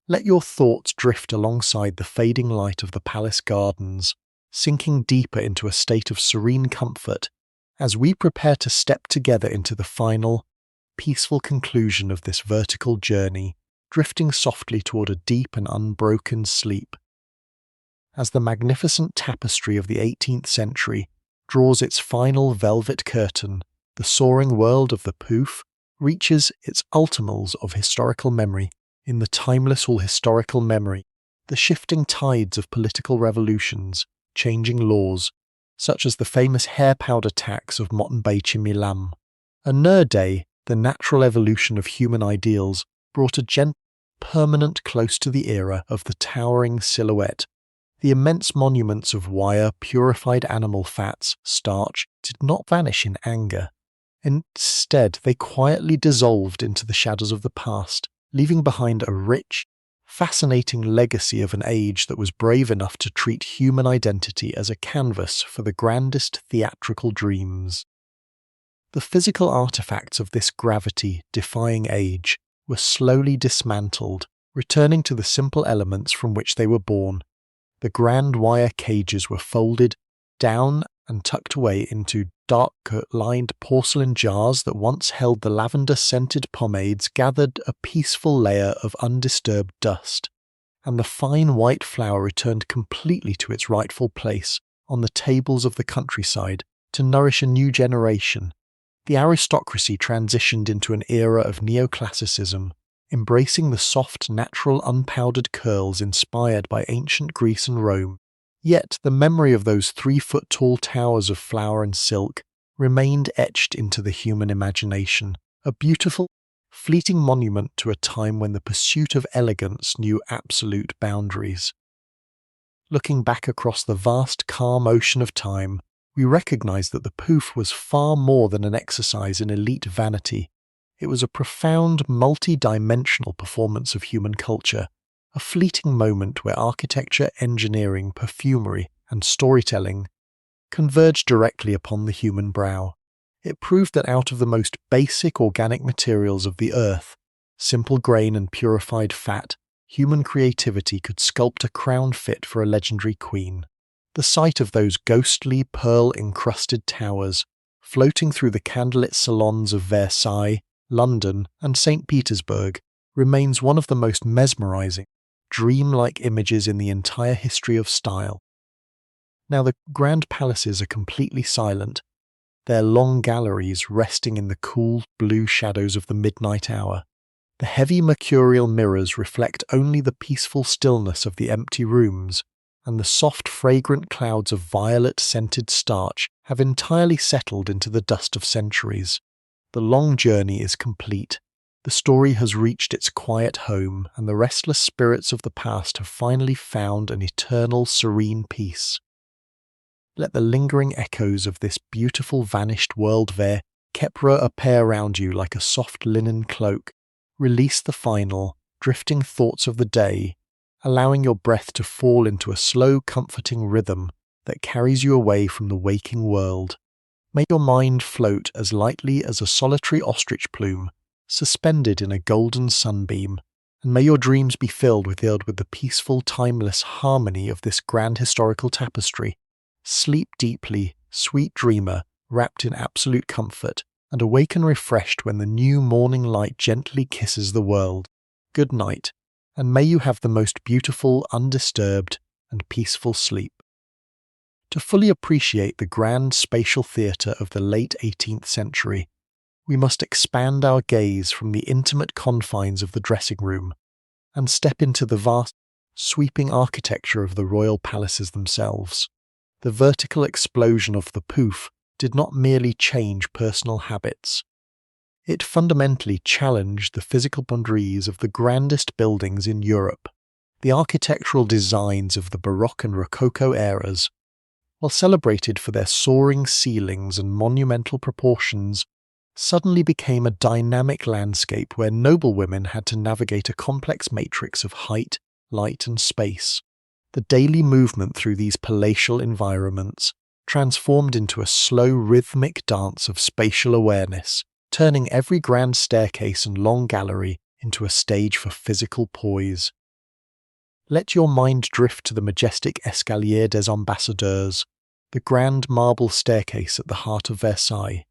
Speaker 1: Let your thoughts drift alongside the fading light of the palace gardens, sinking deeper into a state of serene comfort as we prepare to step together into the final, peaceful conclusion of this vertical journey, drifting softly toward a deep and unbroken sleep. As the magnificent tapestry of the 18th century draws its final velvet curtain, the soaring world of the pouf reaches its ultimals of historical memory. In the timeless historical memory, the shifting tides of political revolutions, changing laws, such as the famous hair powder tax of Mottenbach-Milam. Another day, the natural evolution of human ideals brought a gentle, permanent close to the era of the towering silhouette. The immense monuments of wire, purified animal fats, starch, did not vanish in anger. Instead, they quietly dissolved into the shadows of the past, leaving behind a rich, fascinating legacy of an age that was brave enough to treat human identity as a canvas for the grandest theatrical dreams. The physical artifacts of this gravity-defying age were slowly dismantled, returning to the simple elements from which they were born. The grand wire cages were folded down and tucked away into dark-lined porcelain jars that once held the lavender-scented pomades gathered a peaceful layer of undisturbed dust, and the fine white flour returned completely to its rightful place on the tables of the countryside to nourish a new generation. The aristocracy transitioned into an era of neoclassicism, embracing the soft, natural, unpowdered curls inspired by ancient Greece and Rome. Yet the memory of those 3-foot-tall towers of flower and silk remained etched into the human imagination, a beautiful, fleeting monument to a time when the pursuit of elegance knew absolute boundaries. Looking back across the vast, calm ocean of time, we recognize that the Pouf was far more than an exercise in elite vanity. It was a profound, multi-dimensional performance of human culture, a fleeting moment where architecture, engineering, perfumery, and storytelling converged directly upon the human brow. It proved that out of the most basic organic materials of the earth, simple grain and purified fat, human creativity could sculpt a crown fit for a legendary queen. The sight of those ghostly, pearl-encrusted towers, floating through the candlelit salons of Versailles, London, and St. Petersburg, remains one of the most mesmerizing, dreamlike images in the entire history of style. Now the grand palaces are completely silent, their long galleries resting in the cool blue shadows of the midnight hour. The heavy mercurial mirrors reflect only the peaceful stillness of the empty rooms, and the soft fragrant clouds of violet-scented starch have entirely settled into the dust of centuries. The long journey is complete. The story has reached its quiet home, and the restless spirits of the past have finally found an eternal, serene peace. Let the lingering echoes of this beautiful vanished world there Kepra appear around you like a soft linen cloak. Release the final, drifting thoughts of the day, allowing your breath to fall into a slow, comforting rhythm that carries you away from the waking world. May your mind float as lightly as a solitary ostrich plume, suspended in a golden sunbeam, and may your dreams be filled with the peaceful, timeless harmony of this grand historical tapestry. Sleep deeply, sweet dreamer, wrapped in absolute comfort, and awaken refreshed when the new morning light gently kisses the world. Good night, and may you have the most beautiful, undisturbed, and peaceful sleep. To fully appreciate the grand spatial theatre of the late 18th century, we must expand our gaze from the intimate confines of the dressing room and step into the vast, sweeping architecture of the royal palaces themselves. The vertical explosion of the Pouf did not merely change personal habits. It fundamentally challenged the physical boundaries of the grandest buildings in Europe. The architectural designs of the Baroque and Rococo eras, while celebrated for their soaring ceilings and monumental proportions, suddenly became a dynamic landscape where noblewomen had to navigate a complex matrix of height, light, and space. The daily movement through these palatial environments transformed into a slow, rhythmic dance of spatial awareness, turning every grand staircase and long gallery into a stage for physical poise. Let your mind drift to the majestic Escalier des Ambassadeurs, the grand marble staircase at the heart of Versailles.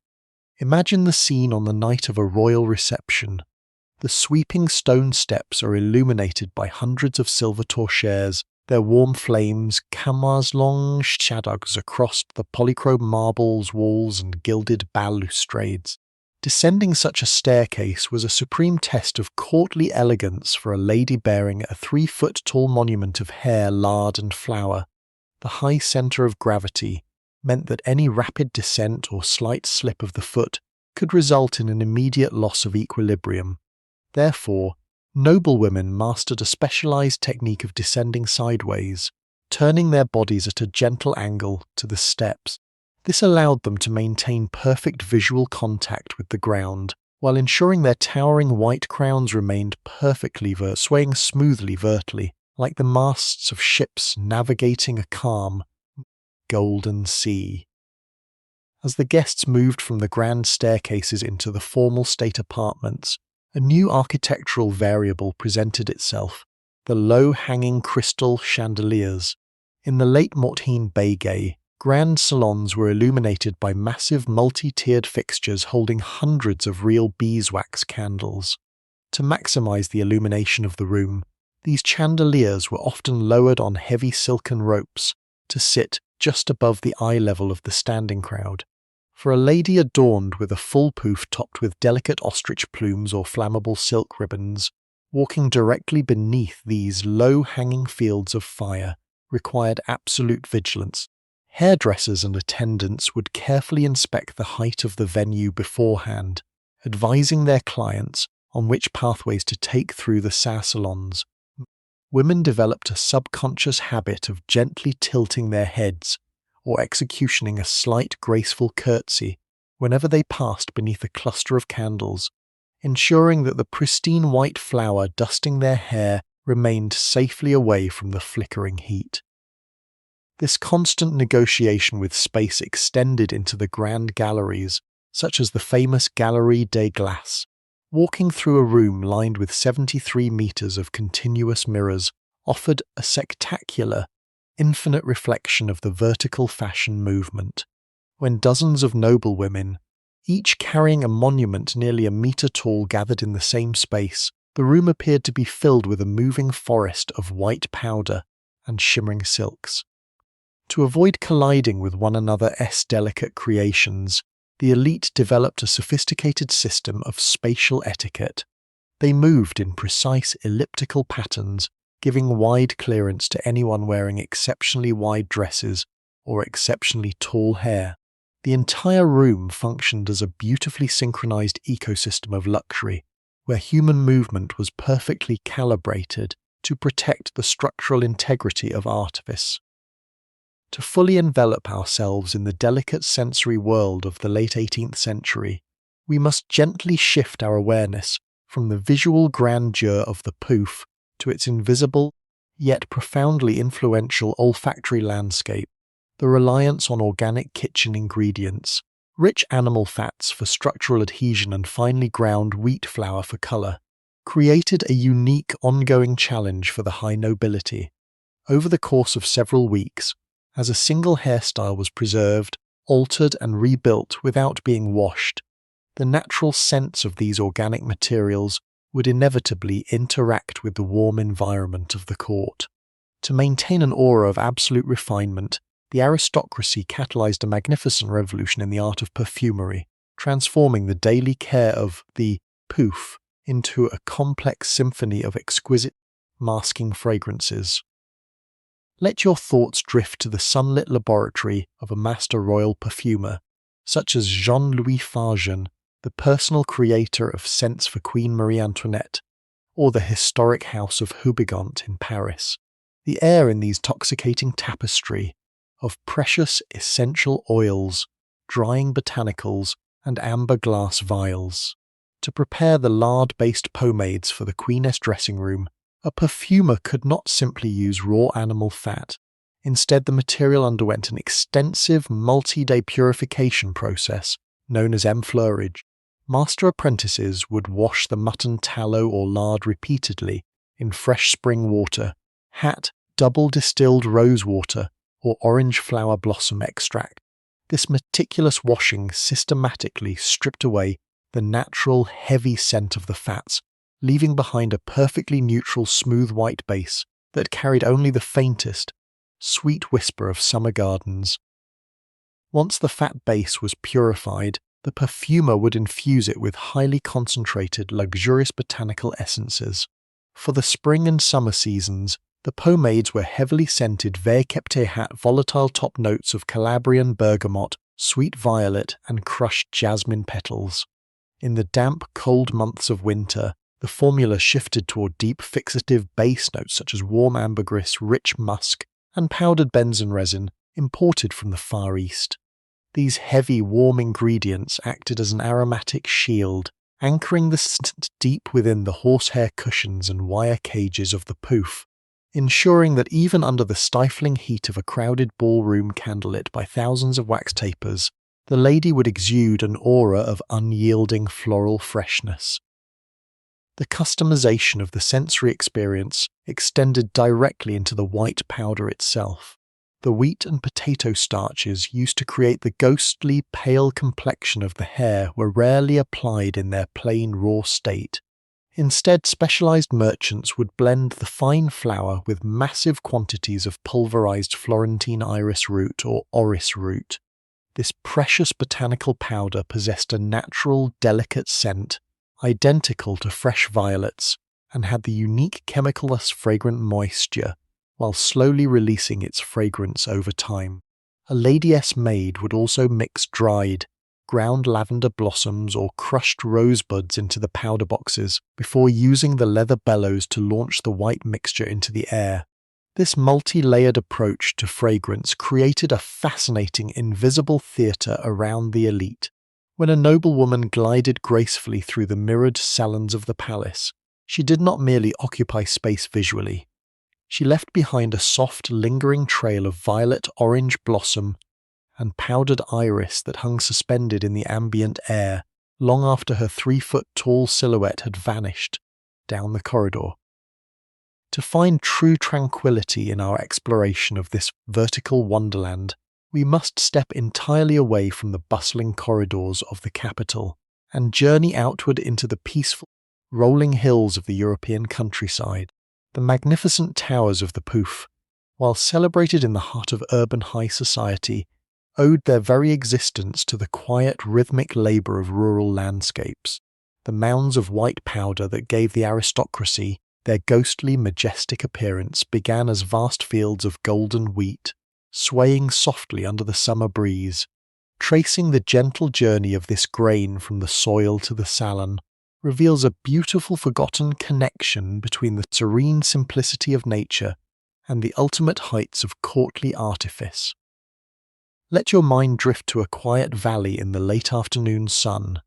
Speaker 1: Imagine the scene on the night of a royal reception. The sweeping stone steps are illuminated by hundreds of silver torchères, their warm flames cast long shadows across the polychrome marbles, walls, and gilded balustrades. Descending such a staircase was a supreme test of courtly elegance for a lady bearing a 3-foot-tall monument of hair, lard, and flower. The high centre of gravity meant that any rapid descent or slight slip of the foot could result in an immediate loss of equilibrium. Therefore, noblewomen mastered a specialized technique of descending sideways, turning their bodies at a gentle angle to the steps. This allowed them to maintain perfect visual contact with the ground, while ensuring their towering white crowns remained perfectly swaying smoothly vertically, like the masts of ships navigating a calm, golden sea. As the guests moved from the grand staircases into the formal state apartments, a new architectural variable presented itself: the low-hanging crystal chandeliers. In the late Mortine Begay, grand salons were illuminated by massive multi-tiered fixtures holding hundreds of real beeswax candles. To maximize the illumination of the room, these chandeliers were often lowered on heavy silken ropes to sit just above the eye level of the standing crowd. For a lady adorned with a full pouf topped with delicate ostrich plumes or flammable silk ribbons, walking directly beneath these low-hanging fields of fire required absolute vigilance. Hairdressers and attendants would carefully inspect the height of the venue beforehand, advising their clients on which pathways to take through the salons. Women developed a subconscious habit of gently tilting their heads or executing a slight graceful curtsy whenever they passed beneath a cluster of candles, ensuring that the pristine white flower dusting their hair remained safely away from the flickering heat. This constant negotiation with space extended into the grand galleries, such as the famous Galerie des Glaces. Walking through a room lined with 73 meters of continuous mirrors offered a spectacular, infinite reflection of the vertical fashion movement. When dozens of noblewomen, each carrying a monument nearly a meter tall, gathered in the same space, the room appeared to be filled with a moving forest of white powder and shimmering silks. To avoid colliding with one another's delicate creations, the elite developed a sophisticated system of spatial etiquette. They moved in precise elliptical patterns, giving wide clearance to anyone wearing exceptionally wide dresses or exceptionally tall hair. The entire room functioned as a beautifully synchronized ecosystem of luxury, where human movement was perfectly calibrated to protect the structural integrity of artifice. To fully envelop ourselves in the delicate sensory world of the late 18th century, we must gently shift our awareness from the visual grandeur of the pouf to its invisible, yet profoundly influential olfactory landscape. The reliance on organic kitchen ingredients, rich animal fats for structural adhesion and finely ground wheat flour for color, created a unique ongoing challenge for the high nobility. Over the course of several weeks, as a single hairstyle was preserved, altered and rebuilt without being washed, the natural scents of these organic materials would inevitably interact with the warm environment of the court. To maintain an aura of absolute refinement, the aristocracy catalyzed a magnificent revolution in the art of perfumery, transforming the daily care of the pouf into a complex symphony of exquisite masking fragrances. Let your thoughts drift to the sunlit laboratory of a master royal perfumer, such as Jean-Louis Farjeon, the personal creator of scents for Queen Marie Antoinette, or the historic house of Houbigant in Paris. The air in these toxicating tapestry of precious essential oils, drying botanicals, and amber glass vials. To prepare the lard-based pomades for the Queen's dressing room, a perfumer could not simply use raw animal fat. Instead, the material underwent an extensive multi-day purification process known as enfleurage. Master apprentices would wash the mutton tallow or lard repeatedly in fresh spring water, double distilled rose water, or orange flower blossom extract. This meticulous washing systematically stripped away the natural heavy scent of the fats, leaving behind a perfectly neutral smooth white base that carried only the faintest, sweet whisper of summer gardens. Once the fat base was purified, the perfumer would infuse it with highly concentrated, luxurious botanical essences. For the spring and summer seasons, the pomades were heavily scented volatile top notes of Calabrian bergamot, sweet violet, and crushed jasmine petals. In the damp, cold months of winter, the formula shifted toward deep fixative base notes such as warm ambergris, rich musk, and powdered benzoin resin imported from the Far East. These heavy, warm ingredients acted as an aromatic shield, anchoring the scent deep within the horsehair cushions and wire cages of the pouf, ensuring that even under the stifling heat of a crowded ballroom candlelit by thousands of wax tapers, the lady would exude an aura of unyielding floral freshness. The customization of the sensory experience extended directly into the white powder itself. The wheat and potato starches used to create the ghostly, pale complexion of the hair were rarely applied in their plain raw state. Instead, specialized merchants would blend the fine flour with massive quantities of pulverized Florentine iris root or orris root. This precious botanical powder possessed a natural, delicate scent, identical to fresh violets, and had the unique chemicalless fragrant moisture, while slowly releasing its fragrance over time. A ladyess maid would also mix dried, ground lavender blossoms or crushed rosebuds into the powder boxes before using the leather bellows to launch the white mixture into the air. This multi-layered approach to fragrance created a fascinating invisible theatre around the elite. When a noblewoman glided gracefully through the mirrored salons of the palace, she did not merely occupy space visually. She left behind a soft, lingering trail of violet-orange blossom and powdered iris that hung suspended in the ambient air long after her 3-foot-tall silhouette had vanished down the corridor. To find true tranquility in our exploration of this vertical wonderland, we must step entirely away from the bustling corridors of the capital and journey outward into the peaceful, rolling hills of the European countryside. The magnificent towers of the Pouf, while celebrated in the heart of urban high society, owed their very existence to the quiet, rhythmic labour of rural landscapes. The mounds of white powder that gave the aristocracy their ghostly, majestic appearance began as vast fields of golden wheat, swaying softly under the summer breeze. Tracing the gentle journey of this grain from the soil to the salon reveals a beautiful forgotten connection between the serene simplicity of nature and the ultimate heights of courtly artifice. Let your mind drift to a quiet valley in the late afternoon sun,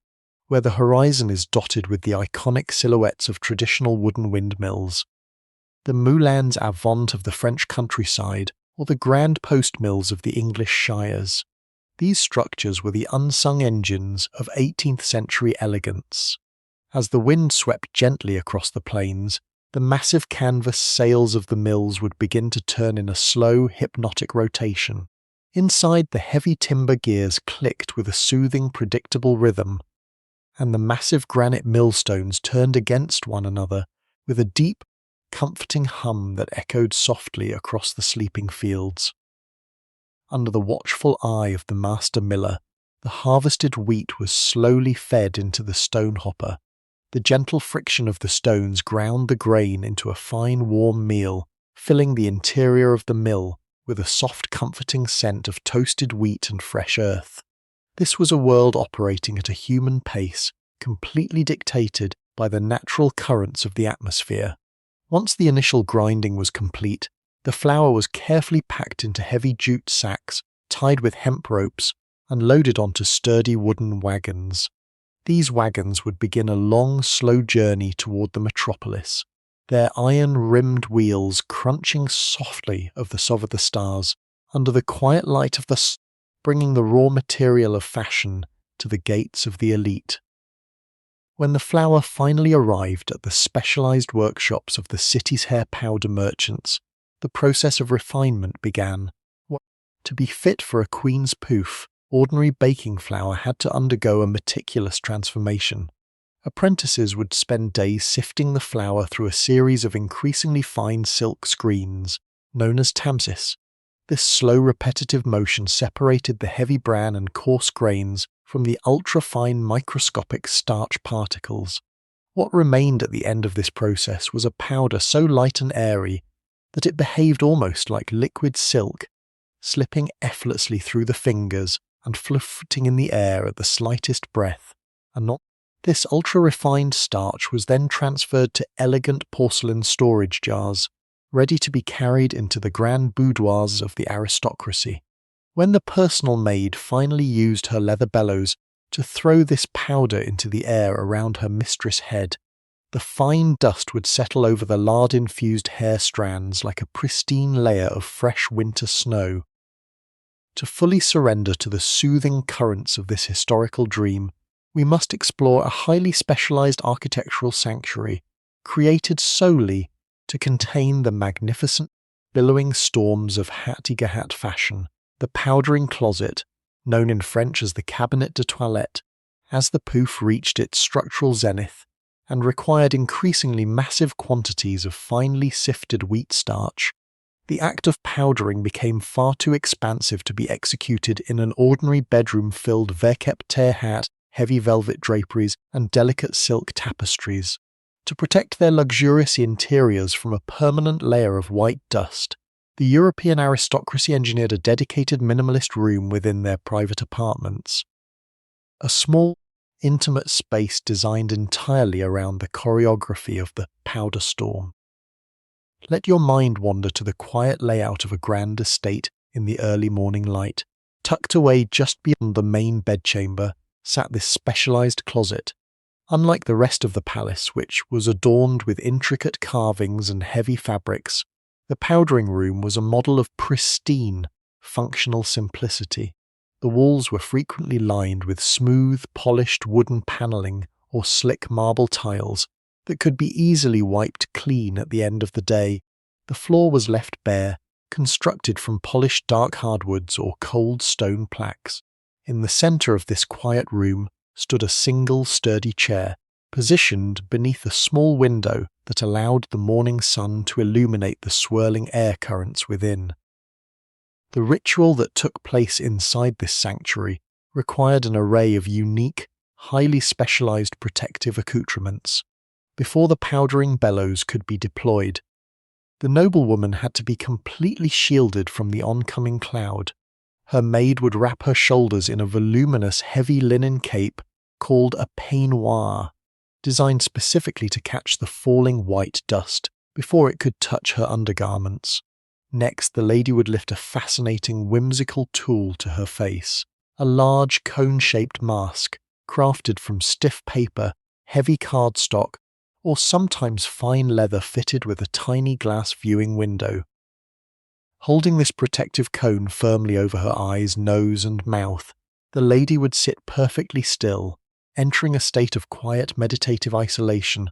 Speaker 1: where the horizon is dotted with the iconic silhouettes of traditional wooden windmills. The moulins à vent of the French countryside, or the grand post mills of the English shires. These structures were the unsung engines of 18th-century elegance. As the wind swept gently across the plains, the massive canvas sails of the mills would begin to turn in a slow, hypnotic rotation. Inside, the heavy timber gears clicked with a soothing, predictable rhythm, and the massive granite millstones turned against one another with a deep, comforting hum that echoed softly across the sleeping fields. Under the watchful eye of the master miller, the harvested wheat was slowly fed into the stone hopper. The gentle friction of the stones ground the grain into a fine, warm meal, filling the interior of the mill with a soft, comforting scent of toasted wheat and fresh earth. This was a world operating at a human pace, completely dictated by the natural currents of the atmosphere. Once the initial grinding was complete, the flour was carefully packed into heavy jute sacks, tied with hemp ropes, and loaded onto sturdy wooden wagons. These wagons would begin a long, slow journey toward the metropolis, their iron-rimmed wheels crunching softly of the stars under the quiet light of the sun, bringing the raw material of fashion to the gates of the elite. When the flour finally arrived at the specialized workshops of the city's hair powder merchants, the process of refinement began. To be fit for a queen's pouf, ordinary baking flour had to undergo a meticulous transformation. Apprentices would spend days sifting the flour through a series of increasingly fine silk screens, known as tamsis. This slow, repetitive motion separated the heavy bran and coarse grains from the ultra-fine microscopic starch particles. What remained at the end of this process was a powder so light and airy that it behaved almost like liquid silk, slipping effortlessly through the fingers and floating in the air at the slightest breath. This ultra-refined starch was then transferred to elegant porcelain storage jars, ready to be carried into the grand boudoirs of the aristocracy. When the personal maid finally used her leather bellows to throw this powder into the air around her mistress' head, the fine dust would settle over the lard-infused hair strands like a pristine layer of fresh winter snow. To fully surrender to the soothing currents of this historical dream, we must explore a highly specialized architectural sanctuary, created solely to contain the magnificent, billowing storms of hat-to-hat fashion, the powdering closet, known in French as the cabinet de toilette, as the Pouf reached its structural zenith and required increasingly massive quantities of finely sifted wheat starch. The act of powdering became far too expansive to be executed in an ordinary bedroom filled verkepter hat, heavy velvet draperies, and delicate silk tapestries. To protect their luxurious interiors from a permanent layer of white dust, the European aristocracy engineered a dedicated minimalist room within their private apartments. A small, intimate space designed entirely around the choreography of the powder storm. Let your mind wander to the quiet layout of a grand estate in the early morning light. Tucked away just beyond the main bedchamber sat this specialized closet. Unlike the rest of the palace, which was adorned with intricate carvings and heavy fabrics, the powdering room was a model of pristine, functional simplicity. The walls were frequently lined with smooth, polished wooden paneling or slick marble tiles that could be easily wiped clean at the end of the day. The floor was left bare, constructed from polished dark hardwoods or cold stone plaques. In the center of this quiet room stood a single sturdy chair, positioned beneath a small window that allowed the morning sun to illuminate the swirling air currents within. The ritual that took place inside this sanctuary required an array of unique, highly specialized protective accoutrements. Before the powdering bellows could be deployed, the noblewoman had to be completely shielded from the oncoming cloud. Her maid would wrap her shoulders in a voluminous heavy linen cape called a peignoir, designed specifically to catch the falling white dust before it could touch her undergarments. Next, the lady would lift a fascinating, whimsical tool to her face, a large cone-shaped mask crafted from stiff paper, heavy cardstock, or sometimes fine leather fitted with a tiny glass viewing window. Holding this protective cone firmly over her eyes, nose, and mouth, the lady would sit perfectly still, entering a state of quiet meditative isolation.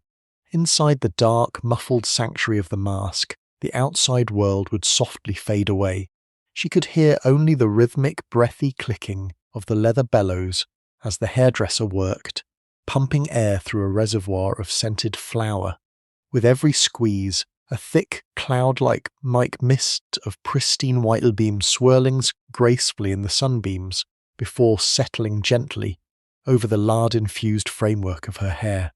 Speaker 1: Inside the dark, muffled sanctuary of the mask, the outside world would softly fade away. She could hear only the rhythmic, breathy clicking of the leather bellows as the hairdresser worked, pumping air through a reservoir of scented flour. With every squeeze, a thick, cloud-like mist of pristine white beam swirling gracefully in the sunbeams before settling gently over the lard-infused framework of her hair.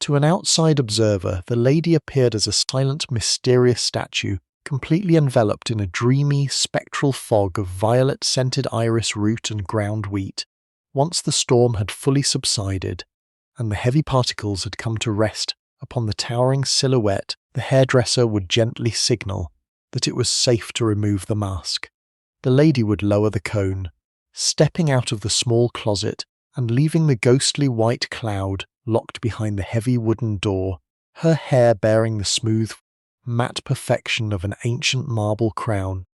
Speaker 1: To an outside observer, the lady appeared as a silent, mysterious statue, completely enveloped in a dreamy, spectral fog of violet-scented iris root and ground wheat. Once the storm had fully subsided, and the heavy particles had come to rest upon the towering silhouette, the hairdresser would gently signal that it was safe to remove the mask. The lady would lower the cone, stepping out of the small closet and leaving the ghostly white cloud locked behind the heavy wooden door, her hair bearing the smooth, matte perfection of an ancient marble crown.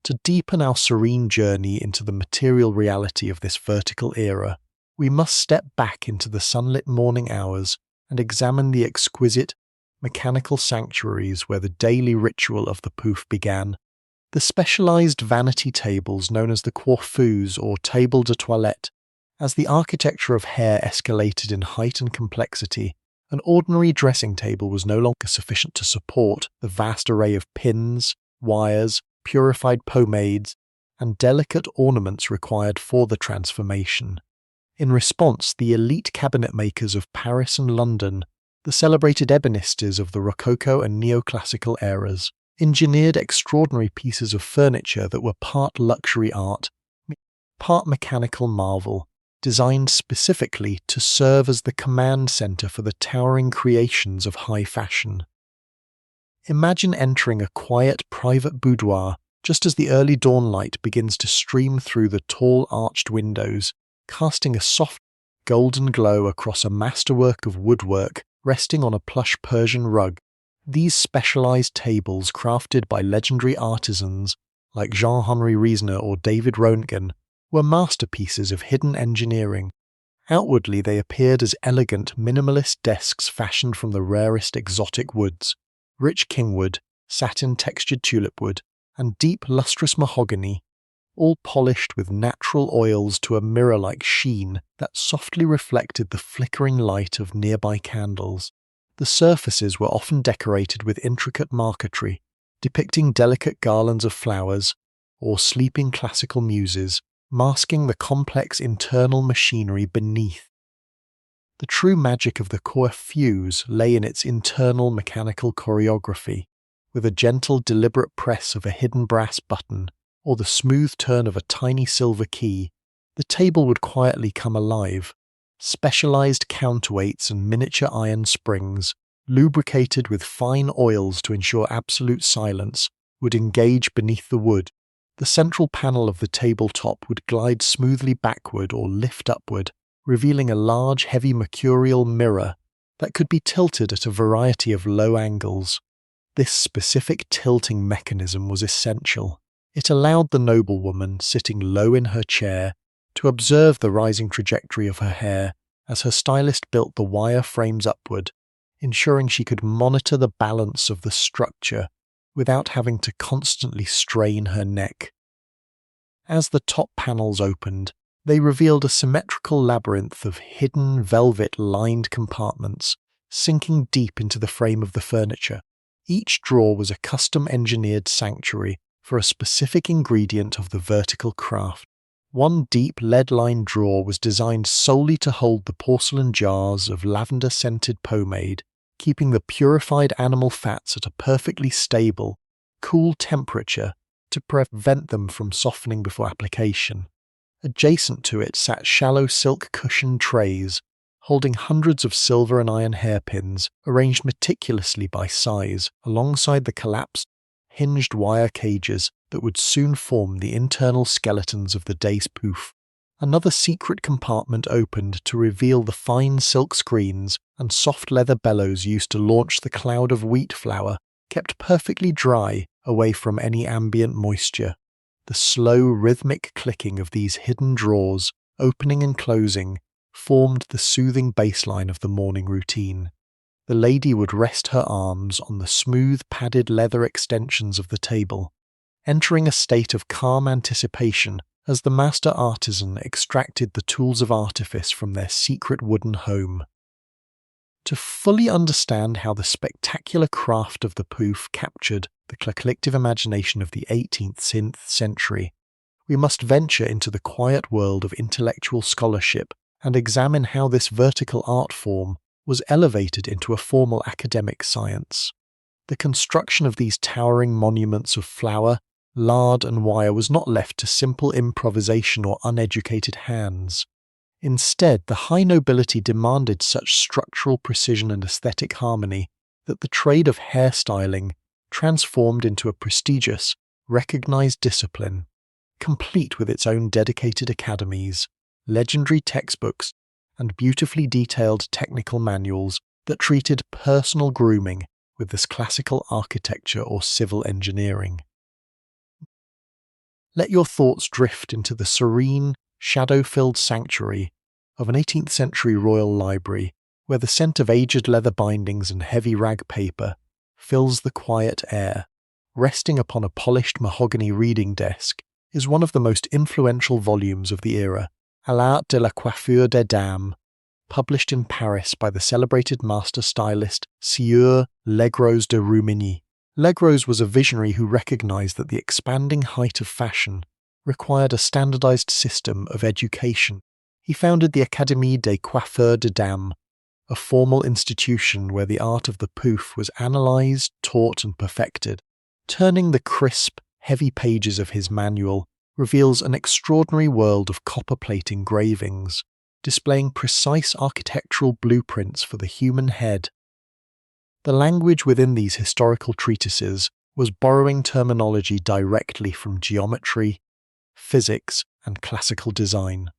Speaker 1: To deepen our serene journey into the material reality of this vertical era, we must step back into the sunlit morning hours and examine the exquisite, mechanical sanctuaries where the daily ritual of the Pouf began. The specialized vanity tables known as the coiffeuse or table de toilette. As the architecture of hair escalated in height and complexity, an ordinary dressing table was no longer sufficient to support the vast array of pins, wires, purified pomades, and delicate ornaments required for the transformation. In response, the elite cabinet makers of Paris and London, the celebrated ebonistas of the Rococo and Neoclassical eras, engineered extraordinary pieces of furniture that were part luxury art, part mechanical marvel, designed specifically to serve as the command center for the towering creations of high fashion. Imagine entering a quiet private boudoir just as the early dawn light begins to stream through the tall arched windows, casting a soft golden glow across a masterwork of woodwork resting on a plush Persian rug. These specialized tables, crafted by legendary artisans like Jean-Henri Riesner or David Röntgen, were masterpieces of hidden engineering. Outwardly, they appeared as elegant, minimalist desks fashioned from the rarest exotic woods, rich kingwood, satin-textured tulipwood, and deep, lustrous mahogany, all polished with natural oils to a mirror-like sheen that softly reflected the flickering light of nearby candles. The surfaces were often decorated with intricate marquetry, depicting delicate garlands of flowers or sleeping classical muses, masking the complex internal machinery beneath. The true magic of the coiffeuse lay in its internal mechanical choreography, with a gentle, deliberate press of a hidden brass button or the smooth turn of a tiny silver key. The table would quietly come alive. Specialized counterweights and miniature iron springs, lubricated with fine oils to ensure absolute silence, would engage beneath the wood. The central panel of the tabletop would glide smoothly backward or lift upward, revealing a large, heavy mercurial mirror that could be tilted at a variety of low angles. This specific tilting mechanism was essential. It allowed the noblewoman, sitting low in her chair, to observe the rising trajectory of her hair as her stylist built the wire frames upward, ensuring she could monitor the balance of the structure without having to constantly strain her neck. As the top panels opened, they revealed a symmetrical labyrinth of hidden velvet-lined compartments, sinking deep into the frame of the furniture. Each drawer was a custom-engineered sanctuary for a specific ingredient of the vertical craft. One deep lead-lined drawer was designed solely to hold the porcelain jars of lavender-scented pomade, keeping the purified animal fats at a perfectly stable, cool temperature to prevent them from softening before application. Adjacent to it sat shallow silk cushioned trays, holding hundreds of silver and iron hairpins arranged meticulously by size, alongside the collapsed, hinged wire cages that would soon form the internal skeletons of the day's Pouf. Another secret compartment opened to reveal the fine silk screens and soft leather bellows used to launch the cloud of wheat flour, kept perfectly dry away from any ambient moisture. The slow, rhythmic clicking of these hidden drawers, opening and closing, formed the soothing baseline of the morning routine. The lady would rest her arms on the smooth, padded leather extensions of the table, entering a state of calm anticipation as the master artisan extracted the tools of artifice from their secret wooden home. To fully understand how the spectacular craft of the Pouf captured the collective imagination of the 18th century, we must venture into the quiet world of intellectual scholarship and examine how this vertical art form was elevated into a formal academic science. The construction of these towering monuments of flour, lard and wire was not left to simple improvisation or uneducated hands. Instead, the high nobility demanded such structural precision and aesthetic harmony that the trade of hairstyling transformed into a prestigious, recognized discipline, complete with its own dedicated academies, legendary textbooks, and beautifully detailed technical manuals that treated personal grooming with this classical architecture or civil engineering. Let your thoughts drift into the serene, shadow-filled sanctuary of an 18th century royal library, where the scent of aged leather bindings and heavy rag paper fills the quiet air. Resting upon a polished mahogany reading desk is one of the most influential volumes of the era, L'Art de la coiffure des dames, published in Paris by the celebrated master stylist Sieur Legros de Rumigny. Legros was a visionary who recognized that the expanding height of fashion required a standardized system of education. He founded the Académie des Coiffeurs de Dames, a formal institution where the art of the Pouf was analyzed, taught, and perfected. Turning the crisp, heavy pages of his manual reveals an extraordinary world of copper-plate engravings, displaying precise architectural blueprints for the human head. The language within these historical treatises was borrowing terminology directly from geometry, physics, and classical design.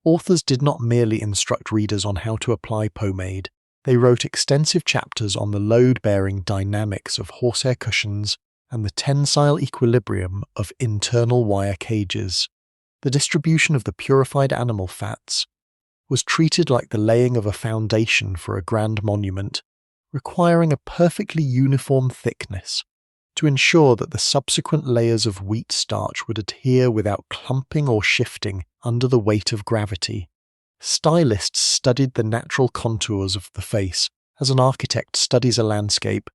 Speaker 1: Authors did not merely instruct readers on how to apply pomade, they wrote extensive chapters on the load-bearing dynamics of horsehair cushions and the tensile equilibrium of internal wire cages. The distribution of the purified animal fats was treated like the laying of a foundation for a grand monument, requiring a perfectly uniform thickness to ensure that the subsequent layers of wheat starch would adhere without clumping or shifting under the weight of gravity. Stylists studied the natural contours of the face as an architect studies a landscape,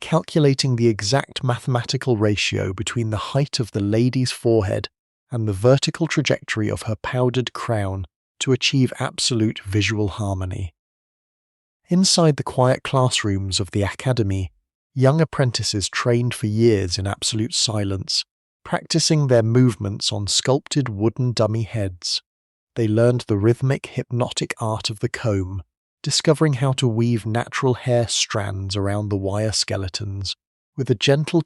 Speaker 1: calculating the exact mathematical ratio between the height of the lady's forehead and the vertical trajectory of her powdered crown to achieve absolute visual harmony. Inside the quiet classrooms of the academy, young apprentices trained for years in absolute silence, practicing their movements on sculpted wooden dummy heads. They learned the rhythmic, hypnotic art of the comb, discovering how to weave natural hair strands around the wire skeletons with a gentle,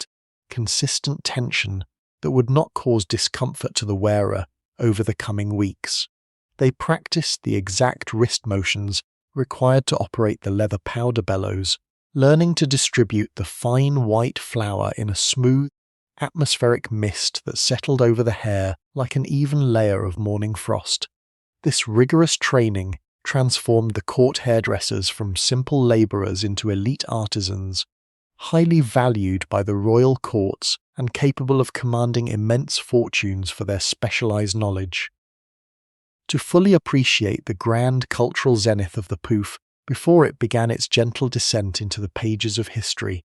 Speaker 1: consistent tension that would not cause discomfort to the wearer over the coming weeks. They practiced the exact wrist motions required to operate the leather powder bellows, learning to distribute the fine white flour in a smooth, atmospheric mist that settled over the hair like an even layer of morning frost. This rigorous training transformed the court hairdressers from simple labourers into elite artisans, highly valued by the royal courts and capable of commanding immense fortunes for their specialised knowledge. To fully appreciate the grand cultural zenith of the Pouf before it began its gentle descent into the pages of history,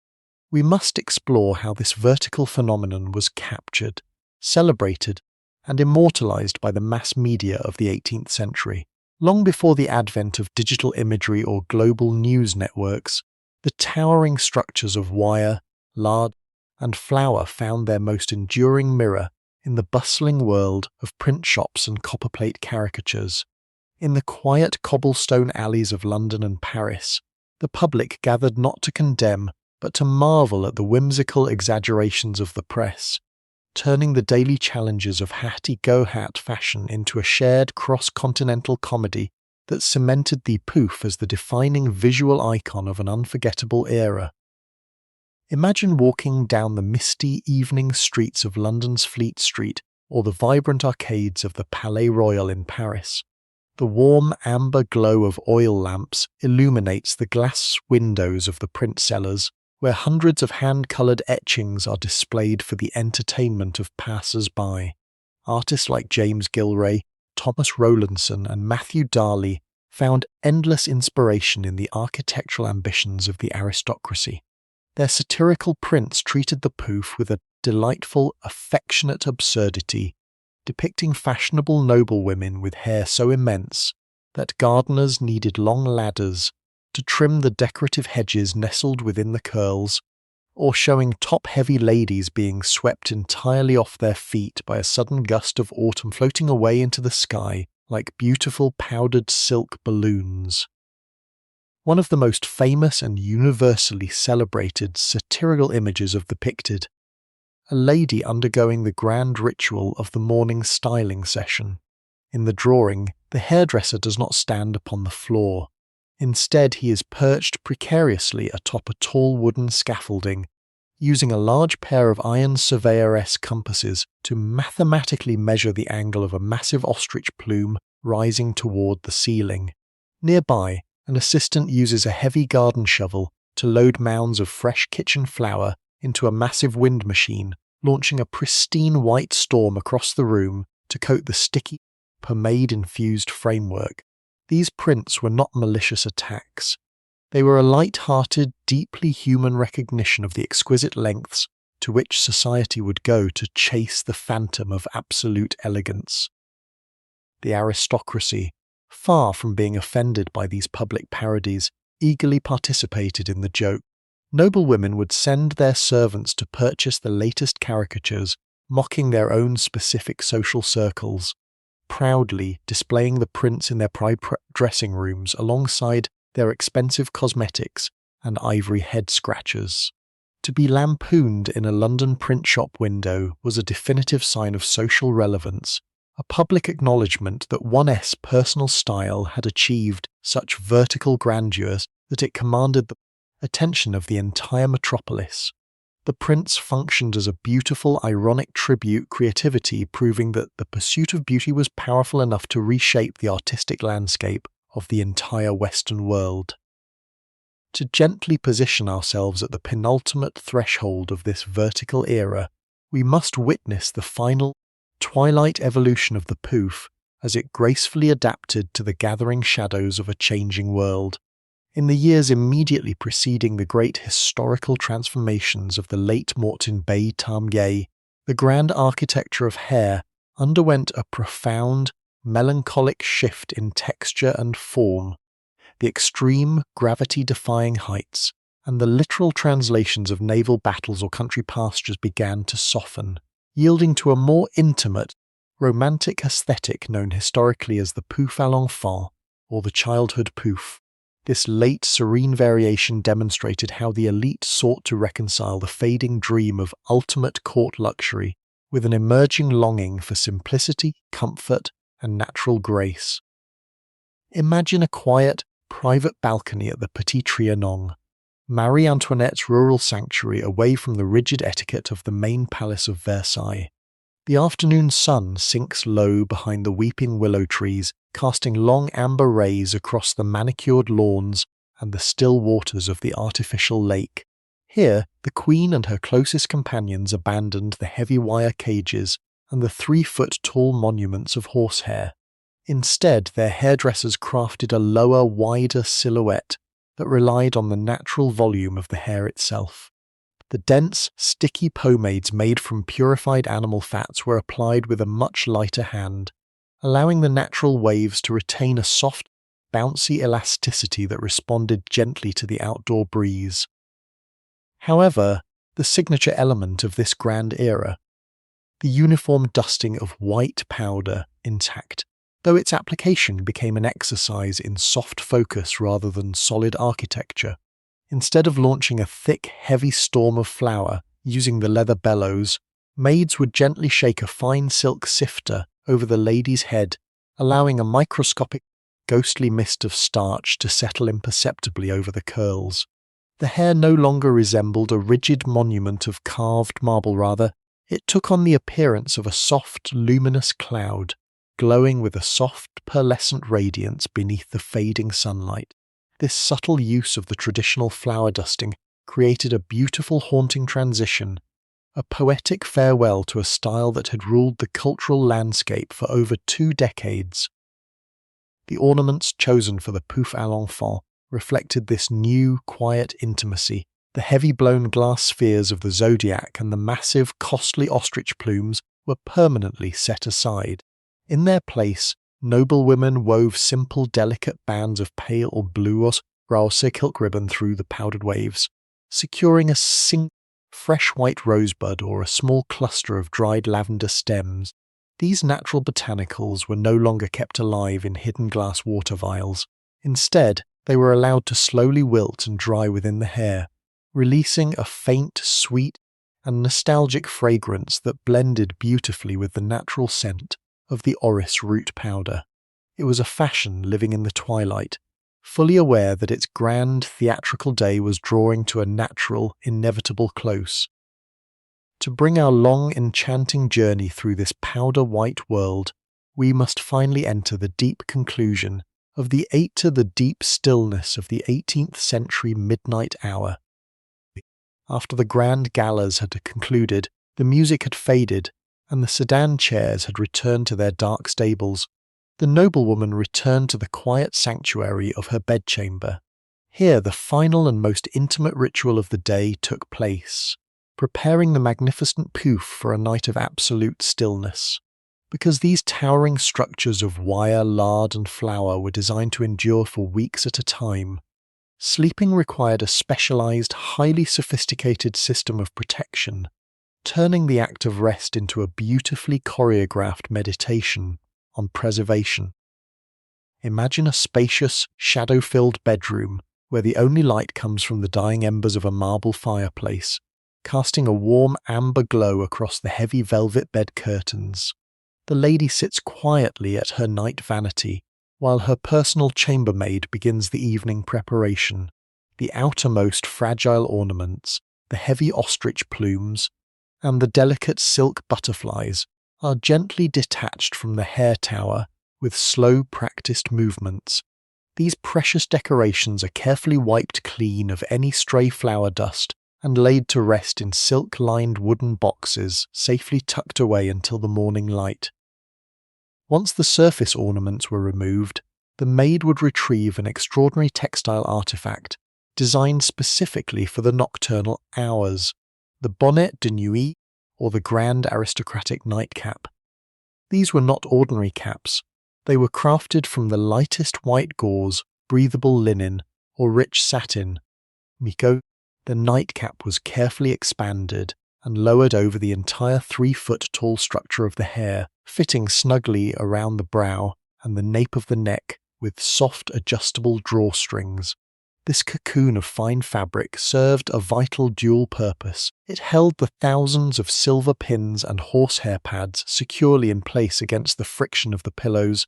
Speaker 1: we must explore how this vertical phenomenon was captured, celebrated, and immortalised by the mass media of the 18th century. Long before the advent of digital imagery or global news networks, the towering structures of wire, lard, and flour found their most enduring mirror in the bustling world of print shops and copperplate caricatures. In the quiet cobblestone alleys of London and Paris, the public gathered not to condemn, but to marvel at the whimsical exaggerations of the press, turning the daily challenges of hattie-go-hat fashion into a shared cross-continental comedy that cemented the Pouf as the defining visual icon of an unforgettable era. Imagine walking down the misty evening streets of London's Fleet Street or the vibrant arcades of the Palais Royal in Paris. The warm amber glow of oil lamps illuminates the glass windows of the print cellars, where hundreds of hand-coloured etchings are displayed for the entertainment of passers-by. Artists like James Gilray, Thomas Rowlandson and Matthew Darley found endless inspiration in the architectural ambitions of the aristocracy. Their satirical prints treated the Pouf with a delightful, affectionate absurdity, depicting fashionable noblewomen with hair so immense that gardeners needed long ladders to trim the decorative hedges nestled within the curls, or showing top-heavy ladies being swept entirely off their feet by a sudden gust of autumn floating away into the sky like beautiful powdered silk balloons. One of the most famous and universally celebrated satirical images of the depicted a lady undergoing the grand ritual of the morning styling session. In the drawing, the hairdresser does not stand upon the floor. Instead, he is perched precariously atop a tall wooden scaffolding, using a large pair of iron surveyor-esque compasses to mathematically measure the angle of a massive ostrich plume rising toward the ceiling. Nearby, an assistant uses a heavy garden shovel to load mounds of fresh kitchen flour into a massive wind machine, launching a pristine white storm across the room to coat the sticky, pomade-infused framework. These prints were not malicious attacks. They were a light-hearted, deeply human recognition of the exquisite lengths to which society would go to chase the phantom of absolute elegance. The aristocracy, far from being offended by these public parodies, eagerly participated in the joke. Noble women would send their servants to purchase the latest caricatures, mocking their own specific social circles, proudly displaying the prints in their private dressing rooms alongside their expensive cosmetics and ivory head scratchers. To be lampooned in a London print shop window was a definitive sign of social relevance, a public acknowledgement that one's personal style had achieved such vertical grandeur that it commanded the attention of the entire metropolis. The prints functioned as a beautiful, ironic tribute creativity, proving that the pursuit of beauty was powerful enough to reshape the artistic landscape of the entire Western world. To gently position ourselves at the penultimate threshold of this vertical era, we must witness the final twilight evolution of the Pouf as it gracefully adapted to the gathering shadows of a changing world. In the years immediately preceding the great historical transformations of the late Mortin Bey Tamye, the grand architecture of hair underwent a profound, melancholic shift in texture and form. The extreme, gravity-defying heights and the literal translations of naval battles or country pastures began to soften, yielding to a more intimate, romantic aesthetic known historically as the Pouf à l'enfant, or the childhood Pouf. This late, serene variation demonstrated how the elite sought to reconcile the fading dream of ultimate court luxury with an emerging longing for simplicity, comfort, and natural grace. Imagine a quiet, private balcony at the Petit Trianon, Marie Antoinette's rural sanctuary away from the rigid etiquette of the main palace of Versailles. The afternoon sun sinks low behind the weeping willow trees, casting long amber rays across the manicured lawns and the still waters of the artificial lake. Here, the Queen and her closest companions abandoned the heavy wire cages and the 3-foot-tall monuments of horsehair. Instead, their hairdressers crafted a lower, wider silhouette that relied on the natural volume of the hair itself. The dense, sticky pomades made from purified animal fats were applied with a much lighter hand, allowing the natural waves to retain a soft, bouncy elasticity that responded gently to the outdoor breeze. However, the signature element of this grand era, the uniform dusting of white powder, intact, though its application became an exercise in soft focus rather than solid architecture. Instead of launching a thick, heavy storm of flour using the leather bellows, maids would gently shake a fine silk sifter over the lady's head, allowing a microscopic, ghostly mist of starch to settle imperceptibly over the curls. The hair no longer resembled a rigid monument of carved marble, rather, it took on the appearance of a soft, luminous cloud, glowing with a soft, pearlescent radiance beneath the fading sunlight. This subtle use of the traditional flower dusting created a beautiful, haunting transition, a poetic farewell to a style that had ruled the cultural landscape for over 2 decades. The ornaments chosen for the Pouf à l'enfant reflected this new, quiet intimacy. The heavy-blown glass spheres of the zodiac and the massive, costly ostrich plumes were permanently set aside. In their place, noble women wove simple, delicate bands of pale or blue or rose silk ribbon through the powdered waves, securing a single fresh white rosebud or a small cluster of dried lavender stems. These natural botanicals were no longer kept alive in hidden glass water vials. Instead, they were allowed to slowly wilt and dry within the hair, releasing a faint, sweet, and nostalgic fragrance that blended beautifully with the natural scent of the orris root powder. It was a fashion living in the twilight, fully aware that its grand theatrical day was drawing to a natural, inevitable close. To bring our long, enchanting journey through this powder-white world, we must finally enter the deep conclusion of the deep stillness of the 18th century midnight hour. After the grand galas had concluded, the music had faded, and the sedan chairs had returned to their dark stables, the noblewoman returned to the quiet sanctuary of her bedchamber. Here the final and most intimate ritual of the day took place, preparing the magnificent Pouf for a night of absolute stillness. Because these towering structures of wire, lard, and flour were designed to endure for weeks at a time, sleeping required a specialized, highly sophisticated system of protection, turning the act of rest into a beautifully choreographed meditation on preservation. Imagine a spacious, shadow-filled bedroom where the only light comes from the dying embers of a marble fireplace, casting a warm amber glow across the heavy velvet bed curtains. The lady sits quietly at her night vanity, while her personal chambermaid begins the evening preparation. The outermost fragile ornaments, the heavy ostrich plumes, and the delicate silk butterflies are gently detached from the hair tower with slow practiced movements. These precious decorations are carefully wiped clean of any stray flower dust and laid to rest in silk-lined wooden boxes safely tucked away until the morning light. Once the surface ornaments were removed, the maid would retrieve an extraordinary textile artifact designed specifically for the nocturnal hours, the bonnet de nuit, or the grand aristocratic nightcap. These were not ordinary caps. They were crafted from the lightest white gauze, breathable linen, or rich satin. Miko, the nightcap was carefully expanded and lowered over the entire 3-foot-tall structure of the hair, fitting snugly around the brow and the nape of the neck with soft adjustable drawstrings. This cocoon of fine fabric served a vital dual purpose. It held the thousands of silver pins and horsehair pads securely in place against the friction of the pillows,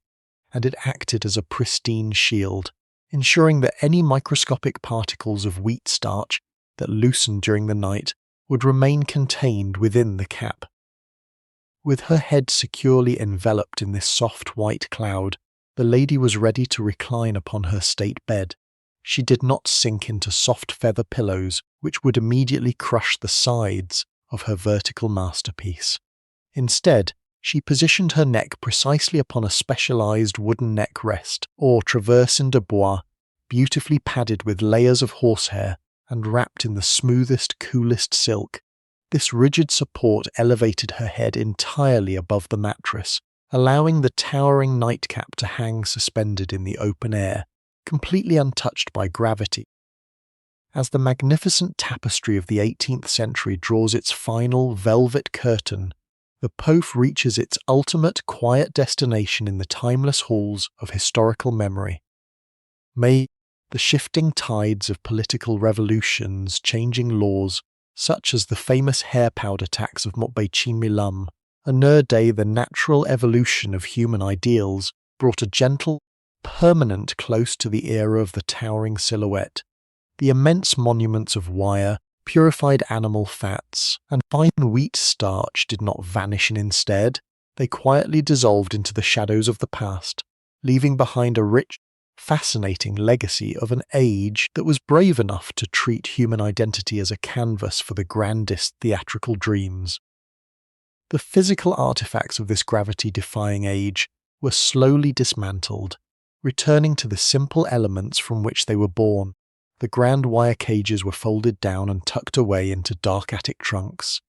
Speaker 1: and it acted as a pristine shield, ensuring that any microscopic particles of wheat starch that loosened during the night would remain contained within the cap. With her head securely enveloped in this soft white cloud, the lady was ready to recline upon her state bed. She did not sink into soft feather pillows which would immediately crush the sides of her vertical masterpiece. Instead, she positioned her neck precisely upon a specialized wooden neck rest, or traversin de bois, beautifully padded with layers of horsehair and wrapped in the smoothest, coolest silk. This rigid support elevated her head entirely above the mattress, allowing the towering nightcap to hang suspended in the open air, completely untouched by gravity. As the magnificent tapestry of the 18th century draws its final velvet curtain, the Pouf reaches its ultimate quiet destination in the timeless halls of historical memory. May the shifting tides of political revolutions, changing laws, such as the famous hair powder tax of Montbéchin-Milam, anneur day the natural evolution of human ideals, brought a gentle, permanent close to the era of the towering silhouette. The immense monuments of wire, purified animal fats, and fine wheat starch did not vanish, and instead, they quietly dissolved into the shadows of the past, leaving behind a rich, fascinating legacy of an age that was brave enough to treat human identity as a canvas for the grandest theatrical dreams. The physical artifacts of this gravity-defying age were slowly dismantled, returning to the simple elements from which they were born. The grand wire cages were folded down and tucked away into dark attic trunks.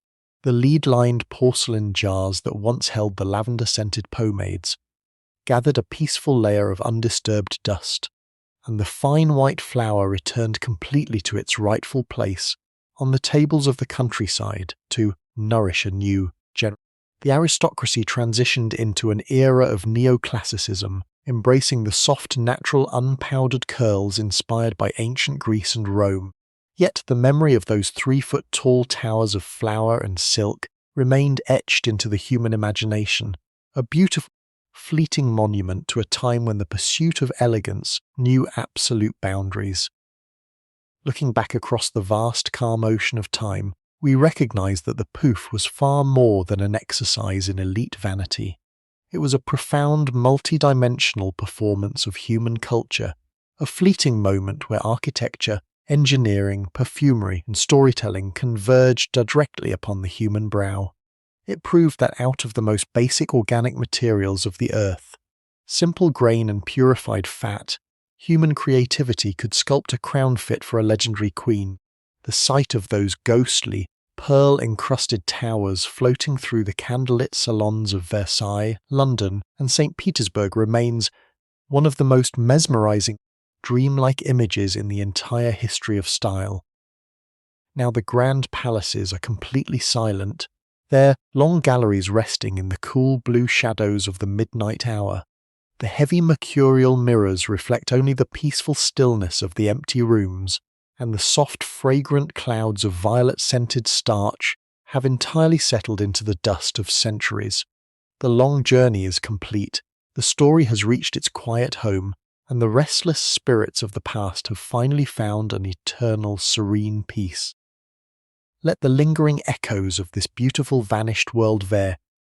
Speaker 1: The lead-lined porcelain jars that once held the lavender-scented pomades gathered a peaceful layer of undisturbed dust, and the fine white flour returned completely to its rightful place on the tables of the countryside to nourish a new generation. The aristocracy transitioned into an era of neoclassicism, embracing the soft, natural, unpowdered curls inspired by ancient Greece and Rome. Yet the memory of those 3-foot-tall towers of flower and silk remained etched into the human imagination, a beautiful, fleeting monument to a time when the pursuit of elegance knew absolute boundaries. Looking back across the vast, calm ocean of time, we recognize that the Pouf was far more than an exercise in elite vanity. It was a profound, multi-dimensional performance of human culture, a fleeting moment where architecture, engineering, perfumery, and storytelling converged directly upon the human brow. It proved that out of the most basic organic materials of the earth, simple grain and purified fat, human creativity could sculpt a crown fit for a legendary queen. The sight of those ghostly, pearl-encrusted towers floating through the candlelit salons of Versailles, London, and St. Petersburg remains one of the most mesmerizing, dreamlike images in the entire history of style. Now the grand palaces are completely silent, their long galleries resting in the cool blue shadows of the midnight hour. The heavy mercurial mirrors reflect only the peaceful stillness of the empty rooms, and the soft, fragrant clouds of violet-scented starch have entirely settled into the dust of centuries. The long journey is complete, the story has reached its quiet home, and the restless spirits of the past have finally found an eternal, serene peace. Let the lingering echoes of this beautiful vanished world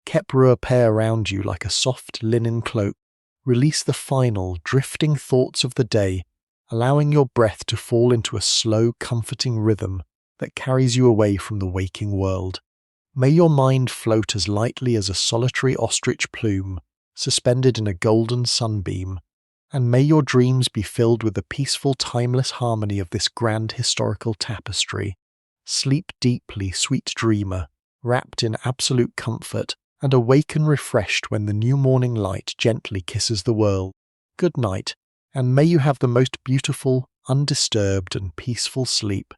Speaker 1: kept reappear around you like a soft linen cloak. Release the final, drifting thoughts of the day, allowing your breath to fall into a slow, comforting rhythm that carries you away from the waking world. May your mind float as lightly as a solitary ostrich plume, suspended in a golden sunbeam, and may your dreams be filled with the peaceful, timeless harmony of this grand historical tapestry. Sleep deeply, sweet dreamer, wrapped in absolute comfort, and awaken refreshed when the new morning light gently kisses the world. Good night, and may you have the most beautiful, undisturbed, and peaceful sleep.